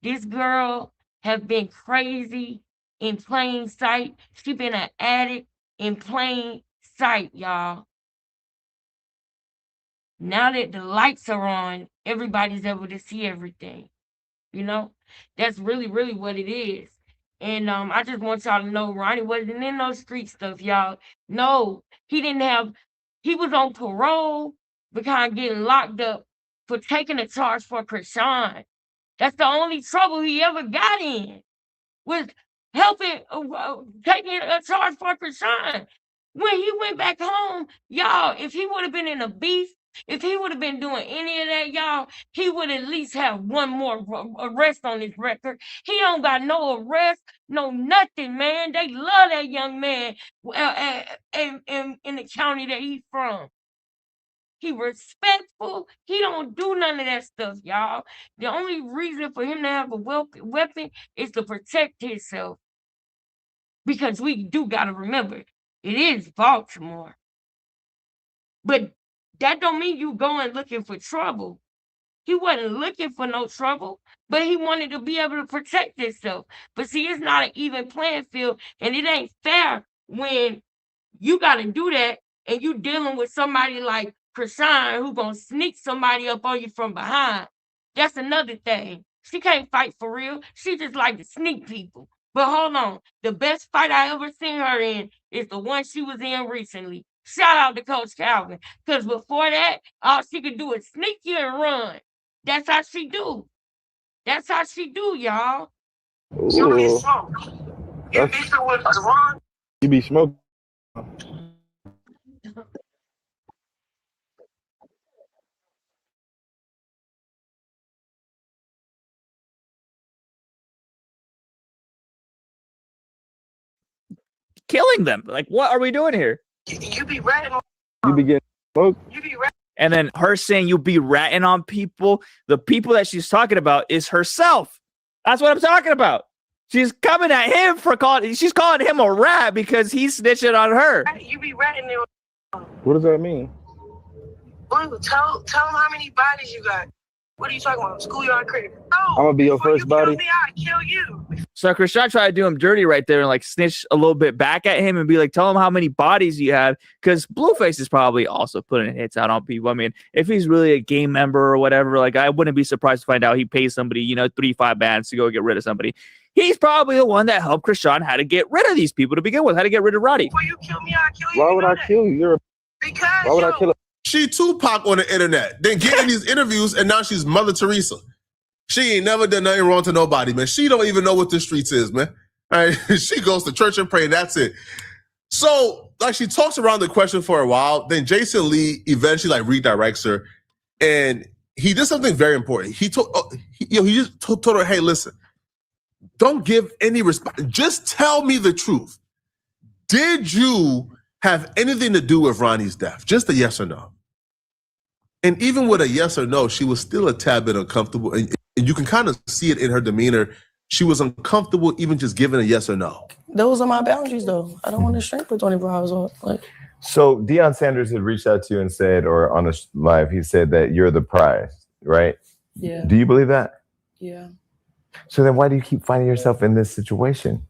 [SPEAKER 2] This girl has been crazy in plain sight. She been an addict in plain sight, y'all. Now that the lights are on, everybody's able to see everything. You know, that's really, really what it is. And I just want y'all to know Ronnie wasn't in no street stuff, y'all. No, he was on parole because getting locked up for taking a charge for Krishan. That's the only trouble he ever got in, was helping, taking a charge for Krishan. When he went back home, y'all, if he would have been in a beef, if he would have been doing any of that, y'all, he would at least have one more arrest on his record. He don't got no arrest, no nothing, man. They love that young man in the county that he's from. He respectful. He don't do none of that stuff, y'all. The only reason for him to have a weapon is to protect himself. Because we do got to remember, it is Baltimore. But that don't mean you going looking for trouble. He wasn't looking for no trouble, but he wanted to be able to protect himself. But see, it's not an even playing field, and it ain't fair when you got to do that and you dealing with somebody like Krishan who gonna sneak somebody up on you from behind. That's another thing. She can't fight for real. She just like to sneak people. But hold on, the best fight I ever seen her in is the one she was in recently. Shout out to Coach Calvin, because before that, all she could do is sneak you and run. That's how she do. That's how she do, y'all.
[SPEAKER 8] You be You be smoking.
[SPEAKER 5] Killing them. Like, what are we doing here?
[SPEAKER 3] You be ratting.
[SPEAKER 8] You be getting smoked.
[SPEAKER 3] You be ratting.
[SPEAKER 5] And then her saying you be ratting on people. The people that she's talking about is herself. That's what I'm talking about. She's coming at him she's calling him a rat because he's snitching on her.
[SPEAKER 3] You be ratting them.
[SPEAKER 8] What does that mean?
[SPEAKER 3] Blue, tell them how many bodies you got. What are you talking about? Schoolyard critic. No,
[SPEAKER 8] I'm gonna be your first body.
[SPEAKER 3] Kill me, I'll kill you.
[SPEAKER 5] So Krishan tried to do him dirty right there and like snitch a little bit back at him and be like, tell him how many bodies you have. Because Blueface is probably also putting hits out on people. I mean, if he's really a game member or whatever, like I wouldn't be surprised to find out he pays somebody, $3-5 bands to go get rid of somebody. He's probably the one that helped Krishan how to get rid of these people to begin with, how to get rid of Roddy.
[SPEAKER 3] Before you kill me, I'll kill you.
[SPEAKER 8] Why would I kill you? Why would I kill her?
[SPEAKER 6] She Tupac on the internet, then getting these interviews, and now she's Mother Teresa. She ain't never done nothing wrong to nobody, man. She don't even know what the streets is, man. All right? She goes to church and pray, and that's it. So, like, she talks around the question for a while. Then Jason Lee eventually like redirects her, and he did something very important. He told, he just told her, "Hey, listen, don't give any response. Just tell me the truth. Did you have anything to do with Ronnie's death? Just a yes or no." And even with a yes or no, she was still a tad bit uncomfortable, and you can kind of see it in her demeanor. She was uncomfortable even just giving a yes or no.
[SPEAKER 3] Those are my boundaries, though. I don't want to shrink for 24 hours. Like,
[SPEAKER 7] So Deion Sanders had reached out to you and said, or on a live, he said that you're the prize, right?
[SPEAKER 3] yeah,
[SPEAKER 7] Do you believe that?
[SPEAKER 3] yeah.
[SPEAKER 7] So then why do you keep finding yourself in this situation?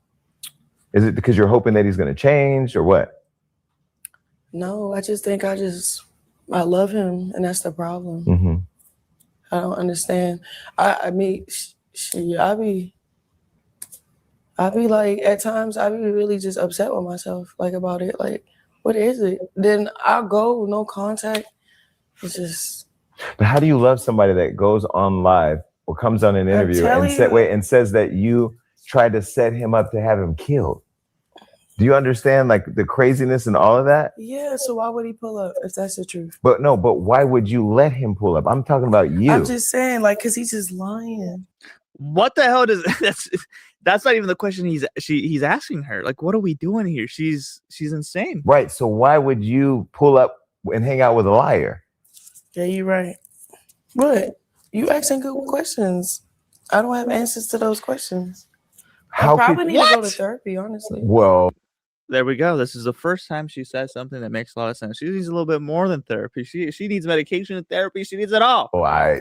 [SPEAKER 7] Is it because you're hoping that he's going to change or what?
[SPEAKER 3] No, I just think I love him, and that's the problem.
[SPEAKER 7] Mm-hmm.
[SPEAKER 3] I don't understand. I mean, I be like, at times I be really just upset with myself, like, about it. Like, what is it? Then I'll go, no contact. It's just.
[SPEAKER 7] But how do you love somebody that goes on live or comes on an interview and says that you tried to set him up to have him killed? Do you understand like the craziness and all of that?
[SPEAKER 3] Yeah, so why would he pull up if that's the truth?
[SPEAKER 7] But why would you let him pull up? I'm talking about you.
[SPEAKER 3] I'm just saying, like, because he's just lying.
[SPEAKER 5] What the hell does that's not even the question he's asking her. Like, what are we doing here? She's insane.
[SPEAKER 7] Right. So why would you pull up and hang out with a liar?
[SPEAKER 3] Yeah, you're right. But you asking good questions. I don't have answers to those questions. I probably need to go to therapy, honestly.
[SPEAKER 7] Well,
[SPEAKER 5] there we go. This is the first time she says something that makes a lot of sense. She needs a little bit more than therapy. She needs medication and therapy. She needs it all.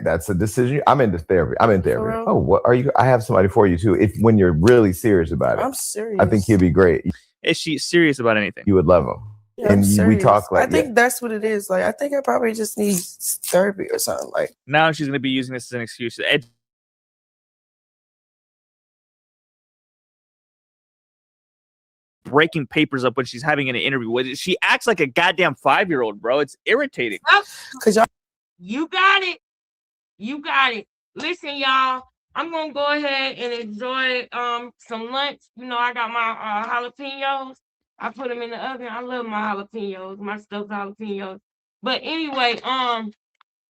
[SPEAKER 7] That's a decision. I'm into therapy. I'm in therapy.
[SPEAKER 3] real?
[SPEAKER 7] Oh, what are you? I have somebody for you too. When you're really serious about it.
[SPEAKER 3] I'm serious.
[SPEAKER 7] I think he'd be great.
[SPEAKER 5] Is she serious about anything?
[SPEAKER 7] You would love him.
[SPEAKER 3] Yeah, I'm
[SPEAKER 7] and we
[SPEAKER 3] serious.
[SPEAKER 7] talk like
[SPEAKER 3] I think that's what it is. Like, I think I probably just need therapy or something. Like,
[SPEAKER 5] now she's gonna be using this as an excuse. Breaking papers up when she's having an interview. She acts like a goddamn 5-year-old, bro. It's irritating.
[SPEAKER 3] cause y'all.
[SPEAKER 2] You got it. You got it. Listen, y'all. I'm gonna go ahead and enjoy some lunch. You know, I got my jalapenos. I put them in the oven. I love my jalapenos, my stuffed jalapenos. But anyway, I'm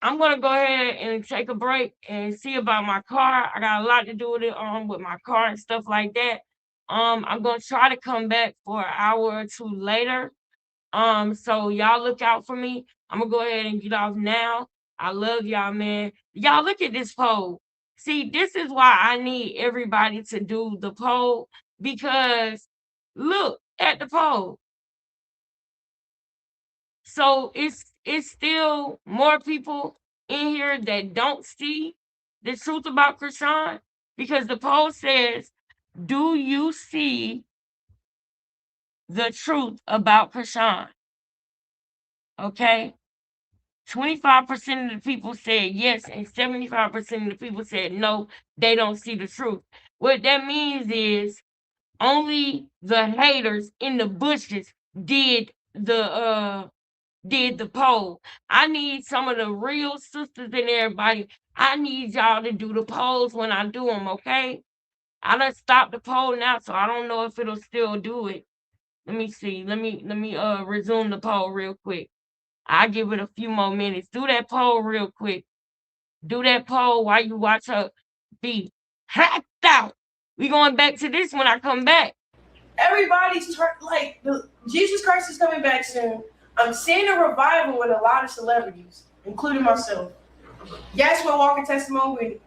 [SPEAKER 2] gonna go ahead and take a break and see about my car. I got a lot to do with it, with my car and stuff like that. I'm gonna try to come back for an hour or two later. So y'all look out for me. I'm gonna go ahead and get off now. I love y'all, man. Y'all look at this poll. See, this is why I need everybody to do the poll, because look at the poll. So it's still more people in here that don't see the truth about Krishan, because the poll says, do you see the truth about Krishan? Okay. 25% of the people said yes, and 75% of the people said no, they don't see the truth. What that means is only the haters in the bushes did the poll. I need some of the real sisters and everybody. I need y'all to do the polls when I do them, okay? I done stopped the poll now, so I don't know if it'll still do it. Let me see. Let me resume the poll real quick. I give it a few more minutes. Do that poll real quick. Do that poll while you watch her be hacked out. We going back to this when I come back.
[SPEAKER 3] Everybody's like, Jesus Christ is coming back soon. I'm seeing a revival with a lot of celebrities, including myself. Yes, we're walking testimony.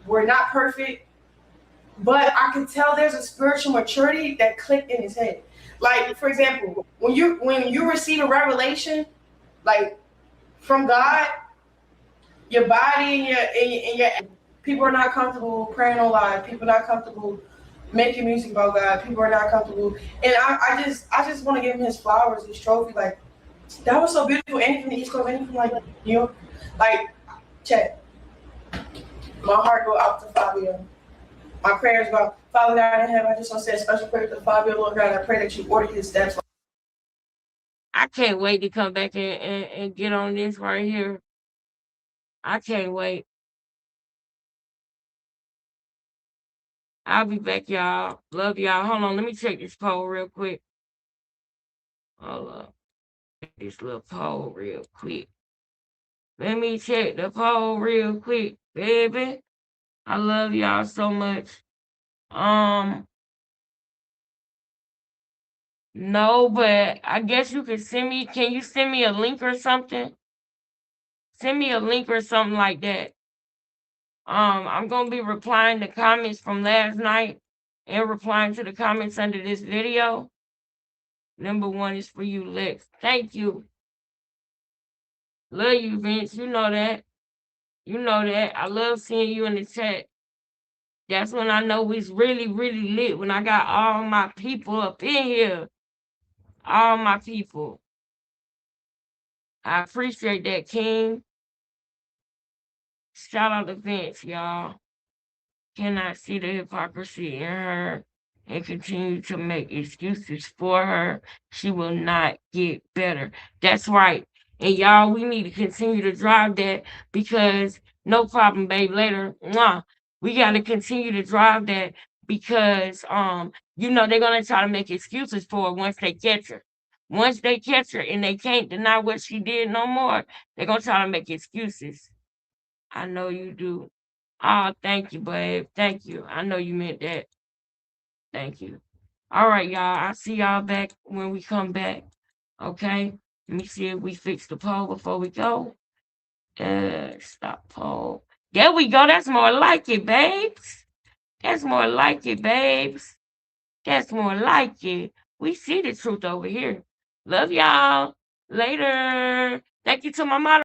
[SPEAKER 3] We're not perfect, but I can tell there's a spiritual maturity that clicked in his head. Like, for example, when you receive a revelation, like, from God, your body and your people are not comfortable praying on live. People are not comfortable making music about God. People are not comfortable. And I just want to give him his flowers, his trophy. Like, that was so beautiful. Anything the East Coast, anything like, you know, like, check. My heart go out to Fabio. My prayers go out. Father God in heaven, I just want to say a special prayer to Fabio, Lord God. I pray that you order his steps.
[SPEAKER 2] I can't wait to come back and get on this right here. I can't wait. I'll be back, y'all. Love y'all. Hold on. Let me check this poll real quick. Hold up. This little poll real quick. Let me check the poll real quick, baby. I love y'all so much. No, but I guess you can send me. Can you send me a link or something? Send me a link or something like that. I'm gonna be replying to comments from last night and replying to the comments under this video. Number 1 is for you, Lex. Thank you. Love you, Vince. You know that. You know that. I love seeing you in the chat. That's when I know it's really, really lit. When I got all my people up in here. All my people. I appreciate that, King. Shout out to Vince, y'all. Cannot see the hypocrisy in her and continue to make excuses for her. She will not get better. That's right. And y'all, we need to continue to drive that because no problem, babe. Later, mwah. We got to continue to drive that because you know they're gonna try to make excuses for her once they catch her. Once they catch her and they can't deny what she did no more, they're gonna try to make excuses. I know you do. Oh, thank you, babe. Thank you. I know you meant that. Thank you. All right, y'all. I'll see y'all back when we come back. Okay? Let me see if we fix the poll before we go. Stop poll. There we go. That's more like it, babes. That's more like it, babes. That's more like it. We see the truth over here. Love y'all. Later. Thank you to my moderator.